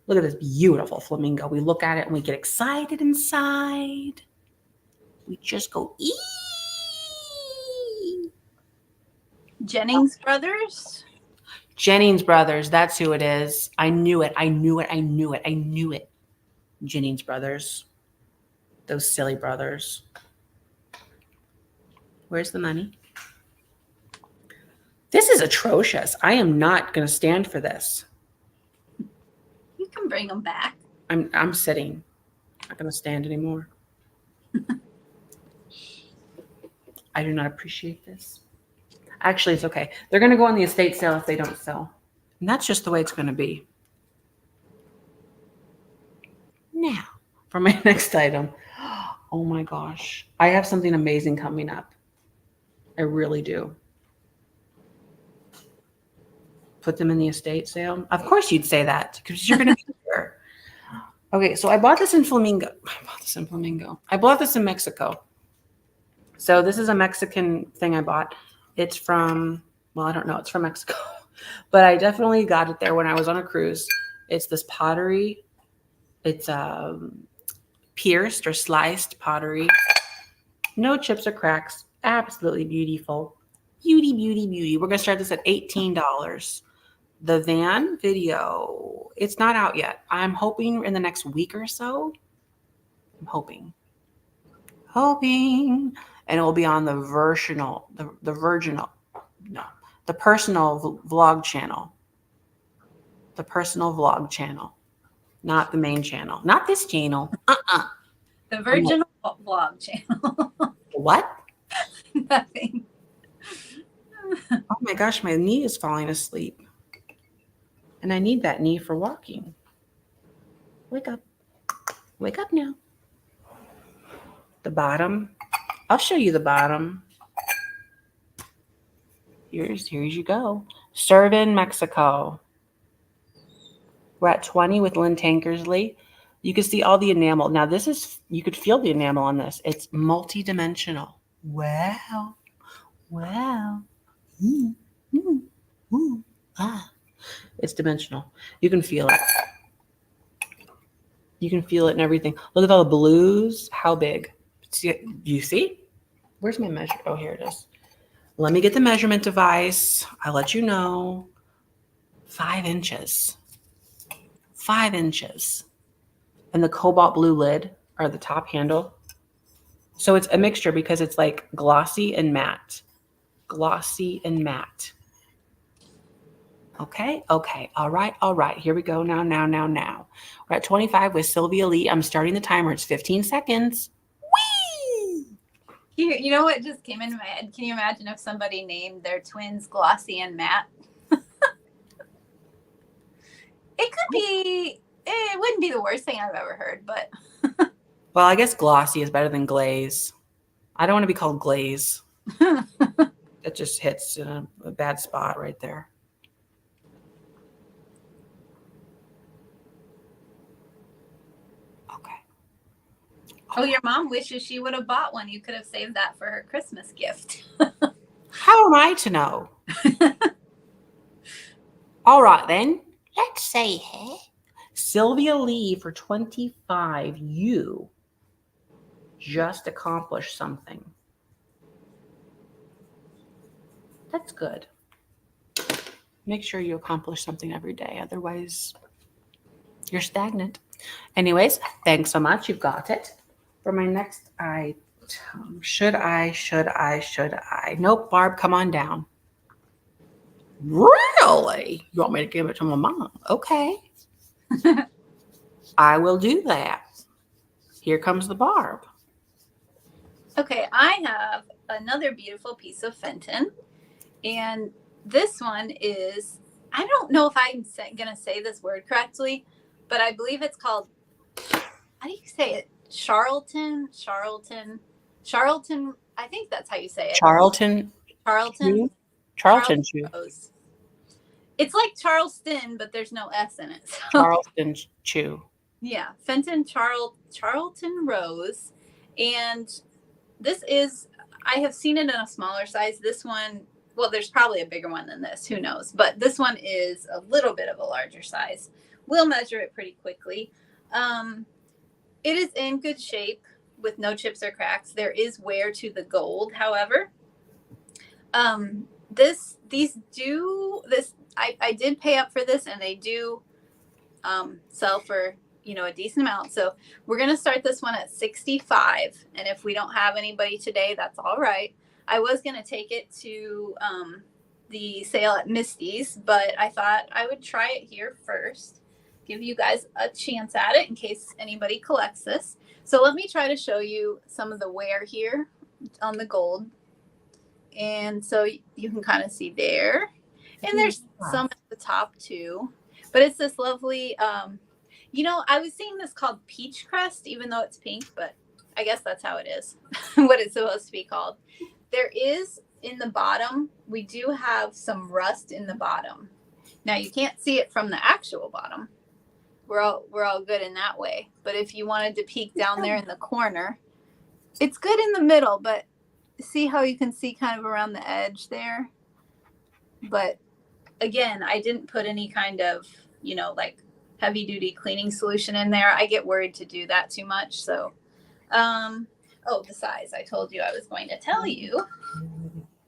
Look at this beautiful flamingo. We look at it and we get excited inside. We just go, ee. Jennings Brothers. Jennings Brothers. That's who it is. I knew it. I knew it. I knew it. I knew it. Jennings Brothers. Those silly brothers. Where's the money? This is atrocious. I am not going to stand for this. You can bring them back. I'm sitting. I'm not going to stand anymore. I do not appreciate this. Actually, it's okay. They're going to go on the estate sale if they don't sell. And that's just the way it's going to be. Now, for my next item. Oh my gosh. I have something amazing coming up. I really do. Put them in the estate sale. Of course you'd say that because you're going to be here. Okay, so I bought this in Flamingo. I bought this in Mexico. So this is a Mexican thing I bought. It's from, well, I don't know. It's from Mexico. But I definitely got it there when I was on a cruise. It's this pottery. It's pierced or sliced pottery. No chips or cracks. Absolutely beautiful. Beauty, beauty, beauty. We're going to start this at $18. The van video, it's not out yet. I'm hoping in the next week or so. I'm hoping. And it will be on the personal vlog channel. The personal vlog channel. Not the main channel. Not this channel. The virginal vlog channel. What? Nothing. Oh my gosh, my knee is falling asleep. And I need that knee for walking. Wake up. Wake up now. The bottom. I'll show you the bottom. Here you go. Serve in Mexico. We're at 20 with Lynn Tankersley. You can see all the enamel. Now this is, you could feel the enamel on this. It's multi-dimensional. Wow. Wow. It's dimensional. You can feel it. You can feel it and everything. Look at all the blues. How big? Do you see? Where's my measure? Oh, here it is. Let me get the measurement device. I'll let you know. 5 inches. 5 inches. And the cobalt blue lid, or the top handle. So it's a mixture because it's like glossy and matte. Glossy and matte. Okay. All right. Here we go. Now. We're at 25 with Sylvia Lee. I'm starting the timer. It's 15 seconds. Whee! You know what just came into my head? Can you imagine if somebody named their twins Glossy and Matte? It could be, it wouldn't be the worst thing I've ever heard, but. Well, I guess glossy is better than glaze. I don't want to be called glaze. That just hits in a bad spot right there. Okay. Oh, your mom wishes she would have bought one. You could have saved that for her Christmas gift. How am I to know? All right, then. Let's say, hey, Sylvia Lee for 25. You just accomplished something. That's good. Make sure you accomplish something every day. Otherwise, you're stagnant. Anyways, thanks so much. You've got it. For my next item, should I? Nope, Barb, come on down. Really? You want me to give it to my mom? Okay. I will do that. Here comes the Barb. Okay, I have another beautiful piece of Fenton. And this one is, I don't know if I'm going to say this word correctly, but I believe it's called, how do you say it? Charlton. I think that's how you say it. Charlton shoe. Rose. It's like Charleston, but there's no S in it. So. Charleston shoe. Yeah, Fenton Charlton Rose. And this is, I have seen it in a smaller size. This one, well, there's probably a bigger one than this. Who knows? But this one is a little bit of a larger size. We'll measure it pretty quickly. It is in good shape with no chips or cracks. There is wear to the gold, however. I did pay up for this, and they do sell for, a decent amount. So we're going to start this one at 65. And if we don't have anybody today, that's all right. I was going to take it to the sale at Misty's, but I thought I would try it here first, give you guys a chance at it in case anybody collects this. So let me try to show you some of the wear here on the gold. And so you can kind of see there. And there's some at the top too. But it's this lovely, I was seeing this called peach crest, even though it's pink, but I guess that's how it is, what it's supposed to be called. There is in the bottom, we do have some rust in the bottom. Now you can't see it from the actual bottom. We're all good in that way. But if you wanted to peek down there in the corner, it's good in the middle, but see how you can see kind of around the edge there. But again, I didn't put any kind of, like heavy duty cleaning solution in there. I get worried to do that too much. So, the size I told you I was going to tell you.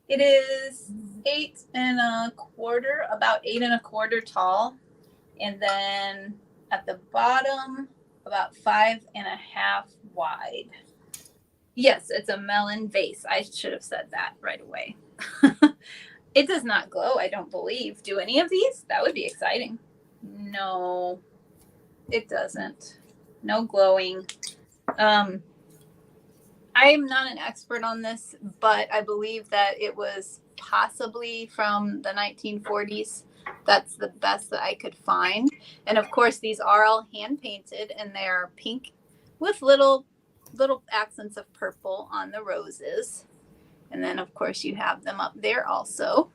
It is 8 1/4, about 8 1/4 tall. And then at the bottom, about 5 1/2 wide. Yes, it's a melon vase. I should have said that right away. It does not glow, I don't believe. Do any of these? That would be exciting. No, it doesn't. No glowing. I am not an expert on this, but I believe that it was possibly from the 1940s. That's the best that I could find. And of course, these are all hand painted, and they're pink with little accents of purple on the roses. And then of course you have them up there also.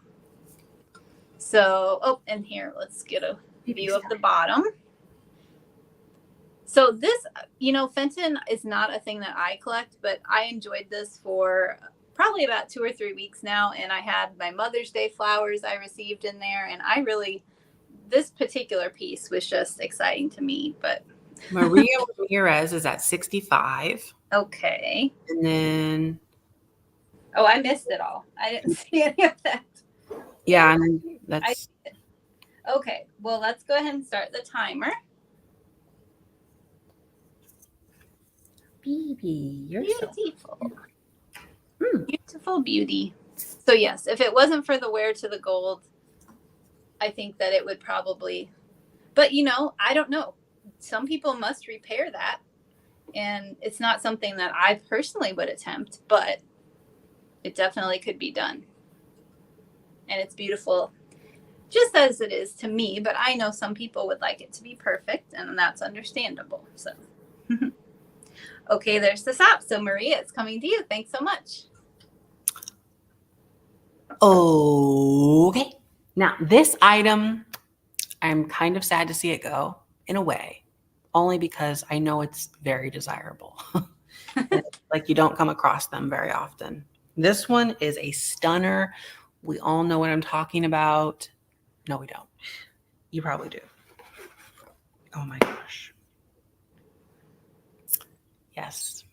So, and here, let's get a view of the bottom. So this, Fenton is not a thing that I collect, but I enjoyed this for probably about 2 or 3 weeks now. And I had my Mother's Day flowers I received in there. And this particular piece was just exciting to me. But Maria Ramirez is at 65. Okay. And then. Oh, I missed it all. I didn't see any of that. Yeah, and that's. Okay. Well, let's go ahead and start the timer. Baby, you're beautiful. Beautiful beauty. So yes, if it wasn't for the wear to the gold, I think that it would probably, but I don't know. Some people must repair that. And it's not something that I personally would attempt, but it definitely could be done. And it's beautiful just as it is to me, but I know some people would like it to be perfect, and that's understandable. So, okay, there's the sop. So Maria, it's coming to you. Thanks so much. Okay. Now, this item, I'm kind of sad to see it go in a way, only because I know it's very desirable. Like, you don't come across them very often. This one is a stunner. We all know what I'm talking about. No, we don't. You probably do. Oh my gosh. Yes.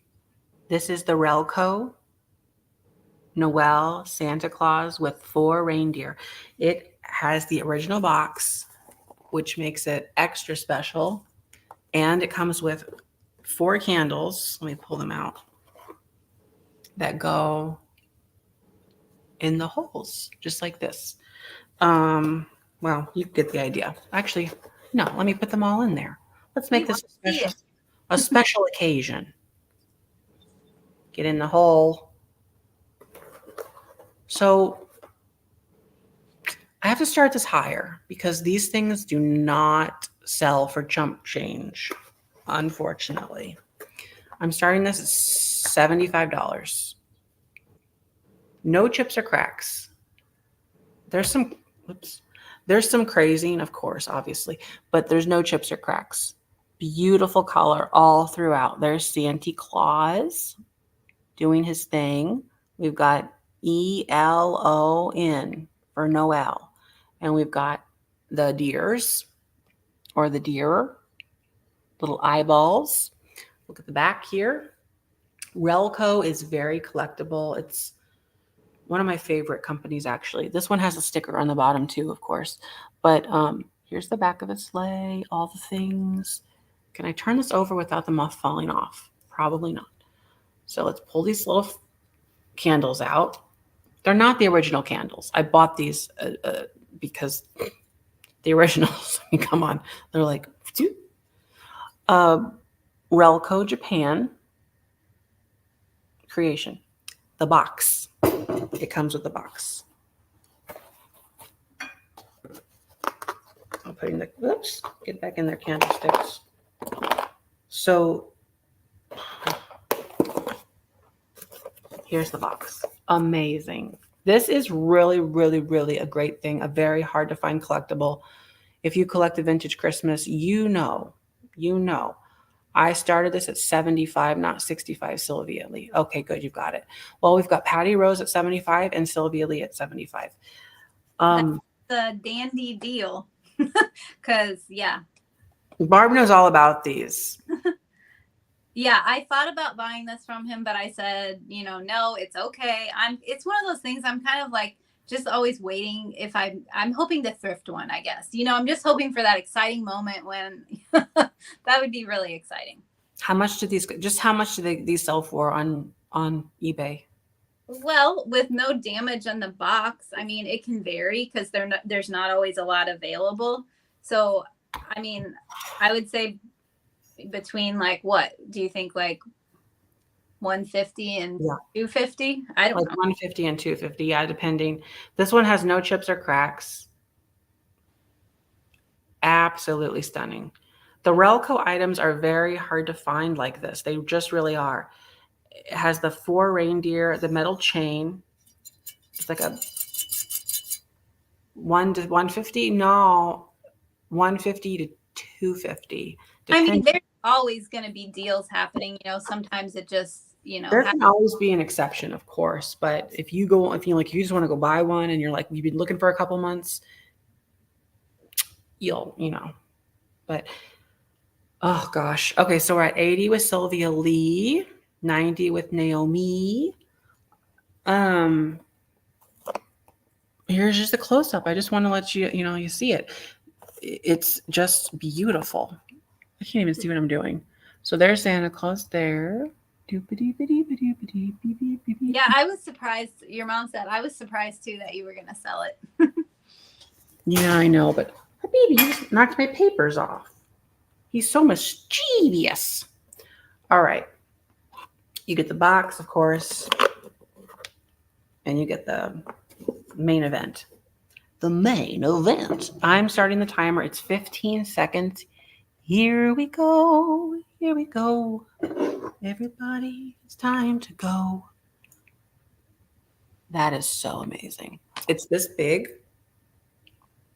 This is the Relco Noel Santa Claus with 4 reindeer. It has the original box, which makes it extra special. And it comes with 4 candles. Let me pull them out. That go in the holes, just like this. Well, you get the idea. Actually, no, let me put them all in there. Let's make this a special occasion. Get in the hole. So I have to start this higher because these things do not sell for chump change, unfortunately. I'm starting this at $75. No chips or cracks. There's some crazing, of course, obviously, but there's no chips or cracks. Beautiful color all throughout. There's Santa Claus doing his thing. We've got ELON for Noel. And we've got the deers or the deer, little eyeballs. Look at the back here. Relco is very collectible. It's one of my favorite companies, actually. This one has a sticker on the bottom too, of course. But here's the back of its sleigh, all the things. Can I turn this over without the muff falling off? Probably not. So let's pull these little candles out. They're not the original candles. I bought these because the originals, I mean, come on. They're like, Relco Japan creation. The box. It comes with the box. I'm putting the, oops, get back in their candlesticks. So here's the box. Amazing. This is really, really, really a great thing. A very hard to find collectible. If you collect a vintage Christmas, you know. I started this at 75, not 65, Sylvia Lee. Okay, good, you've got it. Well, we've got Patty Rose at 75 and Sylvia Lee at 75. That's the dandy deal. Because, yeah. Barb knows all about these. Yeah, I thought about buying this from him, but I said, no, it's okay. It's one of those things I'm kind of like just always waiting if I'm hoping to thrift one, I guess. I'm just hoping for that exciting moment when that would be really exciting. How much do these sell for on eBay? Well, with no damage on the box, I mean, it can vary because there's not always a lot available. So, I mean, I would say between what do you think, like 150 and 250? I don't know. 150 and 250, yeah, depending. This one has no chips or cracks. Absolutely stunning. The Relco items are very hard to find like this. They just really are. It has the 4 reindeer, the metal chain. It's like a 150? No, 150 to 250. I mean, there's always going to be deals happening. Sometimes it just, there can always be an exception, of course. But if you just want to go buy one and you're like, you've been looking for a couple months, but oh gosh. Okay. So we're at 80 with Sylvia Lee, 90 with Naomi. Here's just a close up. I just want to let you, you see it. It's just beautiful. I can't even see what I'm doing. So there's Santa Claus there. Yeah, I was surprised. Your mom said I was surprised too that you were going to sell it. Yeah, I know, but my baby just knocked my papers off. He's so mischievous. All right. You get the box, of course. and you get the main event. The main event. I'm starting the timer. It's 15 seconds. Here we go. Here we go. Everybody, it's time to go. That is so amazing. It's this big.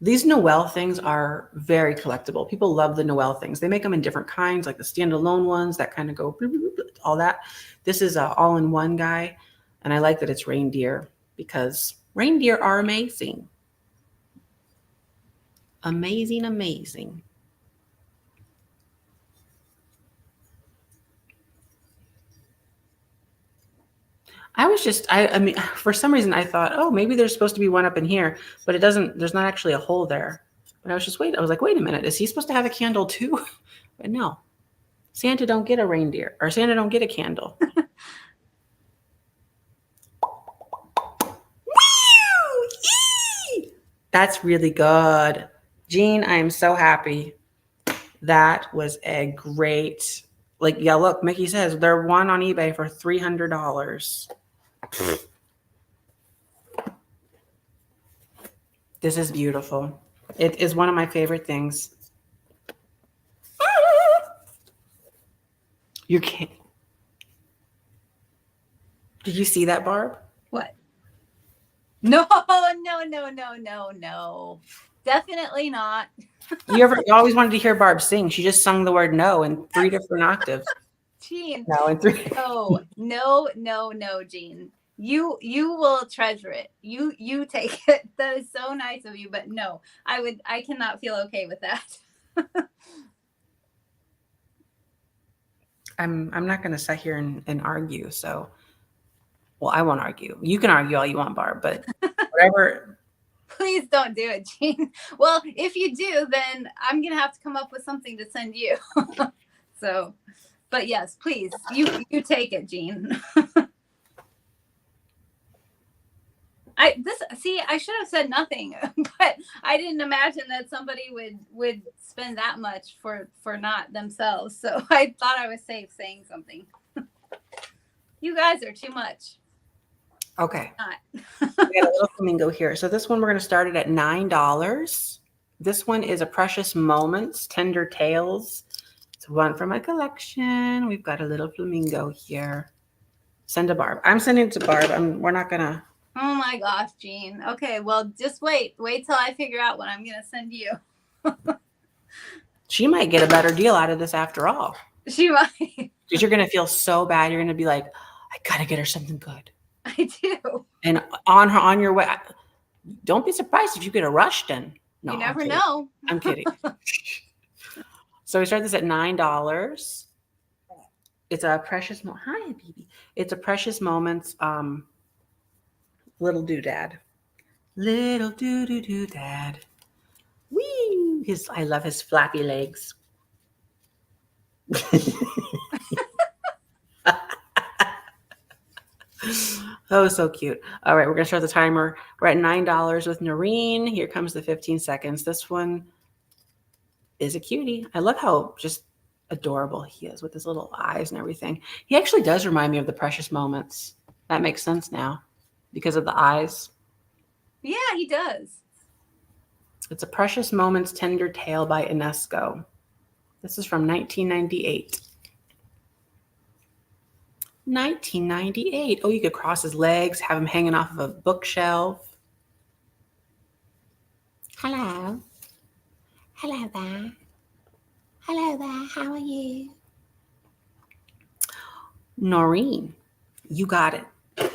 These Noel things are very collectible. People love the Noel things. They make them in different kinds, like the standalone ones that kind of go all that. This is an all-in-one guy, and I like that it's reindeer because reindeer are amazing. Amazing, amazing. I mean, for some reason I thought, oh, maybe there's supposed to be one up in here, but it doesn't, there's not actually a hole there. But I was like, wait a minute, is he supposed to have a candle too? But no, Santa don't get a reindeer, or Santa don't get a candle. That's really good. Jean, I am so happy. That was a great, like, yeah, look, Mickey says they're one on eBay for $300. This is beautiful. It is one of my favorite things. You can't. Did you see that, Barb? What? No. Definitely not. You always wanted to hear Barb sing. She just sung the word no in 3 different octaves. Jean. No, in 3. No, Jean. You will treasure it. You take it. That is so nice of you, but no, I cannot feel okay with that. I'm not going to sit here and argue. So, well, I won't argue. You can argue all you want, Barb, but whatever. Please don't do it, Jean. Well, if you do, then I'm going to have to come up with something to send you. So, but yes, please, you take it, Jean. I should have said nothing, but I didn't imagine that somebody would spend that much for not themselves. So I thought I was safe saying something. You guys are too much. Okay. We got a little flamingo here. So this one, we're going to start it at $9. This one is a Precious Moments, Tender Tales. It's one from my collection. We've got a little flamingo here. Send to Barb. I'm sending it to Barb. We're not going to. Oh my gosh, Jean. Okay, well, just wait till I figure out what I'm going to send you. She might get a better deal out of this after all. She might. Because you're going to feel so bad. You're going to be like, I got to get her something good. I do. And on your way, don't be surprised if you get a Rushton. No, you never know. I'm kidding. So we start this at $9. It's a Precious Hi, baby. It's a Precious Moments little doodad. Little doodad. Wee! I love his flappy legs. Oh, so cute. All right, we're going to start the timer. We're at $9 with Noreen. Here comes the 15 seconds. This one is a cutie. I love how just adorable he is with his little eyes and everything. He actually does remind me of the Precious Moments. That makes sense now because of the eyes. Yeah, he does. It's a Precious Moments Tender Tale by Inesco. This is from 1998. 1998. Oh, you could cross his legs, have him hanging off of a bookshelf. Hello. Hello there. Hello there. How are you? Noreen, you got it.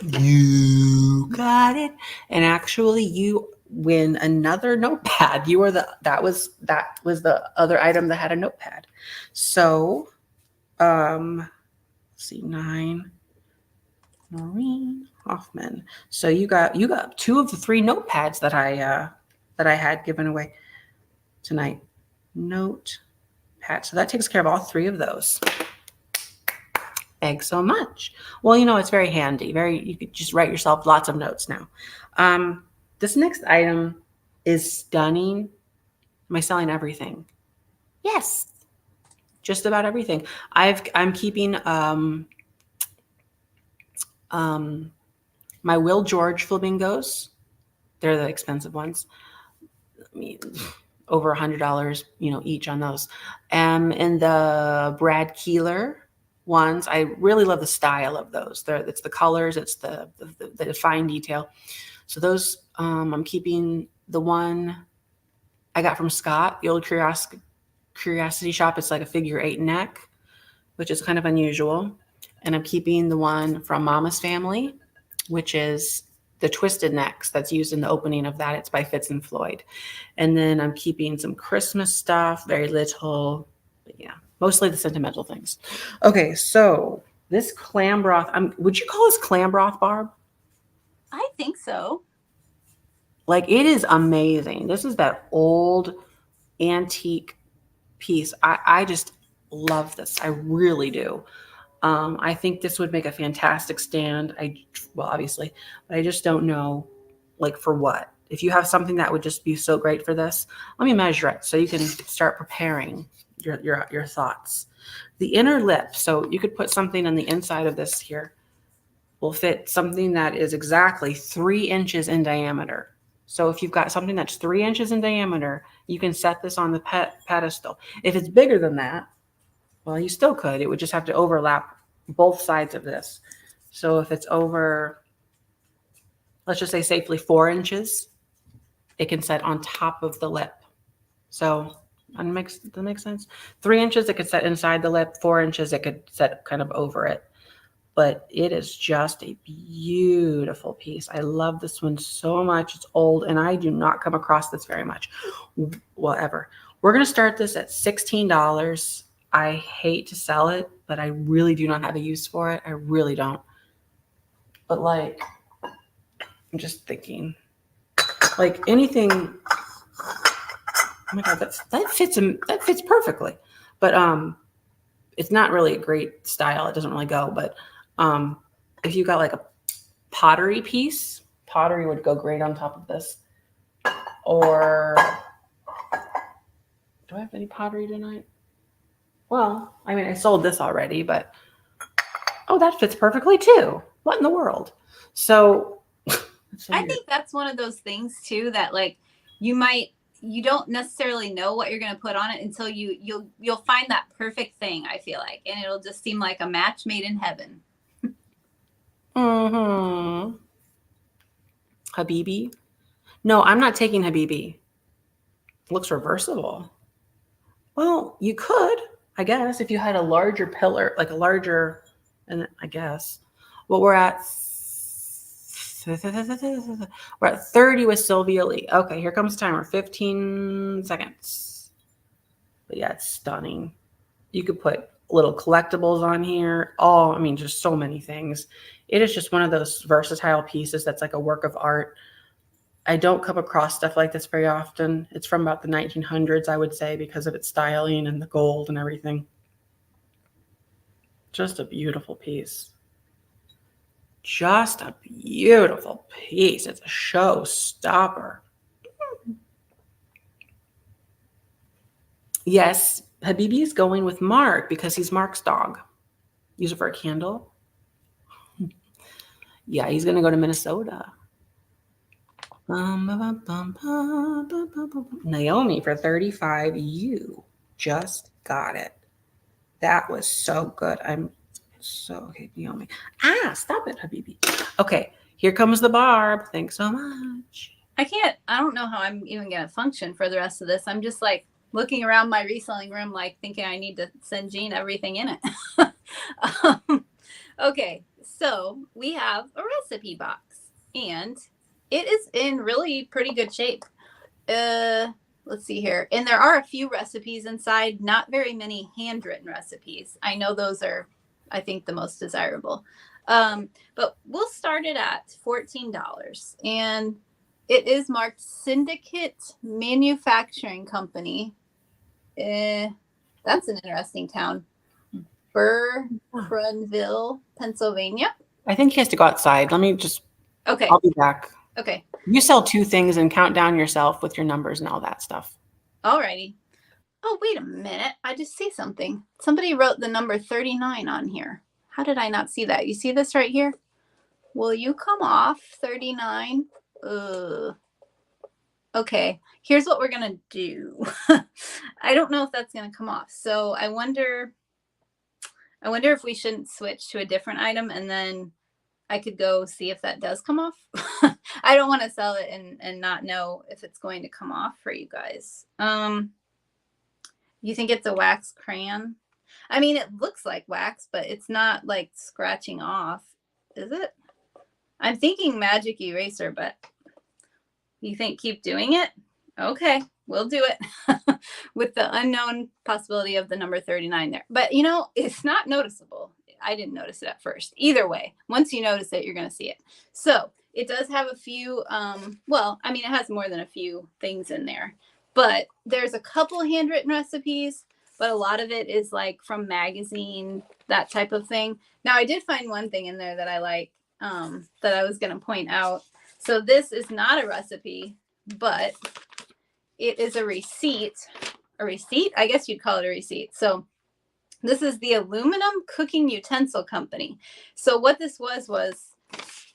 You got it. And actually, you win another notepad. You were that was the other item that had a notepad. So, let's see, 9. Noreen Hoffman. So you got 2 of the 3 notepads that I had given away tonight. Notepad. So that takes care of all 3 of those. Thanks so much. Well, it's very handy. You could just write yourself lots of notes now. This next item is stunning. Am I selling everything? Yes. Just about everything. I'm keeping my Will George flamingos. They're the expensive ones. I mean, over $100, each on those. And the Brad Keeler ones, I really love the style of those. It's the colors, it's the fine detail. So those, I'm keeping the one I got from Scott, the old Curiosity Shop. It's like a figure 8 neck, which is kind of unusual. And I'm keeping the one from Mama's Family, which is the twisted necks that's used in the opening of that. It's by Fitz and Floyd. And then I'm keeping some Christmas stuff, very little, but yeah, mostly the sentimental things. Okay, so this clam broth, would you call this clam broth, Barb? I think so. Like, it is amazing. This is that old antique piece. I just love this. I really do. I think this would make a fantastic stand. Well, obviously, but I just don't know, like, for what. If you have something that would just be so great for this, let me measure it so you can start preparing your thoughts. The inner lip, so you could put something on the inside of this here, will fit something that is exactly 3 inches in diameter. So if you've got something that's 3 inches in diameter, you can set this on the pedestal. If it's bigger than that, well, you still could. It would just have to overlap both sides of this. So if it's over, let's just say safely 4 inches, it can set on top of the lip. So that makes sense. 3 inches, it could set inside the lip. 4 inches, it could set kind of over it. But it is just a beautiful piece. I love this one so much. It's old, and I do not come across this very much. Well, ever. We're going to start this at $16. I hate to sell it, but I really do not have a use for it. I really don't. But like, I'm just thinking, like anything. Oh my God, that fits perfectly. But it's not really a great style. It doesn't really go. But if you got like a pottery piece, pottery would go great on top of this. Or do I have any pottery tonight? Well, I mean, I sold this already, but oh, that fits perfectly too. What in the world? So I think that's one of those things too that like you don't necessarily know what you're going to put on it until you'll find that perfect thing, I feel like, and it'll just seem like a match made in heaven. Mm-hmm. Habibi? No, I'm not taking Habibi. Looks reversible. Well, you could, I guess, if you had a larger pillar, like a larger, and I guess. Well, we're at 30 with Sylvia Lee. Okay, here comes the timer. 15 seconds. But yeah, it's stunning. You could put little collectibles on here. Oh, I mean, just so many things. It is just one of those versatile pieces that's like a work of art. I don't come across stuff like this very often. It's from about the 1900s, I would say, because of its styling and the gold and everything. Just a beautiful piece. Just a beautiful piece. It's a showstopper. Yes, Habibi is going with Mark because he's Mark's dog. Use it for a candle. Yeah, he's going to go to Minnesota. Naomi for 35. You just got it. That was so good. Okay, Naomi. Stop it, Habibi. Okay, here comes the Barb. Thanks so much. I don't know how I'm even going to function for the rest of this. I'm just like looking around my reselling room, like thinking I need to send Jean everything in it. Okay, so we have a recipe box and it is in really pretty good shape. Let's see here. And there are a few recipes inside, not very many handwritten recipes. I know those are, I think, the most desirable. But we'll start it at $14. And it is marked Syndicate Manufacturing Company. That's an interesting town. Burnsville, Pennsylvania. I think he has to go outside. Let me just, okay. I'll be back. Okay. You sell 2 things and count down yourself with your numbers and all that stuff. Alrighty. Oh, wait a minute. I just see something. Somebody wrote the number 39 on here. How did I not see that? You see this right here? Will you come off 39? Okay, here's what we're gonna do. I don't know if that's gonna come off. So I wonder if we shouldn't switch to a different item and then I could go see if that does come off. I don't want to sell it and not know if it's going to come off for you guys. You think it's a wax crayon? I mean, it looks like wax, but it's not like scratching off, is it? I'm thinking magic eraser, but you think keep doing it? Okay, we'll do it with the unknown possibility of the number 39 there. But you know, it's not noticeable. I didn't notice it at first. Either way, once you notice it, you're going to see it. So it does have a few, well, I mean, it has more than a few things in there, but there's a couple handwritten recipes, but a lot of it is like from magazine, that type of thing. Now, I did find one thing in there that I like, that I was going to point out. So this is not a recipe, but it is a receipt. A receipt? I guess you'd call it a receipt. So this is the Aluminum Cooking Utensil Company. So what this was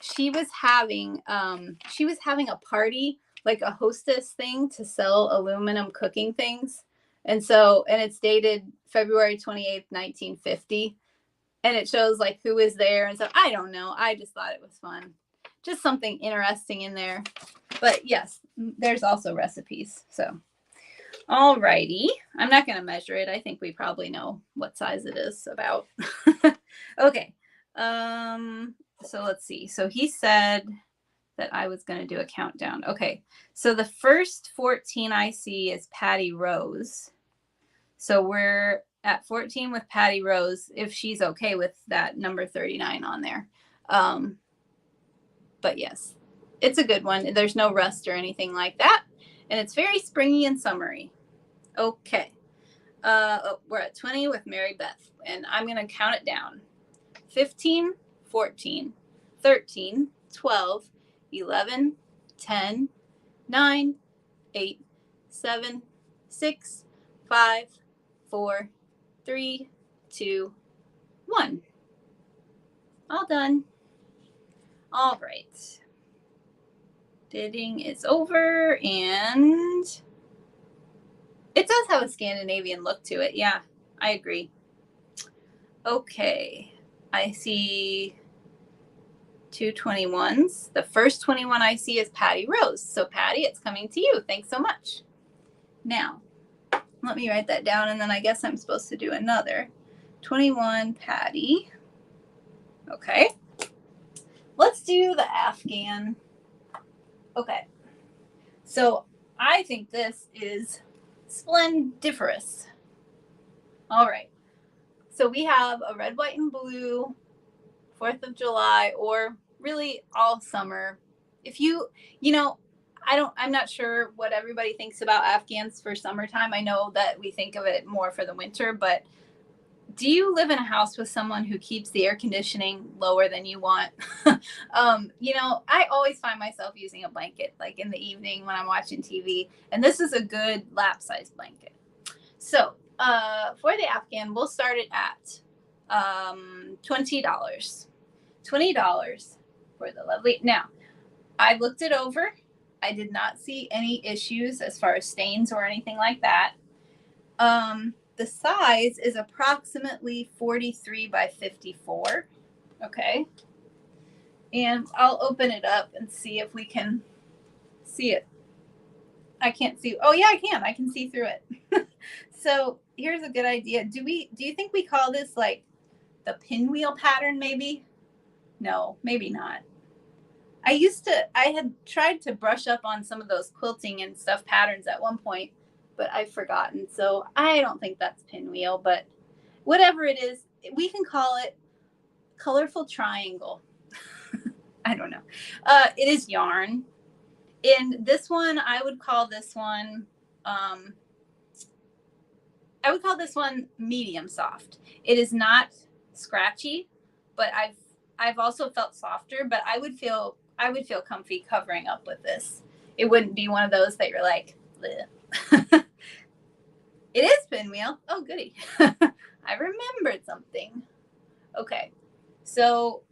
she was having a party, like a hostess thing to sell aluminum cooking things. And it's dated February 28th, 1950. And it shows like who is there. And so I don't know. I just thought it was fun. Just something interesting in there. But yes, there's also recipes. So, all righty. I'm not going to measure it. I think we probably know what size it is about. Okay. So let's see. So he said that I was going to do a countdown. Okay. So the first 14 I see is Patty Rose. So we're at 14 with Patty Rose, if she's okay with that number 39 on there. But yes, it's a good one. There's no rust or anything like that. And it's very springy and summery. Okay. We're at 20 with Mary Beth. And I'm going to count it down. 15, 14, 13, 12, 11, 10, 9, 8, 7, 6, 5, 4, 3, 2, 1. All done. All right. Bidding is over, and it does have a Scandinavian look to it. Yeah, I agree. Okay. I see 2 21s. The first 21 I see is Patty Rose. So Patty, it's coming to you. Thanks so much. Now, let me write that down, and then I guess I'm supposed to do another. 21 Patty. Okay. Let's do the Afghan. Okay. So I think this is splendiferous. All right. So we have a red, white, and blue 4th of July, or really all summer. If you know, I'm not sure what everybody thinks about Afghans for summertime. I know that we think of it more for the winter, but do you live in a house with someone who keeps the air conditioning lower than you want? You know, I always find myself using a blanket, like in the evening when I'm watching TV, and this is a good lap size blanket. So for the Afghan, we'll start it at $20. $20 for the lovely. Now, I looked it over. I did not see any issues as far as stains or anything like that. The size is approximately 43 by 54. Okay. And I'll open it up and see if we can see it. I can't see. Oh yeah, I can. I can see through it. So here's a good idea. Do you think we call this like the pinwheel pattern maybe? No, maybe not. I had tried to brush up on some of those quilting and stuff patterns at one point, but I've forgotten. So I don't think that's pinwheel, but whatever it is, we can call it colorful triangle. I don't know. It is yarn. In this one, I would call this one medium soft. It is not scratchy, but I've also felt softer, but I would feel comfy covering up with this. It wouldn't be one of those that you're like, bleh. It is pinwheel. Oh, goody. I remembered something. Okay. So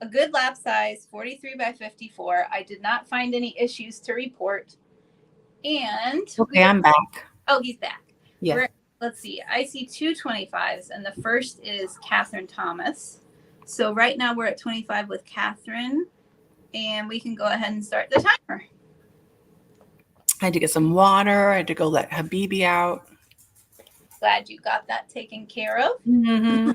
a good lap size, 43 by 54. I did not find any issues to report. And Okay, I'm back. oh, he's back. Yeah. Let's see. I see two 25s, and the first is Catherine Thomas. So right now we're at 25 with Catherine, and we can go ahead and start the timer. I had to get some water. I had to go let Habibi out. Glad you got that taken care of. Mm-hmm.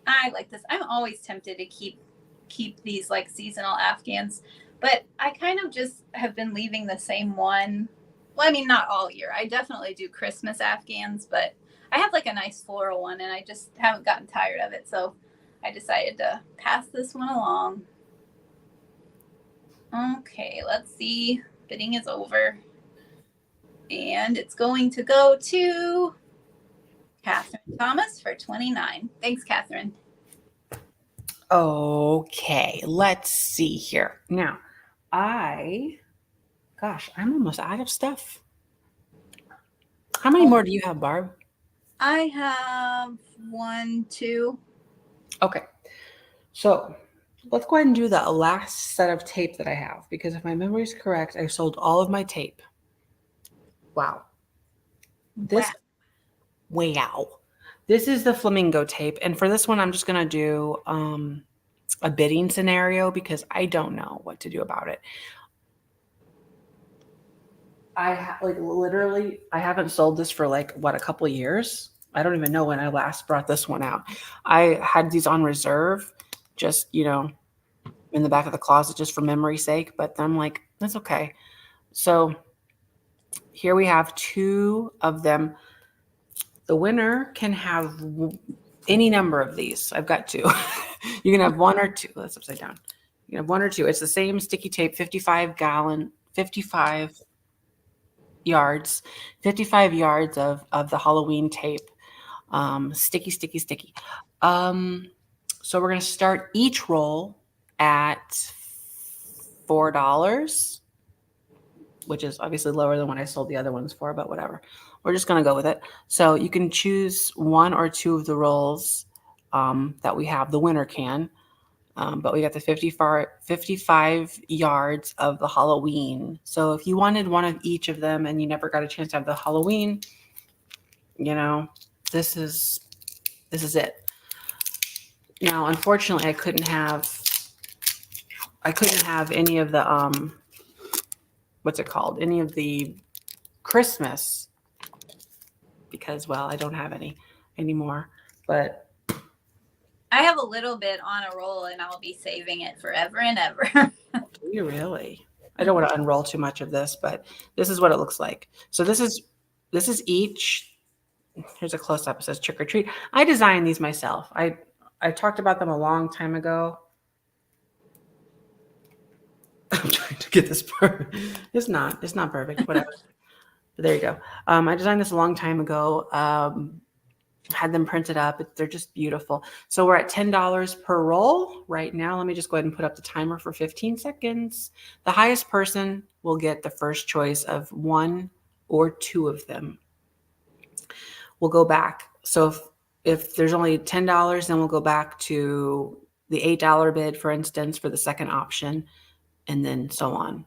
I like this. I'm always tempted to keep these like seasonal Afghans, but I kind of just have been leaving the same one. Well, I mean, not all year. I definitely do Christmas Afghans, but I have like a nice floral one, and I just haven't gotten tired of it. So I decided to pass this one along. Okay, let's see. Bidding is over. And it's going to go to Catherine Thomas for 29. Thanks, Catherine. Okay, let's see here. Now, I'm almost out of stuff. How many more do you have, Barb? I have 1, 2. Okay, so let's go ahead and do the last set of tape that I have, because if my memory is correct, I sold all of my tape. Wow. Wow. This is the Flamingo tape. And for this one, I'm just going to do a bidding scenario because I don't know what to do about it. I haven't sold this for like, a couple of years. I don't even know when I last brought this one out. I had these on reserve, just, in the back of the closet, just for memory's sake. But I'm like, that's okay. So here we have 2 of them. The winner can have any number of these. I've got 2. You can have 1 or 2. That's upside down. You can have 1 or 2. It's the same sticky tape, 55 yards, 55 yards of the Halloween tape. Sticky. So we're going to start each roll at $4, which is obviously lower than what I sold the other ones for, but whatever. We're just going to go with it. So you can choose 1 or 2 of the rolls that we have. The winner can. But we got the 55 yards of the Halloween. So if you wanted one of each of them and you never got a chance to have the Halloween, this is it. Now, unfortunately, I couldn't have any of the what's it called? Any of the Christmas, because, well, I don't have any anymore. But I have a little bit on a roll, and I'll be saving it forever and ever. Do you really? I don't want to unroll too much of this, but this is what it looks like. So this is each. Here's a close up. It says trick or treat. I designed these myself. I talked about them a long time ago. I'm trying to get this perfect. It's not perfect. Whatever. But there you go. I designed this a long time ago. Had them printed up. They're just beautiful. So we're at $10 per roll right now. Let me just go ahead and put up the timer for 15 seconds. The highest person will get the first choice of 1 or 2 of them. We'll go back. So if there's only $10, then we'll go back to the $8 bid, for instance, for the second option, and then so on.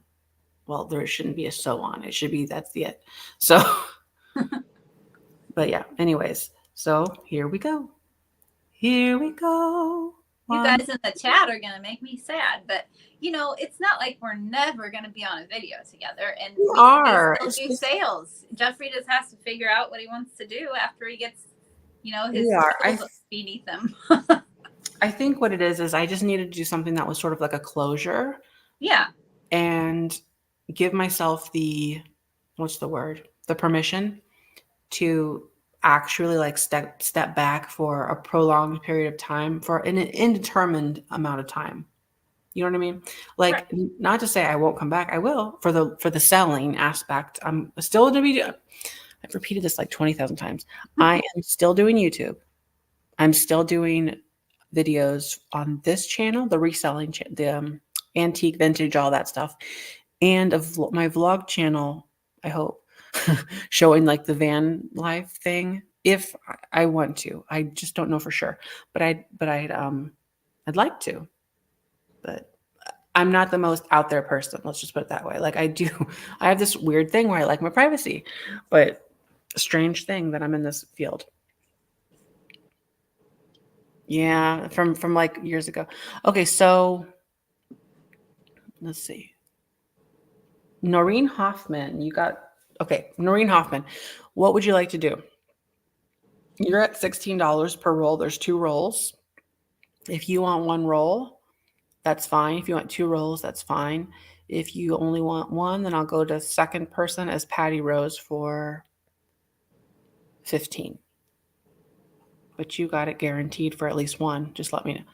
Well, there shouldn't be a so on. It should be that's the it. So, but yeah, anyways. So here we go. Here we go. You guys in the chat are going to make me sad, but it's not like we're never going to be on a video together, and we are still do sales. Jeffrey just has to figure out what he wants to do after he gets, his skills beneath him. I think what it is I just needed to do something that was sort of like a closure. Yeah. And give myself the permission to actually like step back for a prolonged period of time, for an indeterminate amount of time. You know what I mean? Like, right. Not to say I won't come back. I will for the selling aspect. I'm still going to be. I've repeated this like 20,000 times. I am still doing YouTube. I'm still doing videos on this channel, the reselling, the antique, vintage, all that stuff, and my vlog channel. I hope showing like the van life thing, if I want to. I just don't know for sure. But I'd I'd like to, but I'm not the most out there person. Let's just put it that way. Like I have this weird thing where I like my privacy, but strange thing that I'm in this field. Yeah, from like years ago. Okay, so let's see. Noreen Hoffman, Noreen Hoffman, what would you like to do? You're at $16 per roll. There's 2 rolls. If you want 1 roll, that's fine. If you want 2 rolls, that's fine. If you only want 1, then I'll go to second person as Patty Rose for 15. But you got it guaranteed for at least 1. Just let me know.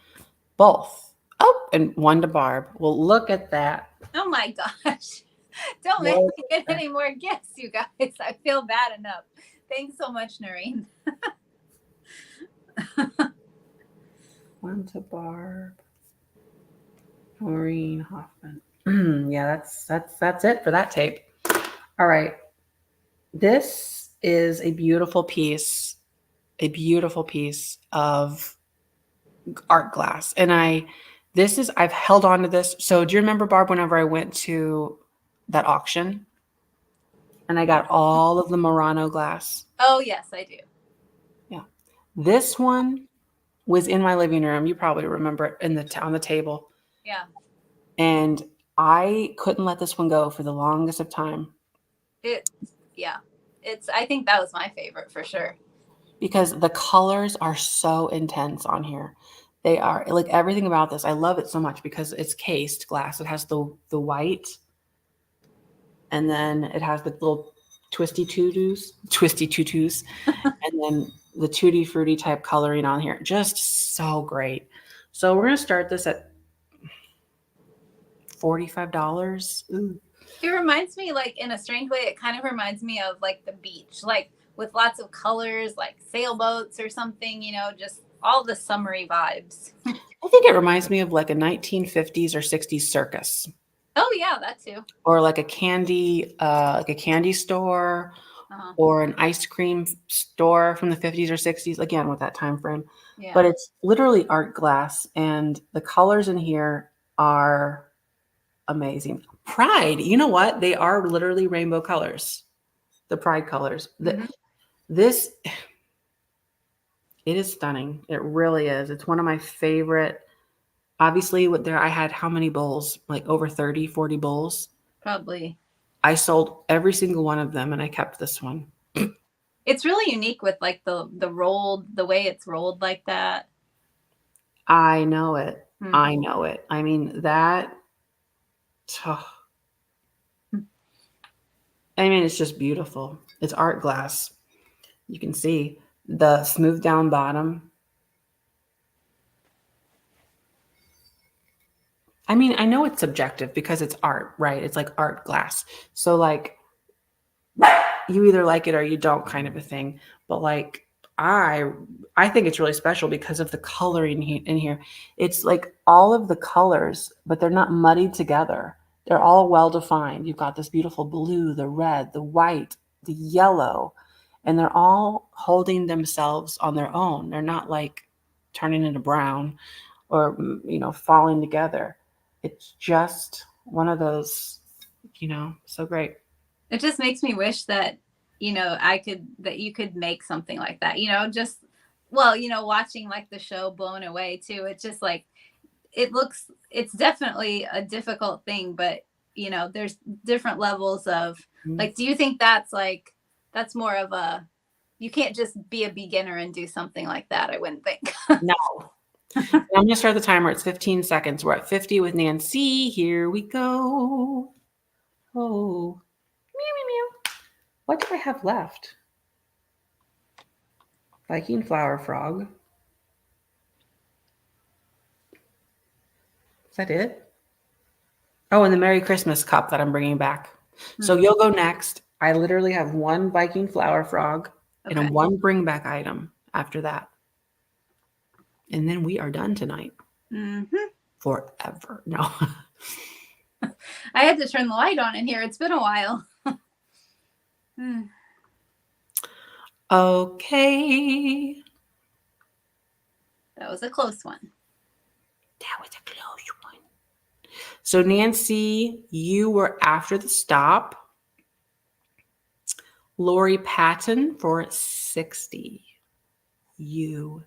Both. Oh, and 1 to Barb. Well, look at that. Oh my gosh. Don't make me get any more gifts, you guys. I feel bad enough. Thanks so much, Noreen. 1 to Barb. Noreen Hoffman. Yeah, that's it for that tape. All right. This is a beautiful piece of art glass. And I've held on to this. So do you remember, Barb, whenever I went to that auction and I got all of the Murano glass? Oh, yes, I do. Yeah. This one was in my living room. You probably remember it on the table. Yeah. And I couldn't let this one go for the longest of time. I think that was my favorite for sure. Because the colors are so intense on here. They are like everything about this. I love it so much because it's cased glass. It has the white, and then it has the little twisty tutus, and then the tutti frutti type coloring on here. Just so great. So we're gonna start this at $45. Ooh. It reminds me, like, in a strange way, it kind of reminds me of like the beach, like with lots of colors, like sailboats or something, just all the summery vibes. I think it reminds me of like a 1950s or 60s circus. Oh yeah, that too. Or like a candy store, or an ice cream store from the 50s or 60s, again with that time frame. Yeah. But it's literally art glass, and the colors in here are amazing. Pride, you know what? They are literally rainbow colors. The pride colors. This, it is stunning. It really is. It's one of my favorite. Obviously, I had how many bowls? Like over 30, 40 bowls? Probably. I sold every single one of them, and I kept this one. It's really unique with like the way it's rolled like that. I know it. I know it. I mean, that. It's just beautiful. It's art glass. You can see the smooth down bottom. I know it's subjective because it's art, right? It's like art glass. So like you either like it or you don't, kind of a thing. But like I think it's really special because of the coloring in here. It's like all of the colors, but they're not muddied together. They're all well defined. You've got this beautiful blue, the red, the white, the yellow, and they're all holding themselves on their own. They're not like turning into brown or, falling together. It's just one of those, so great. It just makes me wish that, that you could make something like that, watching like the show Blown Away too. It's just like, it's definitely a difficult thing, but there's different levels of like, do you think that's more of you can't just be a beginner and do something like that? I wouldn't think. No. I'm going to start the timer. It's 15 seconds. We're at 50 with Nancy. Here we go. Oh, meow, meow, meow. What do I have left? Viking flower frog. Is that it? Oh, and the Merry Christmas cup that I'm bringing back. So you'll go next. I literally have 1 Viking flower frog and 1 bring back item after that. And then we are done tonight. Forever. No. I had to turn the light on in here. It's been a while. Okay. That was a close one. That was a close one. So Nancy, you were after the stop. Lori Patton for 60. You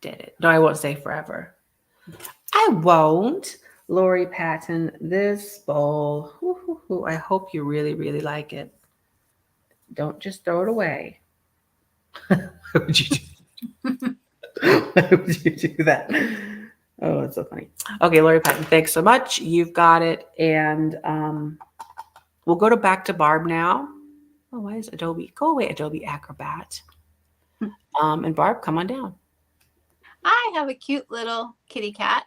did it. No, I won't say forever. I won't. Lori Patton, this bowl. I hope you really, really like it. Don't just throw it away. Why would you do? Why would you do that? Oh, it's so funny. Okay, Lori Patton, thanks so much. You've got it. And we'll go back to Barb now. Oh, why is Adobe? Go away, Adobe Acrobat. And Barb, come on down. I have a cute little kitty cat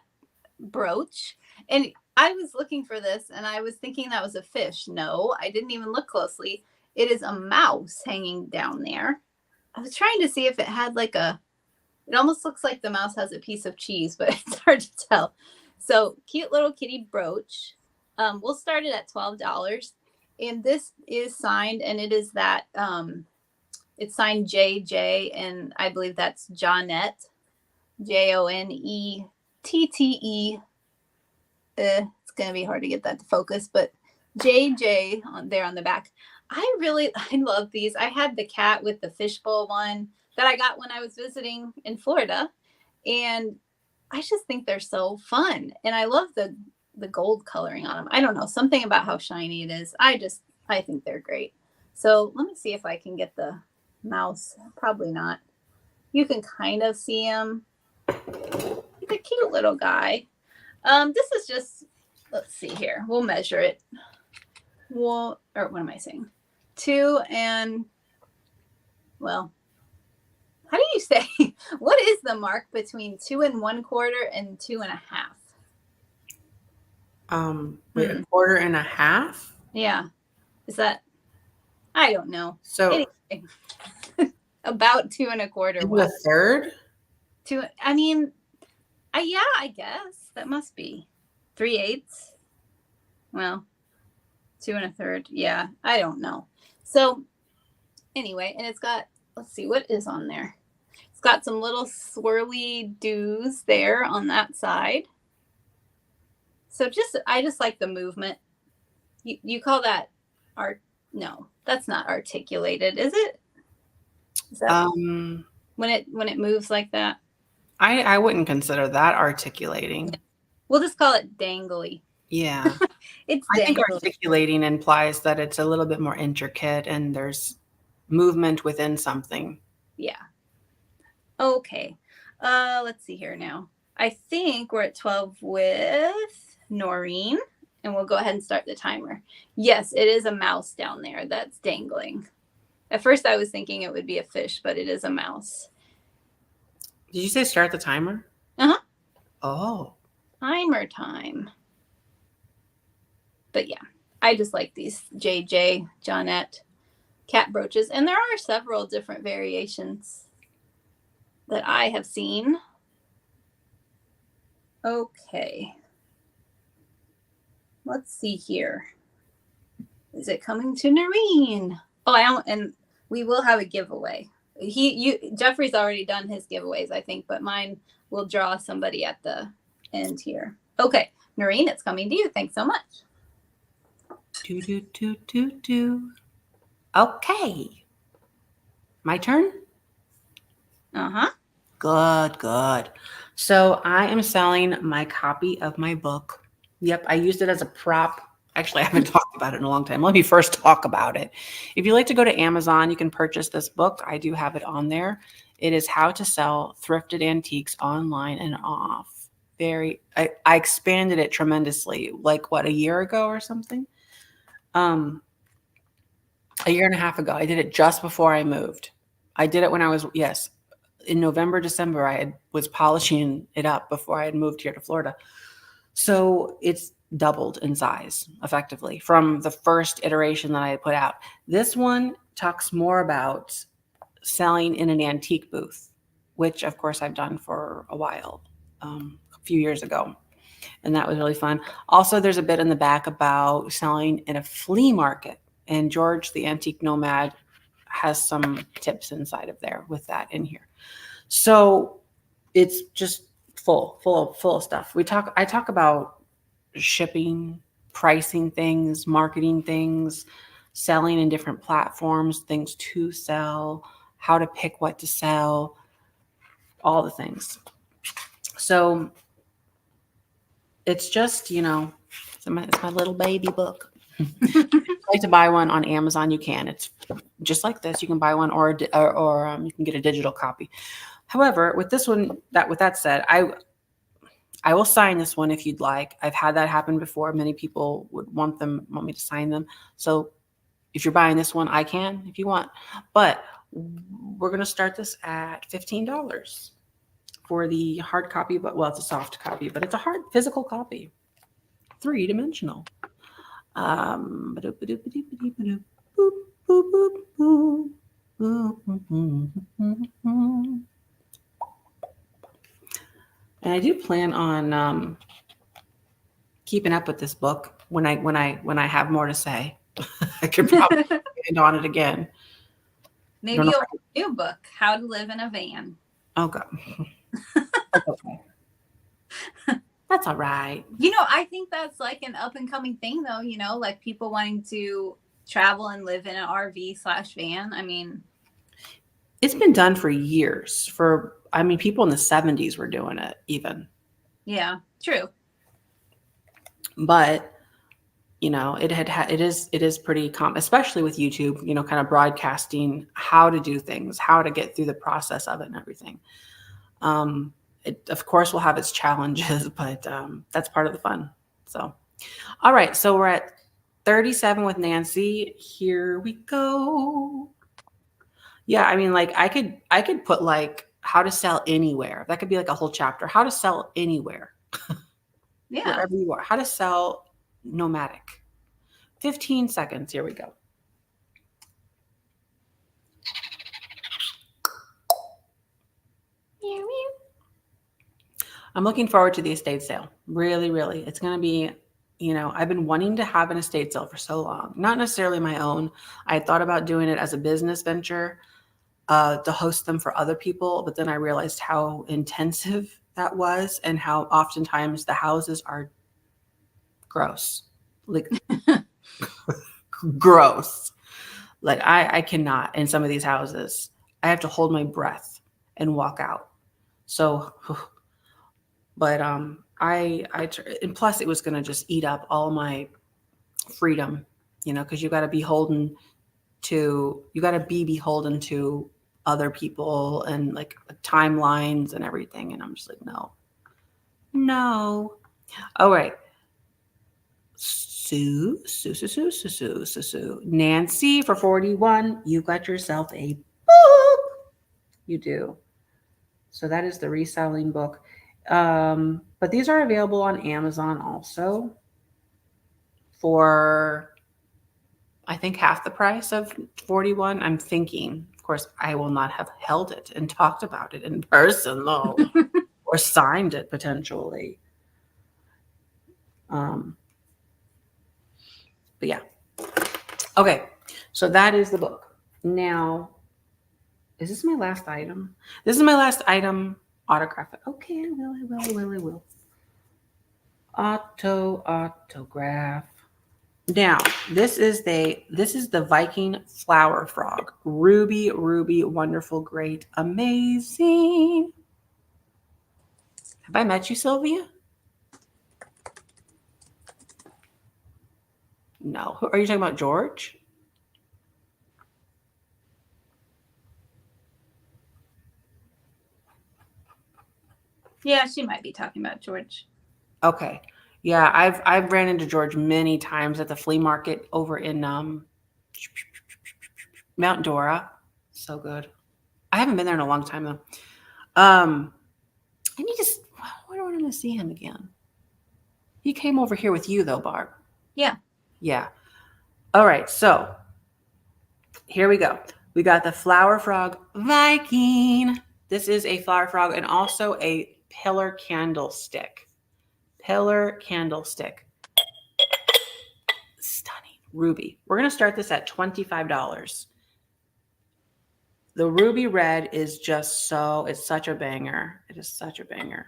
brooch. And I was looking for this and I was thinking that was a fish. No, I didn't even look closely. It is a mouse hanging down there. I was trying to see if it had like it almost looks like the mouse has a piece of cheese, but it's hard to tell. So cute little kitty brooch. We'll start it at $12. And this is signed, and it is that it's signed JJ, and I believe that's Jonette, Jonette. It's gonna be hard to get that to focus, but JJ on there on the back. I love these. I had the cat with the fishbowl one that I got when I was visiting in Florida, and I just think they're so fun, and I love the gold coloring on them. I don't know, something about how shiny it is. I think they're great. So let me see if I can get the mouse. Probably not. You can kind of see him. He's a cute little guy. This is just, let's see here. We'll measure it. Or what am I saying? 2 and, well, how do you say? What is the mark between 2 1/4 and 2 1/2? Wait, 1/4 and 1/2? Yeah. Is that, I don't know. So anyway, about 2 1/4. A third? I mean, yeah, I guess that must be 3/8. Well, 2 1/3. Yeah, I don't know. So anyway, and it's got, let's see, what is on there? It's got some little swirly doos there on that side. So I just like the movement. You call that art? No, that's not articulated, is it? Is that when it moves like that? I wouldn't consider that articulating. We'll just call it dangly. Yeah. It's I think dangly. articulating implies that it's a little bit more intricate and there's movement within something. Yeah. Okay. Let's see here now. I think we're at 12 with Noreen, and we'll go ahead and start the timer. Yes, it is a mouse down there that's dangling. At first I was thinking it would be a fish, but it is a mouse. Did you say start the timer? Uh-huh. Oh. Timer time. But yeah, I just like these JJ, Jonette cat brooches. And there are several different variations that I have seen. Okay. Let's see here. Is it coming to Noreen? Oh, and we will have a giveaway. Jeffrey's already done his giveaways, I think, but mine will draw somebody at the end here. Okay, Noreen, it's coming to you. Thanks so much. Do. Okay. My turn? Uh-huh. Good. So I am selling my copy of my book. Yep, I used it as a prop. Actually, I haven't talked about it in a long time. Let me first talk about it. If you like to go to Amazon, you can purchase this book. I do have it on there. It is How to Sell Thrifted Antiques Online and Off. I expanded it tremendously, like a year ago or something? A year and a half ago. I did it just before I moved. I did it when I was, in November, December, I was polishing it up before I had moved here to Florida. So it's doubled in size effectively from the first iteration that I had put out. This one talks more about selling in an antique booth, which of course I've done for a while, a few years ago. And that was really fun. Also, there's a bit in the back about selling in a flea market. And George, the antique nomad, has some tips inside of there with that in here. So it's just full of stuff. I talk about shipping, pricing things, marketing things, selling in different platforms, things to sell, how to pick what to sell, all the things. So it's just, it's my little baby book. If you'd like to buy one on Amazon, you can. It's just like this. You can buy one or you can get a digital copy. However, with this one, with that said, I will sign this one if you'd like. I've had that happen before. Many people would want me to sign them. So if you're buying this one, I can if you want. But we're going to start this at $15 for the hard copy. But well, it's a soft copy, but it's a hard physical copy, 3-dimensional. And I do plan on keeping up with this book when I have more to say. I could probably end on it again. Maybe you'll write a new book, How to Live in a Van. Oh God. That's okay. That's all right. I think that's like an up and coming thing though, like people wanting to travel and live in an RV/van. I mean, it's been done for years. People in the 70s were doing it even. Yeah, true. But it is pretty common, especially with YouTube, kind of broadcasting how to do things, how to get through the process of it and everything. It of course will have its challenges, but that's part of the fun. So, all right. So we're at 37 with Nancy. Here we go. Yeah. I could put like how to sell anywhere. That could be like a whole chapter, how to sell anywhere. Yeah. Wherever you are, how to sell nomadic. 15 seconds. Here we go. I'm looking forward to the estate sale. Really, really. It's going to be, I've been wanting to have an estate sale for so long. Not necessarily my own. I had thought about doing it as a business venture to host them for other people. But then I realized how intensive that was and how oftentimes the houses are gross. Like, gross. Like I cannot in some of these houses. I have to hold my breath and walk out. So... But and plus it was going to just eat up all my freedom, because you got to be beholden to other people and like timelines and everything. And I'm just like, no. All right. Sue. Nancy for 41. You got yourself a book. You do. So that is the reselling book. But these are available on Amazon also for, I think, half the price of 41. I'm thinking, of course, I will not have held it and talked about it in person though, or signed it potentially. But yeah. Okay. So that is the book. Now, is this my last item? This is my last item. Autograph it. Okay, I will. Autograph. Now, this is the Viking flower frog. Ruby, wonderful, great, amazing. Have I met you, Sylvia? No. Are you talking about George? Yeah, she might be talking about George. Okay. Yeah, I've ran into George many times at the flea market over in Mount Dora. So good. I haven't been there in a long time though. I need to. Why do I want to see him again? He came over here with you though, Barb. Yeah. Yeah. All right. So here we go. We got the flower frog Viking. This is a flower frog and also a pillar candlestick. Stunning. Ruby. We're going to start this at $25. The ruby red is just it's such a banger. It is such a banger.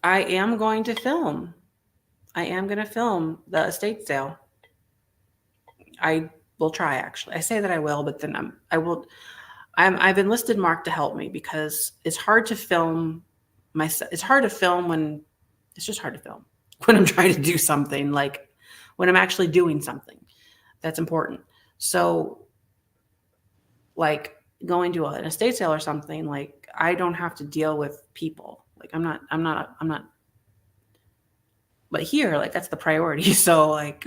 I am going to film. I am going to film the estate sale. I will try, actually. I say that I will, but then I've enlisted Mark to help me because it's hard to film it's hard to film when it's just hard to film when I'm trying to do something, like when I'm actually doing something that's important. So like going to an estate sale or something, like I don't have to deal with people. Like I'm not, but here, like that's the priority. So like,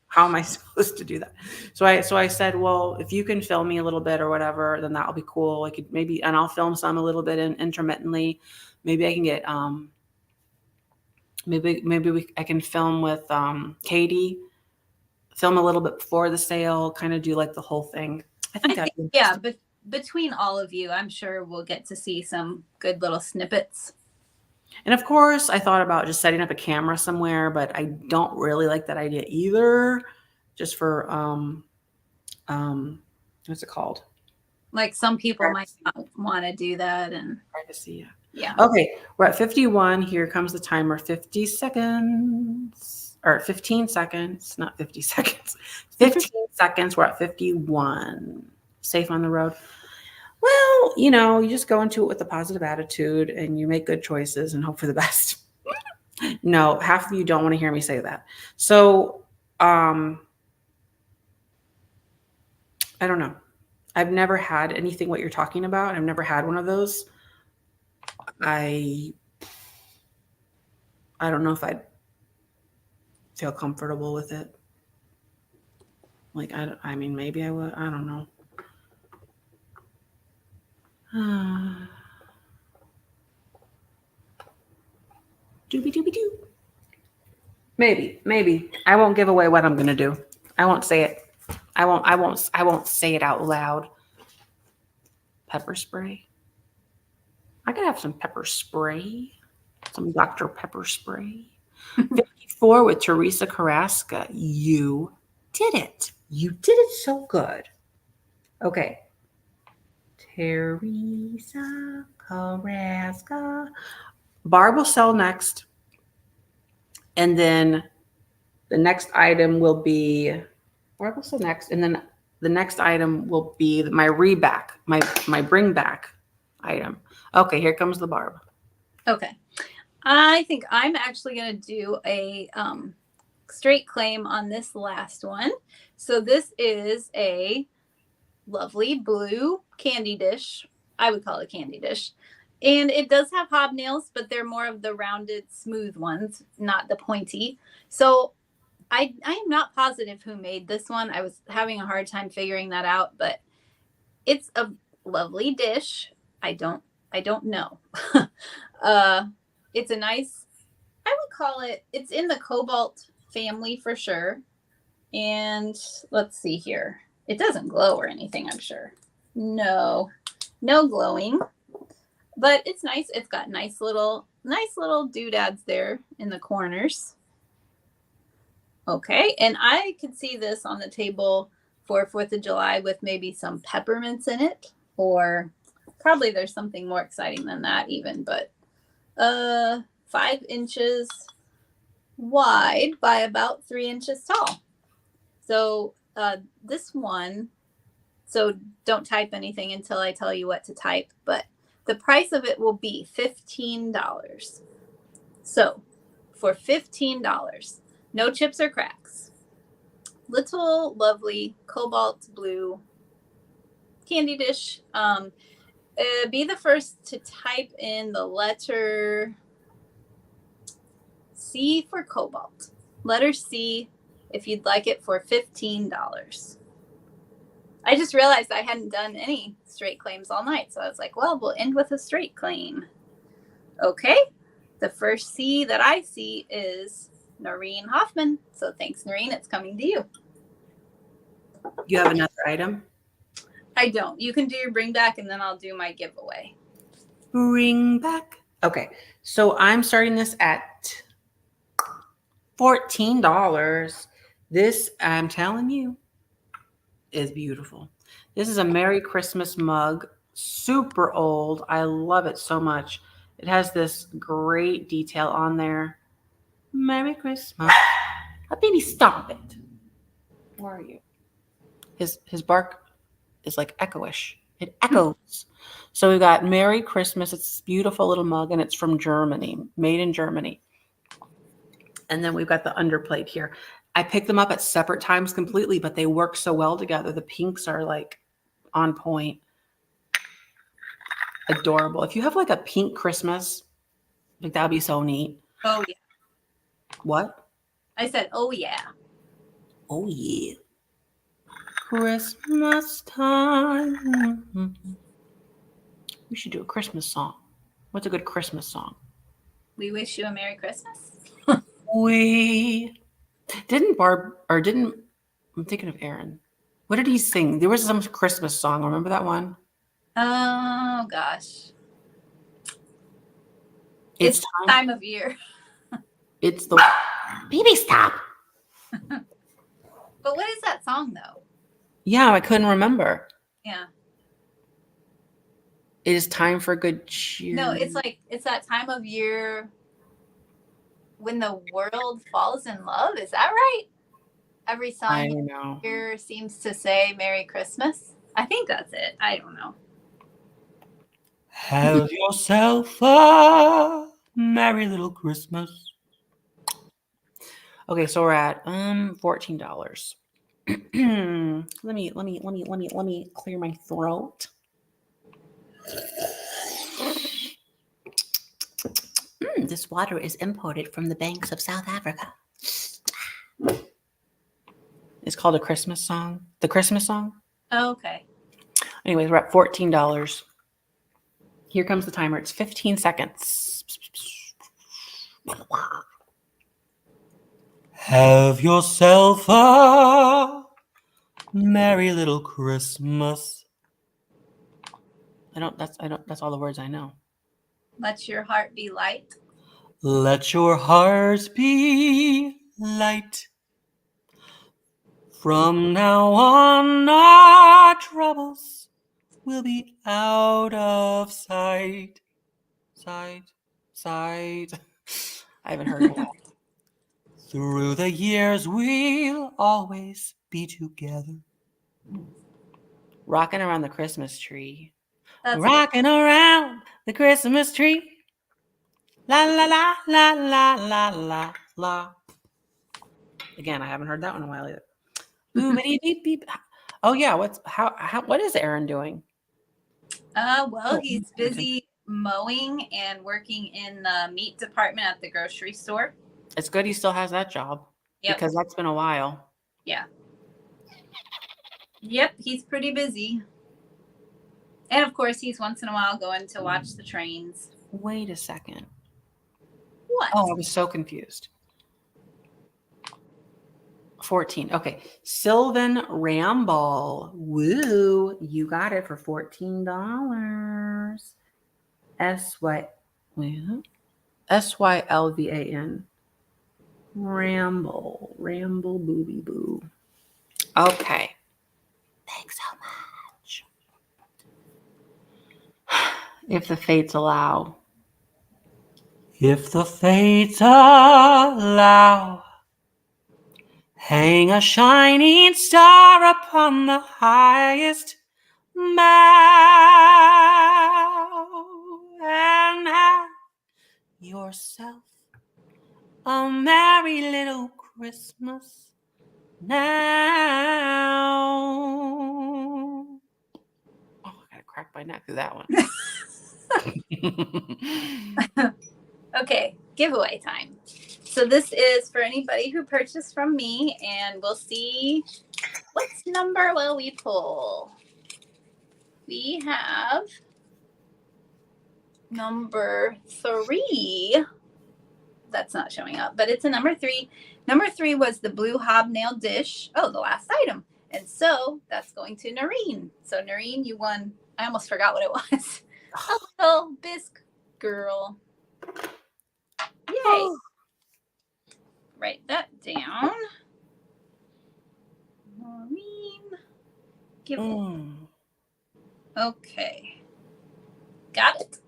how am I supposed to do that? So I said, well, if you can film me a little bit or whatever, then that'll be cool. I could maybe, and I'll film some a little bit intermittently. Maybe I can get, I can film with Katie, film a little bit before the sale, kind of do like the whole thing. I think yeah, but between all of you, I'm sure we'll get to see some good little snippets. And of course, I thought about just setting up a camera somewhere, but I don't really like that idea either. Just for what's it called? Like some people might not want to do that, and privacy. Yeah. Okay, we're at 51. Here comes the timer. 50 seconds or 15 seconds, not 50 seconds. 15 seconds. We're at 51. Safe on the road. Well, you just go into it with a positive attitude and you make good choices and hope for the best. No, half of you don't want to hear me say that. So, I don't know. I've never had anything what you're talking about. I've never had one of those. I don't know if I'd feel comfortable with it. Like, I mean, maybe I would. I don't know. Doobie-doobie-doo. Maybe. I won't give away what I'm going to do. I won't say it. I won't say it out loud. Pepper spray. I could have some pepper spray. Some Dr. Pepper spray. 54 with Teresa Carrasca. You did it. You did it so good. Okay. Teresa Carrasca. Barb will sell next. And then the next item will be, Barb will sell next. And then the next item will be my reback, my bring back item. Okay, here comes the Barb. Okay. I think I'm actually going to do a straight claim on this last one. So this is a lovely blue candy dish. I would call it a candy dish. And it does have hobnails, but they're more of the rounded, smooth ones, not the pointy. So I am not positive who made this one. I was having a hard time figuring that out, but it's a lovely dish. I don't know. It's a nice, I would call it, it's in the Cobalt family for sure. And let's see here. It doesn't glow or anything, I'm sure. No glowing, but it's nice. It's got nice little doodads there in the corners. Okay. And I could see this on the table for 4th of July with maybe some peppermints in it, or probably there's something more exciting than that even, but 5 inches wide by about 3 inches tall. So this one, so don't type anything until I tell you what to type, but the price of it will be $15. So for $15, no chips or cracks, little lovely cobalt blue candy dish. Be the first to type in the letter C for Cobalt. Letter C if you'd like it for $15. I just realized I hadn't done any straight claims all night. So I was like, well, we'll end with a straight claim. Okay. The first C that I see is Noreen Hoffman. So thanks, Noreen. It's coming to you. You have another item? I don't. You can do your bring back and then I'll do my giveaway. Bring back. Okay. So I'm starting this at $14. This, I'm telling you, is beautiful. This is a Merry Christmas mug. Super old. I love it so much. It has this great detail on there. Merry Christmas. Baby, stop it. Where are you? His bark is like echoish. It echoes. So we got Merry Christmas. It's this beautiful little mug, and it's from Germany, made in Germany. And then we've got the underplate here. I picked them up at separate times completely, but they work so well together. The pinks are like on point. Adorable. If you have like a pink Christmas, like that'd be so neat. Oh yeah. What? I said, oh yeah. Oh yeah. Christmas time. We should do a Christmas song. What's a good Christmas song? We wish you a Merry Christmas. We didn't I'm thinking of Aaron. What did he sing? There was some Christmas song. Remember that one? Oh gosh. It's time of year. It's the baby stop. But what is that song though? Yeah, I couldn't remember. Yeah. It is time for good cheer. No, it's that time of year when the world falls in love. Is that right? Every I song know. here seems to say Merry Christmas. I think that's it. I don't know. Have yourself a merry little Christmas. Okay, so we're at $14. Let me clear my throat. This water is imported from the banks of South Africa. It's called a Christmas song. The Christmas song. Oh, okay. Anyways, we're at $14. Here comes the timer. It's 15 seconds. Have yourself a merry little Christmas. That's all the words I know. Let your heart be light. Let your heart be light. From now on, our troubles will be out of sight. Sight. I haven't heard of that. Through the years, we'll always be together. Rocking around the Christmas tree. Rocking around the Christmas tree. La la la la la la la la. Again, I haven't heard that one in a while either. Boobity beep beep. Oh yeah, what is Aaron doing? Well, he's busy mowing and working in the meat department at the grocery store. It's good he still has that job. Yep. Because that's been a while. Yeah. Yep, he's pretty busy. And of course, he's once in a while going to watch the trains. Wait a second. What? Oh, I was so confused. 14. Okay. Sylvan Ramble. Woo. You got it for $14. SYLVAN. Ramble. Ramble booby boo. Okay. Thanks so much. If the fates allow. If the fates allow. Hang a shining star upon the highest bough and have yourself a merry little Christmas now. Oh, I gotta crack my neck through that one. Okay, giveaway time. So this is for anybody who purchased from me, and we'll see what number will we pull. We have number 3. That's not showing up, but it's a number 3. Number 3 was the blue hobnail dish. Oh, the last item. And so that's going to Noreen. So Noreen, you won. I almost forgot what it was. A little bisque girl. Yay. Oh. Write that down. Maureen. Give. Okay. Got it.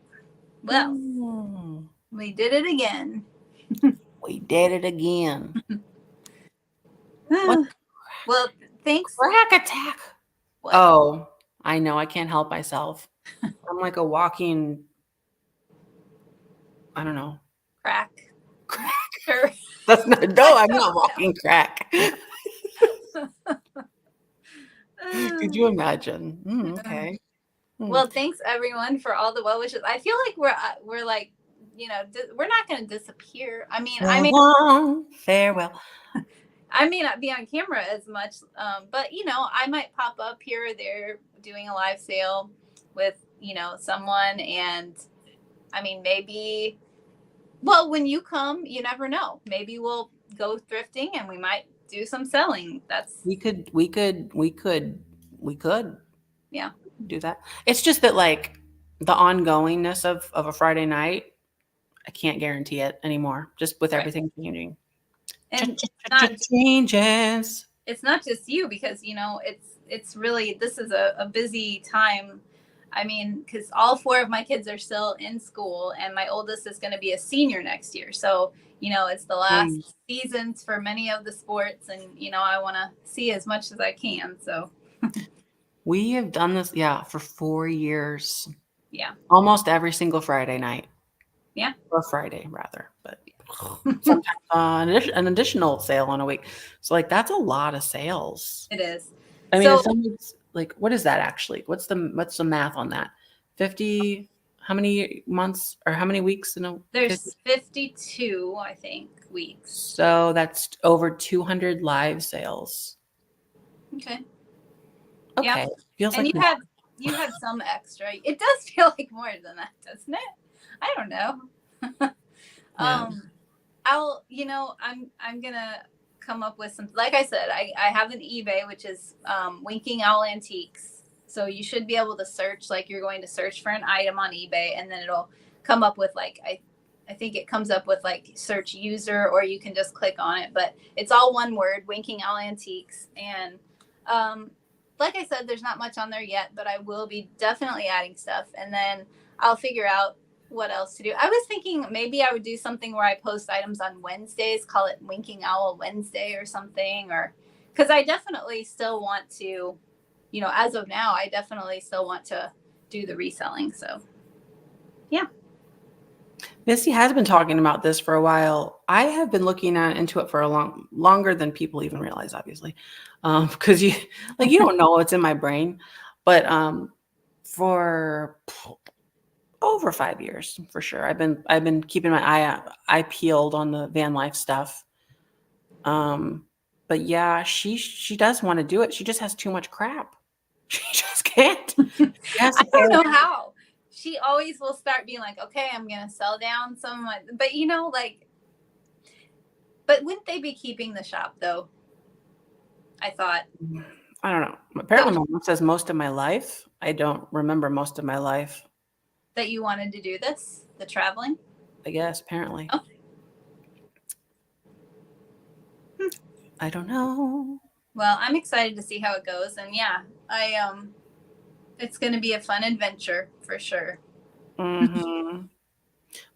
Well, Mm. we did it again. We did it again. What Well, thanks. crack attack? What? Oh, I know. I can't help myself. I'm like a walking, I don't know. Crack. Crack. That's not, no, I'm not walking crack. Could you imagine? Okay. Well, thanks everyone for all the well wishes. I feel like we're like, we're not going to disappear. I mean, Farewell. I may not be on camera as much, but I might pop up here or there doing a live sale with someone, and I mean maybe. Well, when you come, you never know. Maybe we'll go thrifting and we might do some selling. We could Yeah. do that. It's just that like the ongoingness of a Friday night, I can't guarantee it anymore. Just with everything changing. And changes. It's not just you, because it's really, this is a busy time. I mean, because all 4 of my kids are still in school, and my oldest is going to be a senior next year. So, it's the last seasons for many of the sports, and, I want to see as much as I can. So we have done this, for 4 years. Yeah. Almost every single Friday night. Yeah. Or Friday, rather. But sometimes an additional sale on a week. So, like, that's a lot of sales. It is. I mean, like, what is that actually? What's the math on that? 50, how many months or how many weeks in a? There's 52, I think, weeks. So that's over 200 live sales. Okay. Okay. Yeah. Feels and like you had some extra. It does feel like more than that, doesn't it? I don't know. Yeah. I'm gonna come up with some, like I said, I have an eBay, which is Winking Owl Antiques. So you should be able to search, like you're going to search for an item on eBay, and then it'll come up with like, I think it comes up with like search user, or you can just click on it, but it's all one word, Winking Owl Antiques. And like I said, there's not much on there yet, but I will be definitely adding stuff, and then I'll figure out what else to do. I was thinking maybe I would do something where I post items on Wednesdays, call it Winking Owl Wednesday or something, or because I definitely still want to, as of now, I definitely still want to do the reselling. So, yeah. Missy has been talking about this for a while. I have been looking into it for longer than people even realize, obviously, because you don't know what's in my brain, but for over 5 years for sure, I've been keeping my eye peeled on the van life stuff. But yeah, she does want to do it. She just has too much crap. She just can't. I don't know how. She always will start being like, okay, I'm going to sell down some of my, but but wouldn't they be keeping the shop though? I thought. I don't know. Apparently my mom says most of my life. I don't remember most of my life. That you wanted to do this, the traveling? I guess, apparently. Oh. I don't know. Well, I'm excited to see how it goes. And yeah, it's going to be a fun adventure for sure. Mm-hmm.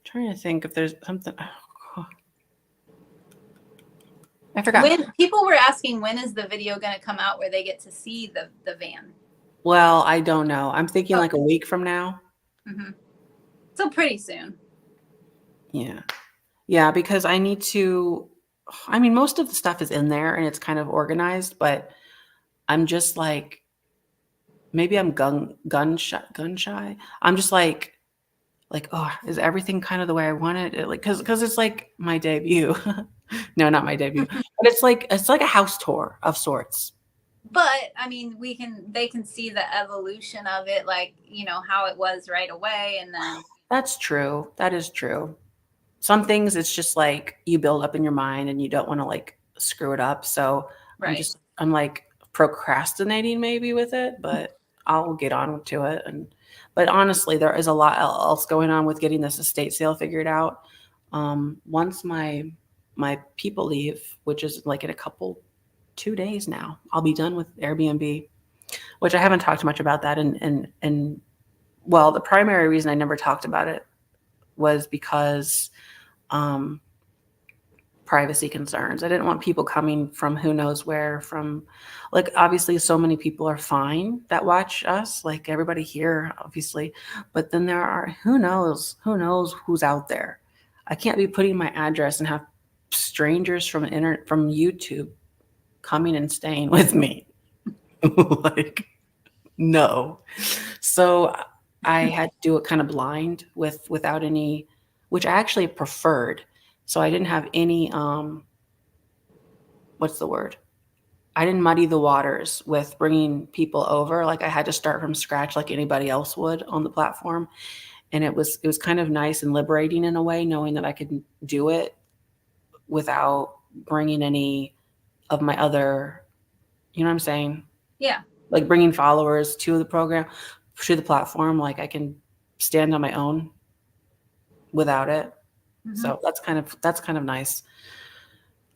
Trying to think if there's something. Oh. I forgot. When people were asking, when is the video going to come out where they get to see the van? Well, I don't know. I'm thinking like a week from now. Mm-hmm. So pretty soon. Yeah, because I need to. I mean, most of the stuff is in there and it's kind of organized, but I'm just like, maybe I'm gun shy. I'm just like, oh, is everything kind of the way I want it? Like, because it's like my debut. No, not my debut, but it's like a house tour of sorts. But I mean, they can see the evolution of it, like, how it was right away. And then That's true. That is true. Some things it's just like you build up in your mind and you don't want to like screw it up. So right. I'm like procrastinating maybe with it, but I'll get on to it. But honestly, there is a lot else going on with getting this estate sale figured out. Once my people leave, which is like in 2 days now, I'll be done with Airbnb, which I haven't talked much about that. And well, the primary reason I never talked about it was because privacy concerns. I didn't want people coming from who knows where, from like, obviously so many people are fine that watch us, like everybody here, obviously, but then there are, who knows who's out there. I can't be putting my address and have strangers from from YouTube coming and staying with me. Like, no. So I had to do it kind of blind without any, which I actually preferred. So I didn't have any, what's the word? I didn't muddy the waters with bringing people over. Like I had to start from scratch like anybody else would on the platform. And it was kind of nice and liberating in a way, knowing that I could do it without bringing any of my other, you know what I'm saying? Yeah. Like bringing followers to the program, to the platform. Like I can stand on my own without it. Mhm. So that's kind of nice.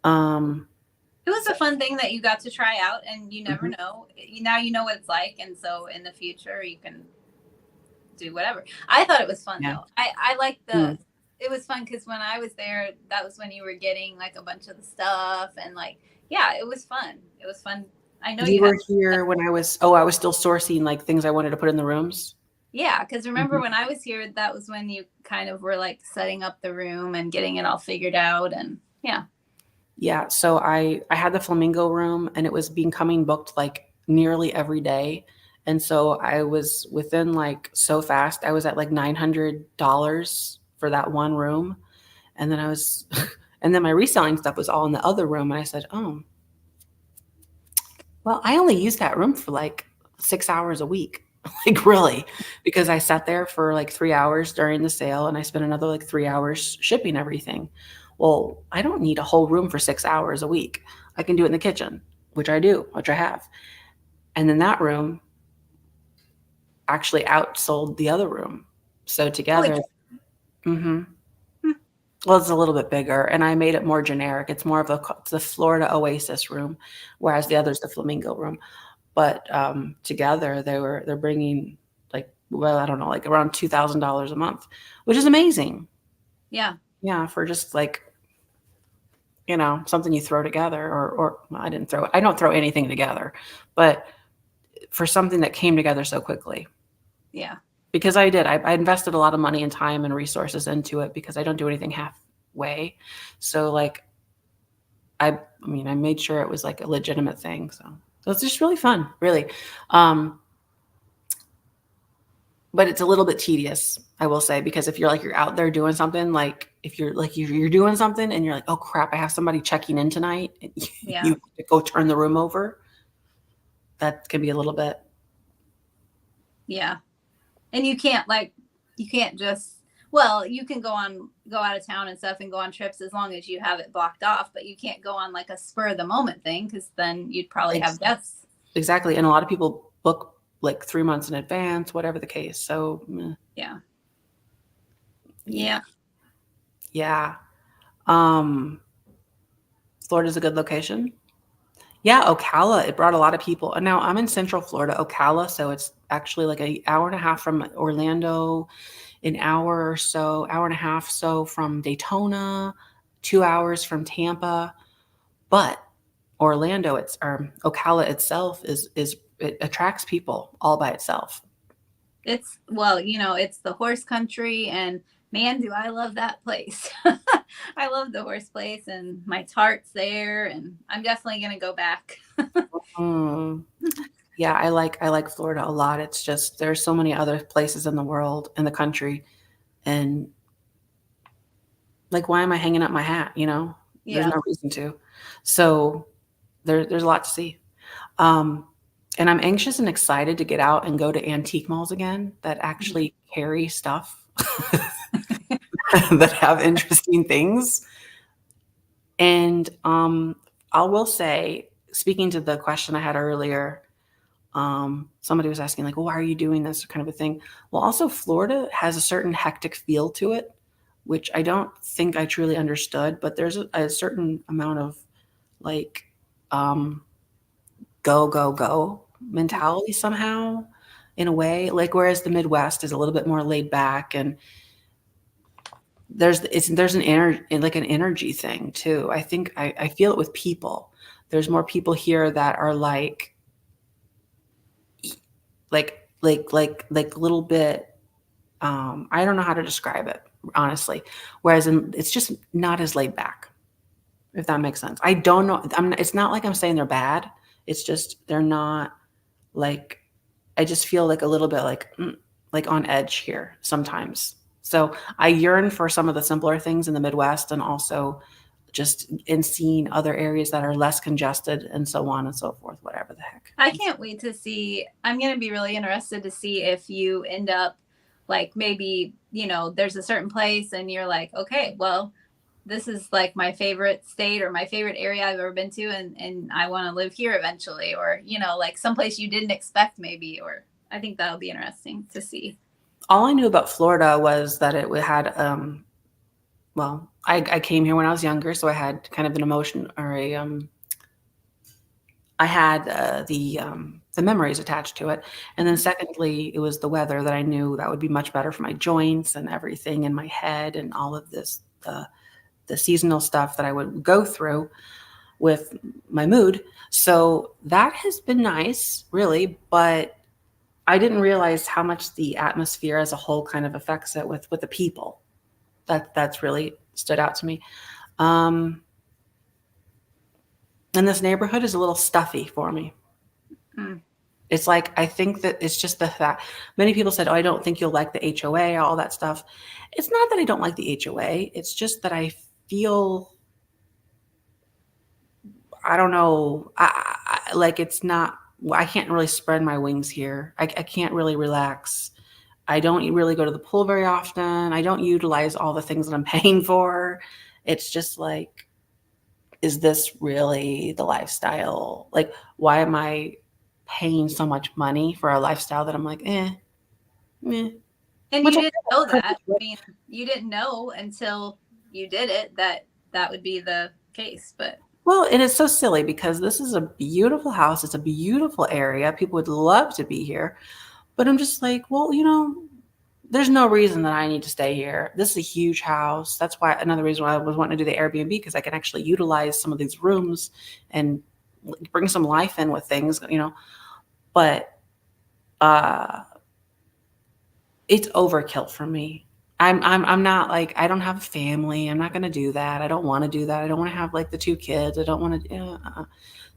It was a fun thing that you got to try out, and you never know. Now you know what it's like, and so in the future you can do whatever. I thought it was fun though. I like the. It was fun because when I was there, that was when you were getting like a bunch of the stuff, and like, yeah, it was fun. It was fun. I know you were here when I was still sourcing like things I wanted to put in the rooms. Yeah, because remember when I was here, that was when you kind of were like setting up the room and getting it all figured out, and yeah. Yeah, so I had the Flamingo room, and it was becoming booked like nearly every day. And so I was within like so fast. I was at like $900 for that one room. And then and then my reselling stuff was all in the other room. And I said, oh, well, I only used that room for like 6 hours a week. Like really, because I sat there for like 3 hours during the sale and I spent another like 3 hours shipping everything. Well, I don't need a whole room for 6 hours a week. I can do it in the kitchen, which I do, which I have. And then that room actually outsold the other room. So together, well, it's a little bit bigger, and I made it more generic. It's more of the Florida Oasis room, whereas the other's the Flamingo room. But together they're bringing like, well, I don't know, like around $2,000 a month, which is amazing. Yeah. Yeah. For just like, you know, something you throw together or well, I don't throw anything together, but for something that came together so quickly. Yeah. Because I invested a lot of money and time and resources into it because I don't do anything halfway. So like, I made sure it was like a legitimate thing. So it's just really fun, really. But it's a little bit tedious, I will say, because if you're out there doing something, like if you're doing something and you're like, oh crap, I have somebody checking in tonight. Yeah. You go turn the room over. That can be a little bit. Yeah. And you can't just, well, you can go out of town and stuff and go on trips as long as you have it blocked off, but you can't go on like a spur of the moment thing because then you'd probably have guests. Exactly. And a lot of people book like 3 months in advance, whatever the case. So yeah. Florida's a good location. Yeah, Ocala, it brought a lot of people. And now I'm in Central Florida, Ocala, so it's actually like an hour and a half from Orlando, an hour and a half so from Daytona, 2 hours from Tampa. But Orlando, Ocala itself it attracts people all by itself. It's the horse country, and man, do I love that place. I love the horse place, and my tart's there, and I'm definitely going to go back. Yeah, I like Florida a lot. It's just there's so many other places in the world, in the country, and like, why am I hanging up my hat? Yeah. There's no reason to. So there's a lot to see. And I'm anxious and excited to get out and go to antique malls again that actually carry stuff that have interesting things. And I will say, speaking to the question I had earlier, somebody was asking like, well, why are you doing this kind of a thing? Well, also Florida has a certain hectic feel to it, which I don't think I truly understood, but there's a certain amount of like go mentality somehow, in a way, like, whereas the Midwest is a little bit more laid back. And there's an energy thing too. I think I feel it with people. There's more people here that are like a little bit, I don't know how to describe it, honestly. Whereas it's just not as laid back, if that makes sense. I don't know. It's not like I'm saying they're bad. It's just they're not like, I just feel like a little bit like on edge here sometimes. So I yearn for some of the simpler things in the Midwest, and also just in seeing other areas that are less congested and so on and so forth, whatever the heck. I can't wait to see. I'm going to be really interested to see if you end up like, maybe, there's a certain place and you're like, okay, well, this is like my favorite state or my favorite area I've ever been to. And I want to live here eventually, or, like someplace you didn't expect maybe, or I think that'll be interesting to see. All I knew about Florida was that it had, well, I came here when I was younger, so I had kind of an emotion, or I had the memories attached to it. And then secondly, it was the weather that I knew that would be much better for my joints and everything in my head, and all of this, the seasonal stuff that I would go through with my mood. So that has been nice, really, but I didn't realize how much the atmosphere as a whole kind of affects it with the people. That's really stood out to me. And this neighborhood is a little stuffy for me. Mm. It's like, I think that it's just the fact, many people said, oh, I don't think you'll like the HOA, all that stuff. It's not that I don't like the HOA. It's just that I feel, I don't know, like it's not, I can't really spread my wings here. I can't really relax. I don't really go to the pool very often. I don't utilize all the things that I'm paying for. It's just like, is this really the lifestyle? Like, why am I paying so much money for a lifestyle that I'm like, eh. And you didn't know that. I mean, you didn't know until you did it that would be the case. But well, and it's so silly because this is a beautiful house. It's a beautiful area. People would love to be here. But I'm just like, well, there's no reason that I need to stay here. This is a huge house. That's why another reason why I was wanting to do the Airbnb, because I can actually utilize some of these rooms and bring some life in with things, But it's overkill for me. I'm not like, I don't have a family. I'm not going to do that. I don't want to do that. I don't want to have like the 2 kids. I don't want to.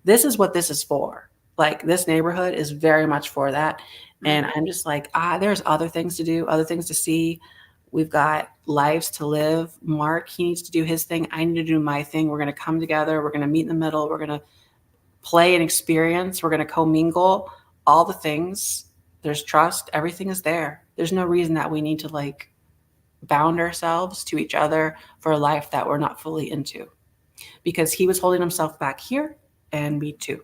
This is what this is for. Like, this neighborhood is very much for that. And I'm just like, there's other things to do, other things to see. We've got lives to live. Mark, he needs to do his thing. I need to do my thing. We're going to come together. We're going to meet in the middle. We're going to play and experience. We're going to commingle all the things. There's trust. Everything is there. There's no reason that we need to like bound ourselves to each other for a life that we're not fully into, because he was holding himself back here, and me too.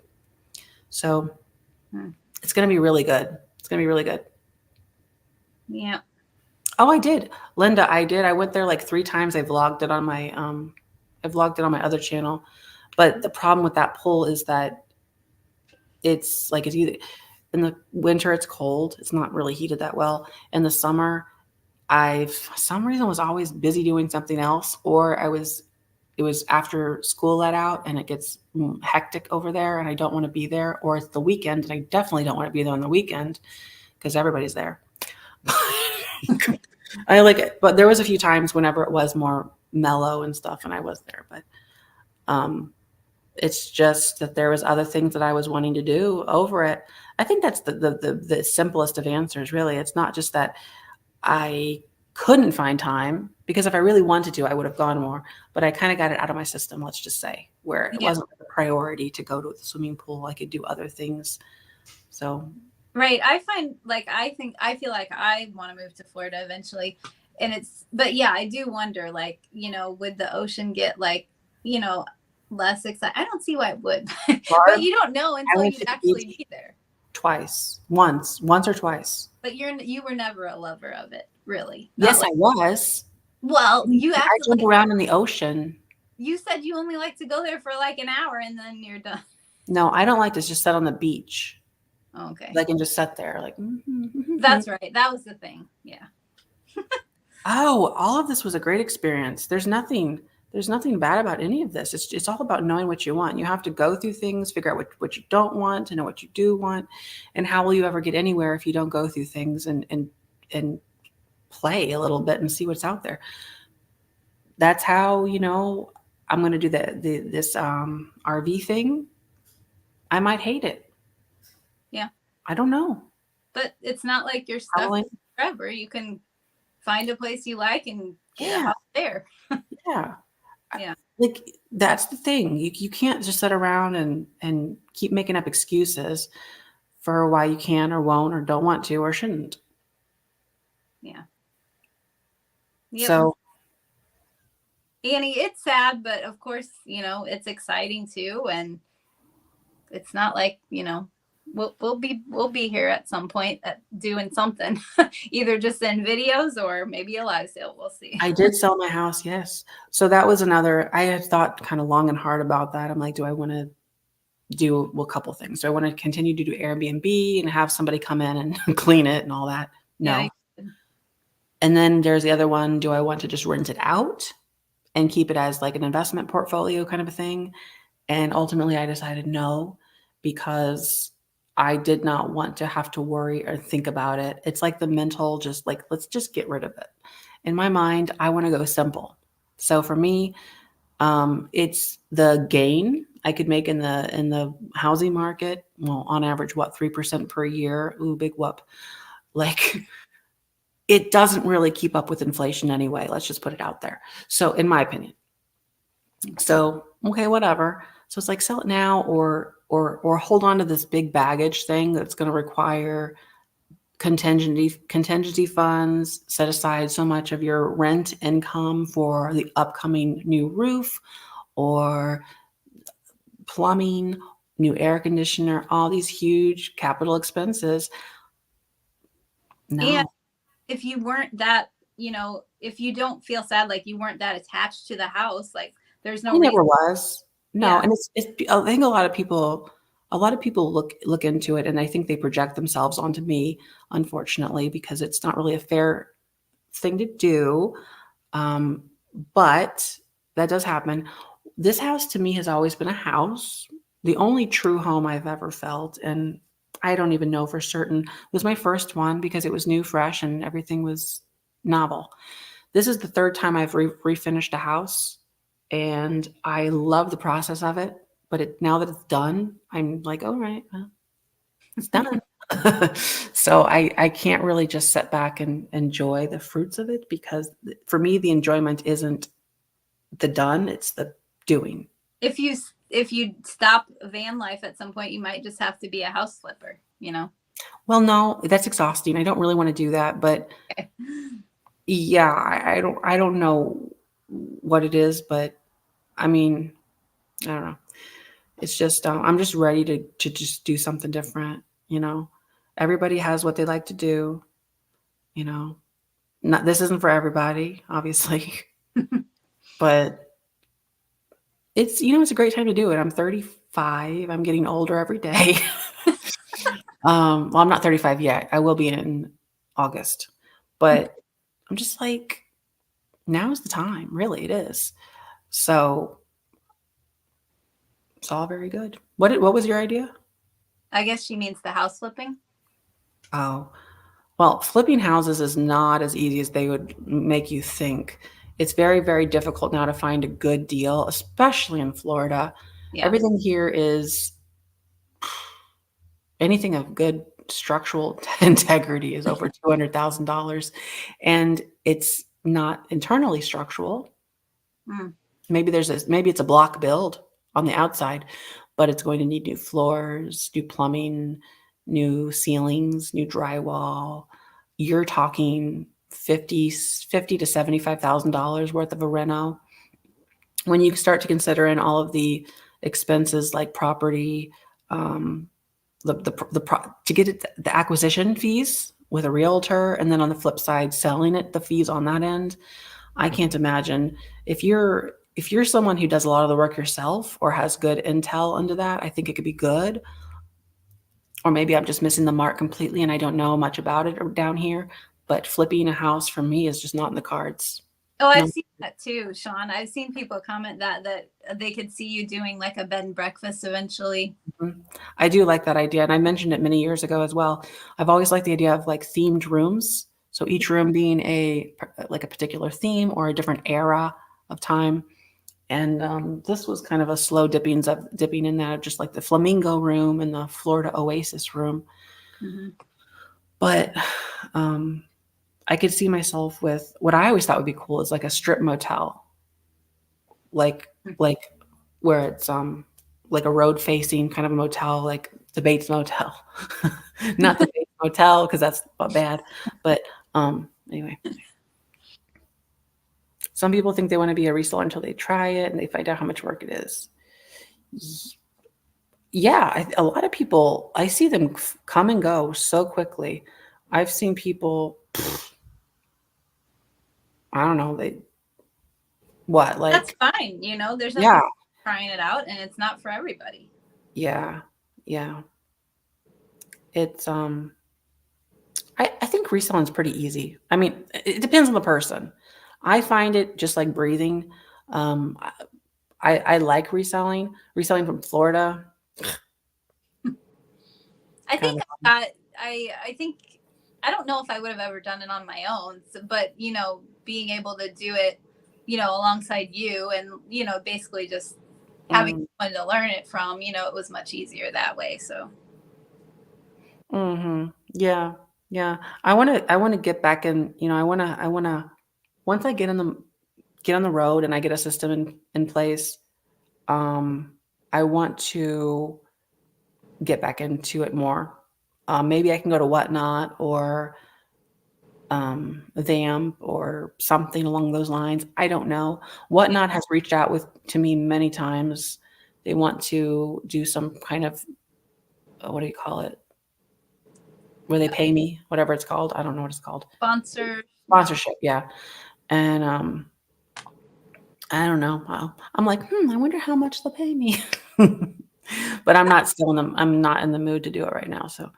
So it's going to be really good. It's going to be really good. Yeah. Oh, I did. Linda, I did. I went there like 3 times. I vlogged it on my other channel. But the problem with that pool is that it's like, it's either in the winter it's cold. It's not really heated that well. In the summer, for some reason was always busy doing something else, or it was after school let out and it gets hectic over there and I don't want to be there, or it's the weekend and I definitely don't want to be there on the weekend because everybody's there. I like it, but there was a few times whenever it was more mellow and stuff and I was there, but it's just that there was other things that I was wanting to do over it. I think that's the simplest of answers, really. It's not just that I couldn't find time, because if I really wanted to, I would have gone more, but I kind of got it out of my system, let's just say, where it wasn't a priority to go to the swimming pool. I could do other things. So. Right. I find like, I feel like I want to move to Florida eventually. But yeah, I do wonder, like, would the ocean get like, less exciting? I don't see why it would, but you don't know until you actually be there. Once or twice. But you were never a lover of it, really. Yes, I was. Well, I jump around in the ocean. You said you only like to go there for like an hour and then you're done. No, I don't like to just sit on the beach. Okay. Like, and just sit there like. That's right. That was the thing. Yeah. Oh, all of this was a great experience. There's nothing bad about any of this. It's all about knowing what you want. You have to go through things, figure out what you don't want, to know what you do want. And how will you ever get anywhere if you don't go through things and play a little bit and see what's out there? That's how, I'm going to do this RV thing. I might hate it. Yeah. I don't know. But it's not like you're stuck forever. You can find a place you like and get a house there. Yeah. Yeah. Like, that's the thing. You can't just sit around and keep making up excuses for why you can or won't or don't want to or shouldn't. Yeah. Yep. So, Annie, it's sad, but of course, it's exciting too. And it's not like, we'll be here at some point doing something, either just in videos or maybe a live sale. We'll see. I did sell my house. Yes. So that was I had thought kind of long and hard about that. I'm like, do I want to do a couple things? Do I want to continue to do Airbnb and have somebody come in and clean it and all that? No. Yeah. And then there's the other one. Do I want to just rent it out and keep it as like an investment portfolio kind of a thing? And ultimately I decided no, because I did not want to have to worry or think about it. It's like the mental, just like, let's just get rid of it. In my mind, I want to go simple. So for me, it's the gain I could make in the housing market. Well, on average, 3% per year? Ooh, big whoop. Like, it doesn't really keep up with inflation anyway. Let's just put it out there. So in my opinion. So, okay, whatever. So it's like, sell it now or hold on to this big baggage thing that's going to require contingency funds, set aside so much of your rent income for the upcoming new roof or plumbing, new air conditioner, all these huge capital expenses. No. And if you weren't that, if you don't feel sad, like you weren't that attached to the house, like there's no I never was. No. Yeah. And it's I think a lot of people look into it and I think they project themselves onto me, unfortunately, because it's not really a fair thing to do. But that does happen. This house to me has always been a house, the only true home I've ever felt. And I don't even know for certain. It was my first one because it was new, fresh, and everything was novel. This is the third time I've refinished a house, and I love the process of it. But now that it's done, I'm like, all right, well, it's done. So I can't really just sit back and enjoy the fruits of it, because for me, the enjoyment isn't the done, it's the doing. If you stop van life at some point, you might just have to be a house flipper, Well, no, that's exhausting. I don't really want to do that, but Okay. yeah, I don't know what it is, but I mean, I don't know. It's just, I'm just ready to just do something different. Everybody has what they like to do, this isn't for everybody, obviously, but it's, it's a great time to do it. I'm 35. I'm getting older every day. Well, I'm not 35 yet. I will be in August, but I'm just like, now is the time. Really, it is. So it's all very good. What was your idea? I guess she means the house flipping. Oh, well, flipping houses is not as easy as they would make you think. It's very, very difficult now to find a good deal, especially in Florida. Yeah. Everything here is, anything of good structural integrity is over $200,000, and it's not internally structural. Maybe it's a block build on the outside, but it's going to need new floors, new plumbing, new ceilings, new drywall. You're talking $50,000 to $75,000 worth of a reno. When you start to consider in all of the expenses like property, to get it, the acquisition fees with a realtor, and then on the flip side, selling it, the fees on that end, I can't imagine. If you're someone who does a lot of the work yourself or has good intel into that, I think it could be good. Or maybe I'm just missing the mark completely and I don't know much about it down here. but flipping a house for me is just not in the cards. Oh, I've No. seen that too, Sean. I've seen people comment that they could see you doing like a bed and breakfast eventually. Mhm. I do like that idea, and I mentioned it many years ago as well. I've always liked the idea of like themed rooms, so each room being a particular theme or a different era of time. And this was kind of a slow dipping in that, just like the Flamingo room and the Florida Oasis room. Mm-hmm. But I could see myself with what I always thought would be cool is like a strip motel, like where it's like a road facing kind of a motel, like the Bates Motel, not the Bates Motel because that's bad. But anyway, some people think they want to be a reseller until they try it and they find out how much work it is. Yeah, a lot of people, I see them come and go so quickly. I've seen people, I don't know, That's fine. There's nothing yeah, trying it out, and it's not for everybody. yeah. It's I think reselling is pretty easy. I mean, it depends on the person. I find it just like breathing. I like reselling from Florida. I think I think I don't know if I would have ever done it on my own, but being able to do it, alongside you and basically just having someone to learn it from, it was much easier that way. So. Yeah. I want to get back in. I want to once I get on the road and I get a system in place. I want to get back into it more. Maybe I can go to Whatnot or Vamp or something along those lines. I don't know. Whatnot has reached out to me many times. They want to do some kind of what do you call it? Where they pay me, whatever it's called. I don't know what it's called. Sponsorship, yeah. And I don't know. I'm like, I wonder how much they'll pay me. But I'm not in the mood to do it right now. So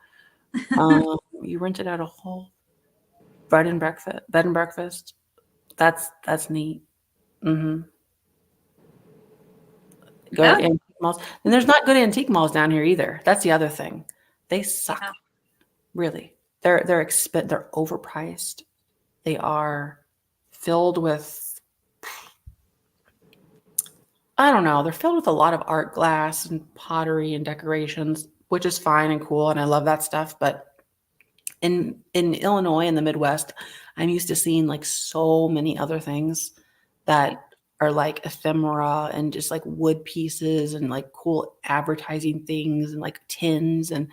you rented out a whole bed and breakfast. That's neat. Go to antique malls. And there's not good antique malls down here either. That's the other thing. They suck. Yeah. Really. They're overpriced. They are filled with, I don't know, they're filled with a lot of art glass and pottery and decorations, which is fine and cool, and I love that stuff. But in Illinois, in the Midwest, I'm used to seeing like so many other things that are like ephemera and just like wood pieces and like cool advertising things and like tins and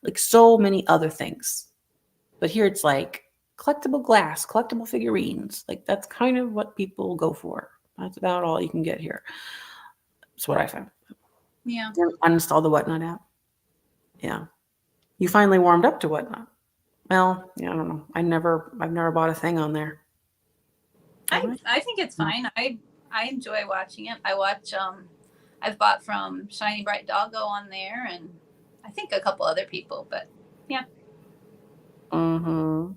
like so many other things. But here it's like collectible glass, collectible figurines. Like that's kind of what people go for. That's about all you can get here. That's what I found. Yeah. Uninstall the Whatnot app. Yeah. You finally warmed up to Whatnot. Well, yeah, I don't know. I've never bought a thing on there. I think it's fine. I enjoy watching it. I watch I've bought from Shiny Bright Doggo on there and I think a couple other people, but yeah. I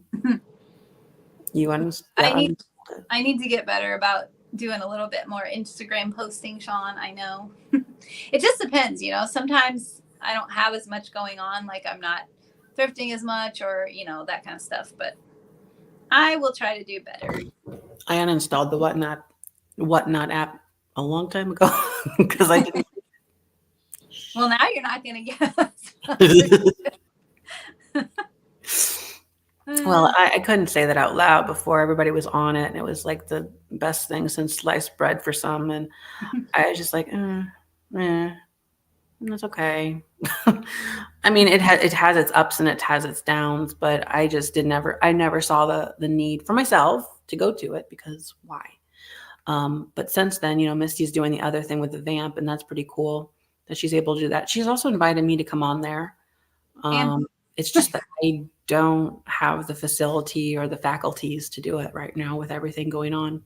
need to get better about doing a little bit more Instagram posting, Sean. I know. It just depends, sometimes I don't have as much going on, like I'm not thrifting as much or, that kind of stuff, but I will try to do better. I uninstalled the Whatnot app a long time ago because I didn't. Well, now you're not going to get Well, I couldn't say that out loud before everybody was on it, and it was like the best thing since sliced bread for some, and I was just like, that's okay. I mean, it has its ups and it has its downs, but I just I never saw the need for myself to go to it because why? But since then, Misty's doing the other thing with the Vamp, and that's pretty cool that she's able to do that. She's also invited me to come on there. It's just that I don't have the facility or the faculties to do it right now with everything going on.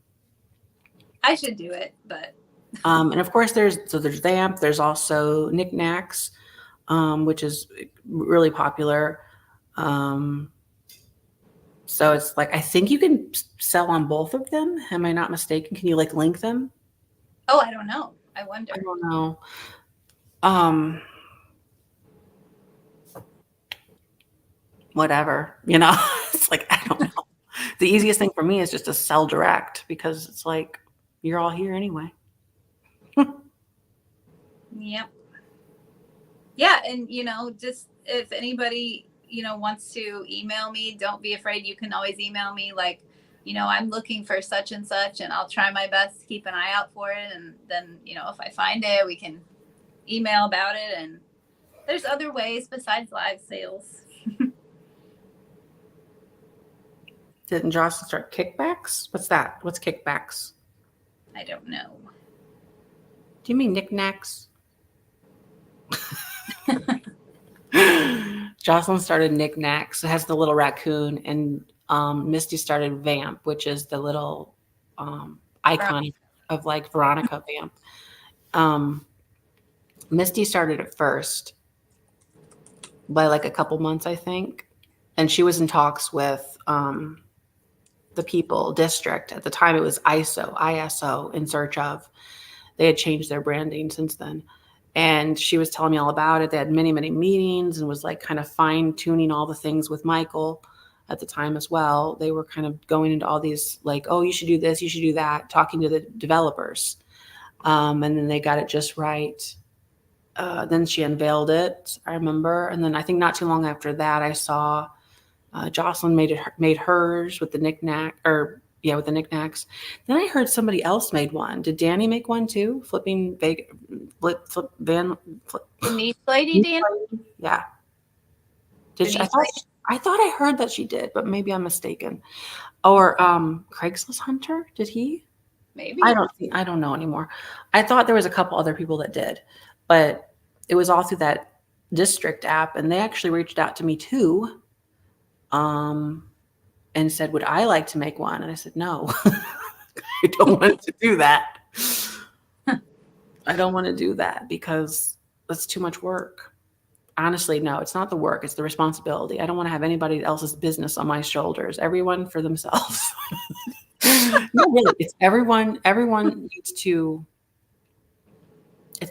I should do it, but. And of course there's Vamp. There's also Knickknacks, which is really popular. So it's like, I think you can sell on both of them. Am I not mistaken? Can you like link them? Oh, I don't know. I wonder. I don't know. Whatever, it's like, I don't know. The easiest thing for me is just to sell direct because it's like, you're all here anyway. Yep. Yeah. And, just if anybody, wants to email me, don't be afraid. You can always email me like, I'm looking for such and such, and I'll try my best to keep an eye out for it. And then, if I find it, we can email about it. And there's other ways besides live sales. Didn't Jocelyn start kickbacks? What's that? What's kickbacks? I don't know. Do you mean knickknacks? Jocelyn started knickknacks. It has the little raccoon, and Misty started Vamp, which is the little icon of like Veronica Vamp. Misty started it first by like a couple months, I think, and she was in talks with the people district at the time. It was ISO in search of. They had changed their branding since then. And she was telling me all about it. They had many, many meetings and was like kind of fine tuning all the things with Michael at the time as well. They were kind of going into all these like, oh, you should do this, you should do that, talking to the developers. And then they got it just right. Then she unveiled it, I remember. And then I think not too long after that, I saw Jocelyn made hers with the knickknack, with the knickknacks. Then I heard somebody else made one. Did Danny make one too? Flipping flip van. The niche lady, Dan? Yeah. Did she? I thought I heard that she did, but maybe I'm mistaken. Or Craigslist Hunter, did he? Maybe. I don't know anymore. I thought there was a couple other people that did, but it was all through that district app, and they actually reached out to me too. And said, would I like to make one? And I said, no, I don't want to do that. I don't want to do that because that's too much work. Honestly, no, it's not the work. It's the responsibility. I don't want to have anybody else's business on my shoulders. Everyone for themselves. No, really, it's everyone. Everyone needs to.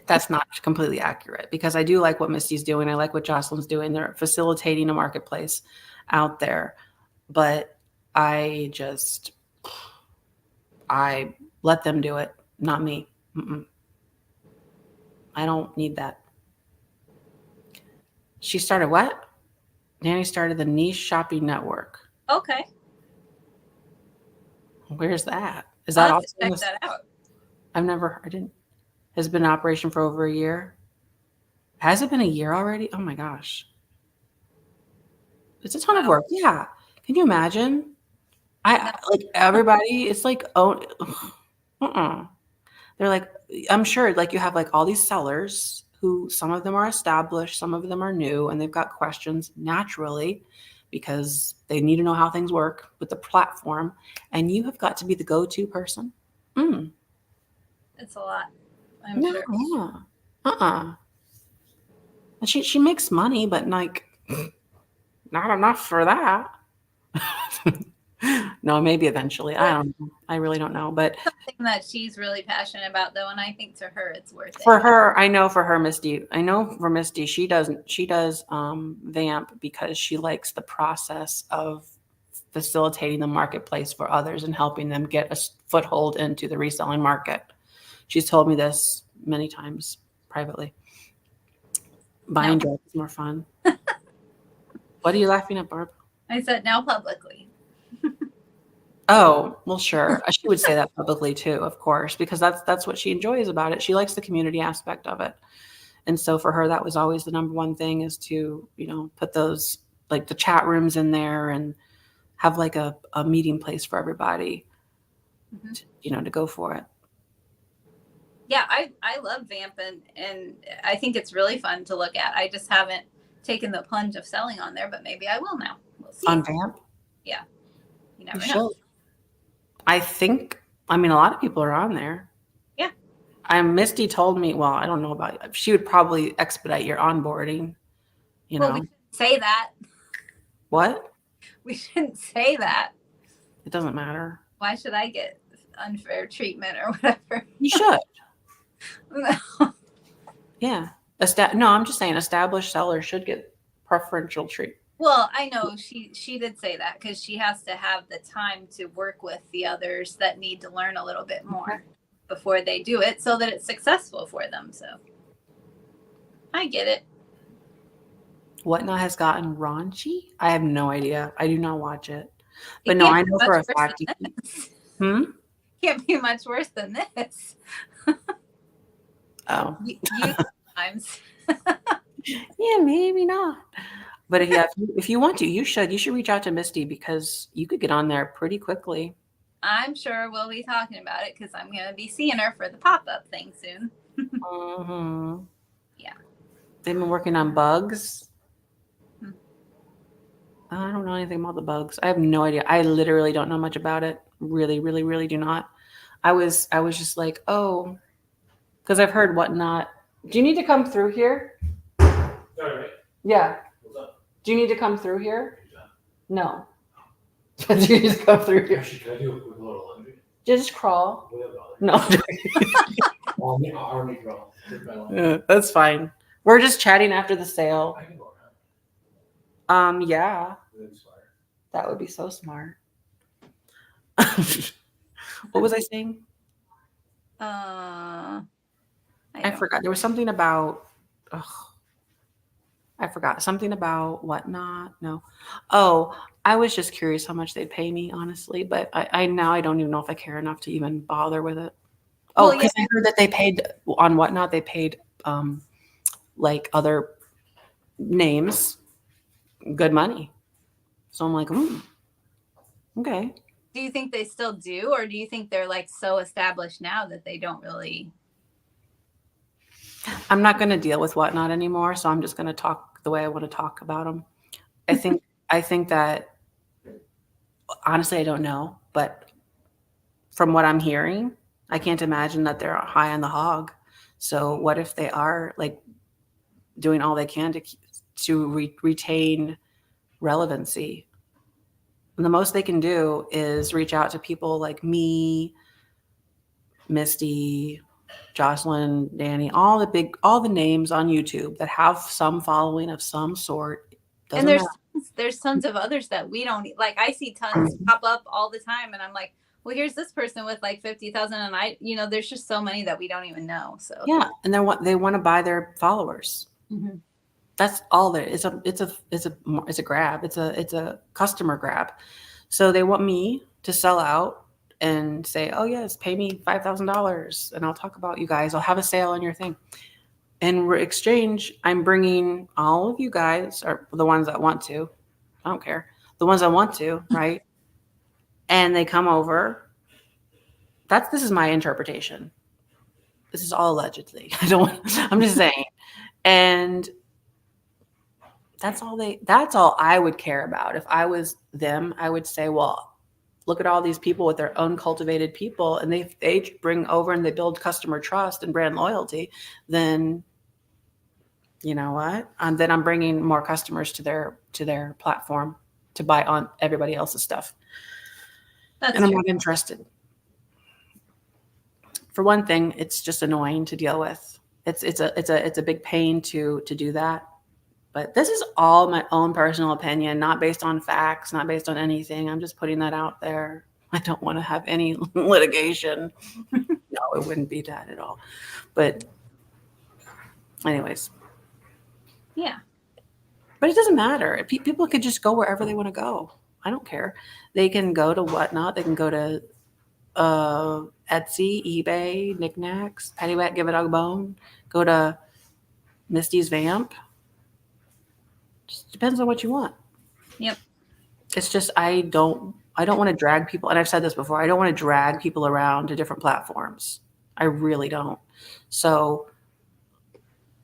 That's not completely accurate because I do like what Misty's doing. I like what Jocelyn's doing. They're facilitating a marketplace out there. But I let them do it, not me. I don't need that. She started what? Danny started the Niche Shopping Network. Okay. Where's that? Is that also? Check that out. I didn't. Has it been in operation for over a year? Has it been a year already? Oh my gosh. It's a ton of work. Yeah. Can you imagine? Like everybody, it's like, they're like, I'm sure like you have like all these sellers who some of them are established, some of them are new, and they've got questions naturally because they need to know how things work with the platform. And you have got to be the go-to person. It's a lot. I'm sure. Yeah. And she makes money, but like not enough for that. No, maybe eventually. I don't know. I really don't know. But something that she's really passionate about though, and I think to her it's worth it. For her, I know for her, Misty, she does Vamp because she likes the process of facilitating the marketplace for others and helping them get a foothold into the reselling market. She's told me this many times privately. Buying drugs is more fun. What are you laughing at, Barb? I said now publicly. Oh, well, sure. She would say that publicly too, of course, because that's what she enjoys about it. She likes the community aspect of it. And so for her, that was always the number one thing is to, put those like the chat rooms in there and have like a meeting place for everybody, to go for it. Yeah, I love Vamp and I think it's really fun to look at. I just haven't taken the plunge of selling on there, but maybe I will now. We'll see. On Vamp? Yeah. You never know. I think, a lot of people are on there. Yeah. Misty told me, well, I don't know about it. She would probably expedite your onboarding, Well, we shouldn't say that. What? We shouldn't say that. It doesn't matter. Why should I get unfair treatment or whatever? You should. No. Yeah. No, I'm just saying established sellers should get preferential treatment. Well, I know she did say that because she has to have the time to work with the others that need to learn a little bit more before they do it so that it's successful for them. So I get it. Whatnot has gotten raunchy. I have no idea. I do not watch it. But It no, can't I be know much for a worse fact. than this. Can't be much worse than this. Oh. You times. Yeah, maybe not. But if you want to, you should reach out to Misty because you could get on there pretty quickly. I'm sure we'll be talking about it because I'm going to be seeing her for the pop-up thing soon. Mm-hmm. Yeah. They've been working on bugs. Hmm. I don't know anything about the bugs. I have no idea. I literally don't know much about it. Really, really, really do not. I was just like, oh, because I've heard Whatnot. Do you need to come through here? Sorry. Yeah. What's up? Do you need to come through here? You done? No. Do you need to come through here? Actually, can I do a quick little laundry? Just crawl. Whatever. No. I'll already draw. Yeah, that's fine. We're just chatting after the sale. I can go around. Yeah, Really smart. that would be so smart. What was I saying? I forgot. There was something about. I forgot something about Whatnot. No. Oh, I was just curious how much they'd pay me, honestly. But I now I don't even know if I care enough to even bother with it. Oh, Well, because I heard that they paid on Whatnot. They paid like other names good money. So I'm like, okay. Do you think they still do, or do you think they're like so established now that they don't really? I'm not going to deal with Whatnot anymore, so I'm just going to talk the way I want to talk about them. I think that honestly, I don't know, but from what I'm hearing, I can't imagine that they're high on the hog. So what if they are like doing all they can to retain relevancy? And the most they can do is reach out to people like me, Misty, Jocelyn, Danny, all the names on YouTube that have some following of some sort. And there's tons of others that we don't like. I see tons pop up all the time, and I'm like, well, here's this person with like 50,000, and there's just so many that we don't even know. So yeah, and they want to buy their followers. Mm-hmm. That's all there. It's a grab. It's a customer grab. So they want me to sell out and say, oh yes, pay me $5,000 and I'll talk about you guys. I'll have a sale on your thing. In exchange, I'm bringing all of you guys, or the ones that want to, I don't care, the ones that want to, right? And they come over. This is my interpretation. This is all allegedly. I'm just saying. And that's all I would care about. If I was them, I would say, well, look at all these people with their own cultivated people, and they bring over and they build customer trust and brand loyalty, then you know what? And then I'm bringing more customers to their platform to buy on everybody else's stuff. And I'm not interested. For one thing, it's just annoying to deal with. It's a big pain to do that. But this is all my own personal opinion, not based on facts, not based on anything. I'm just putting that out there. I don't want to have any litigation. No, it wouldn't be that at all. But anyways. Yeah. But it doesn't matter. People could just go wherever they want to go. I don't care. They can go to Whatnot. They can go to Etsy, eBay, knickknacks, Paddywhack, Give a Dog a Bone. Go to Misty's Vamp. Just depends on what you want. Yep. It's just I don't want to drag people, and I've said this before, I don't want to drag people around to different platforms. I really don't. So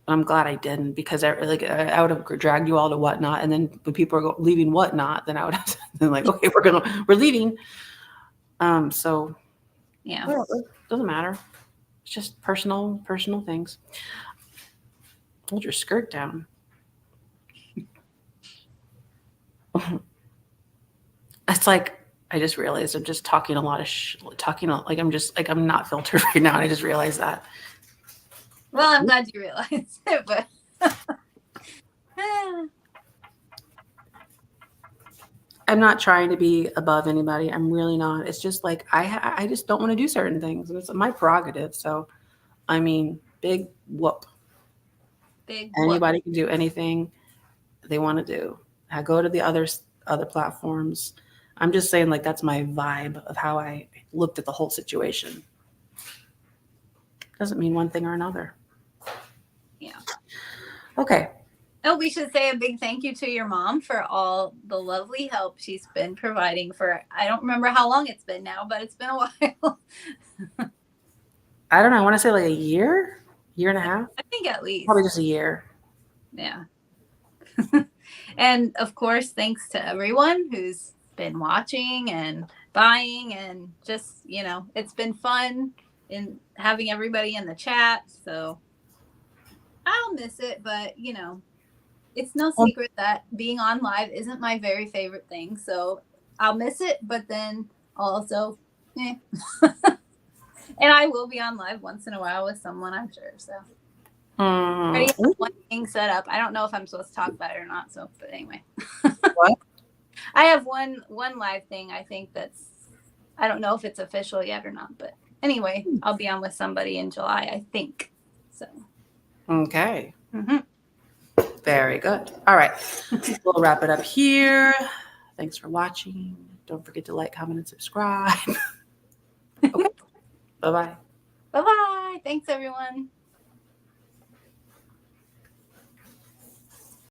I'm glad I didn't, because I would have dragged you all to Whatnot, and then when people are leaving Whatnot, then I would have to been like, okay, we're leaving. So yeah, whatever. Doesn't matter. It's just personal things. Hold your skirt down. It's like I just realized I'm just talking a lot of I'm not filtered right now, and I just realized that. Well, I'm glad you realized it, but I'm not trying to be above anybody. I'm really not. It's just like I just don't want to do certain things, and it's my prerogative. So, I mean, big whoop. big Anybody can do anything they want to do. I go to the other platforms. I'm just saying, like, that's my vibe of how I looked at the whole situation. Doesn't mean one thing or another. Yeah. Okay. Oh, we should say a big thank you to your mom for all the lovely help she's been providing for, I don't remember how long it's been now, but it's been a while. I don't know. I want to say like a year and a half. I think at least. Probably just a year. Yeah. And of course, thanks to everyone who's been watching and buying, and just, it's been fun in having everybody in the chat. So I'll miss it, but it's no secret that being on live isn't my very favorite thing. So I'll miss it, but then also, and I will be on live once in a while with someone, I'm sure. So I already have one thing set up. I don't know if I'm supposed to talk about it or not. So, but anyway. What? I have one live thing. I think I don't know if it's official yet or not, but anyway, I'll be on with somebody in July, I think. So. Okay. Mm-hmm. Very good. All right. We'll wrap it up here. Thanks for watching. Don't forget to like, comment, and subscribe. Okay. Bye-bye. Bye-bye. Thanks, everyone.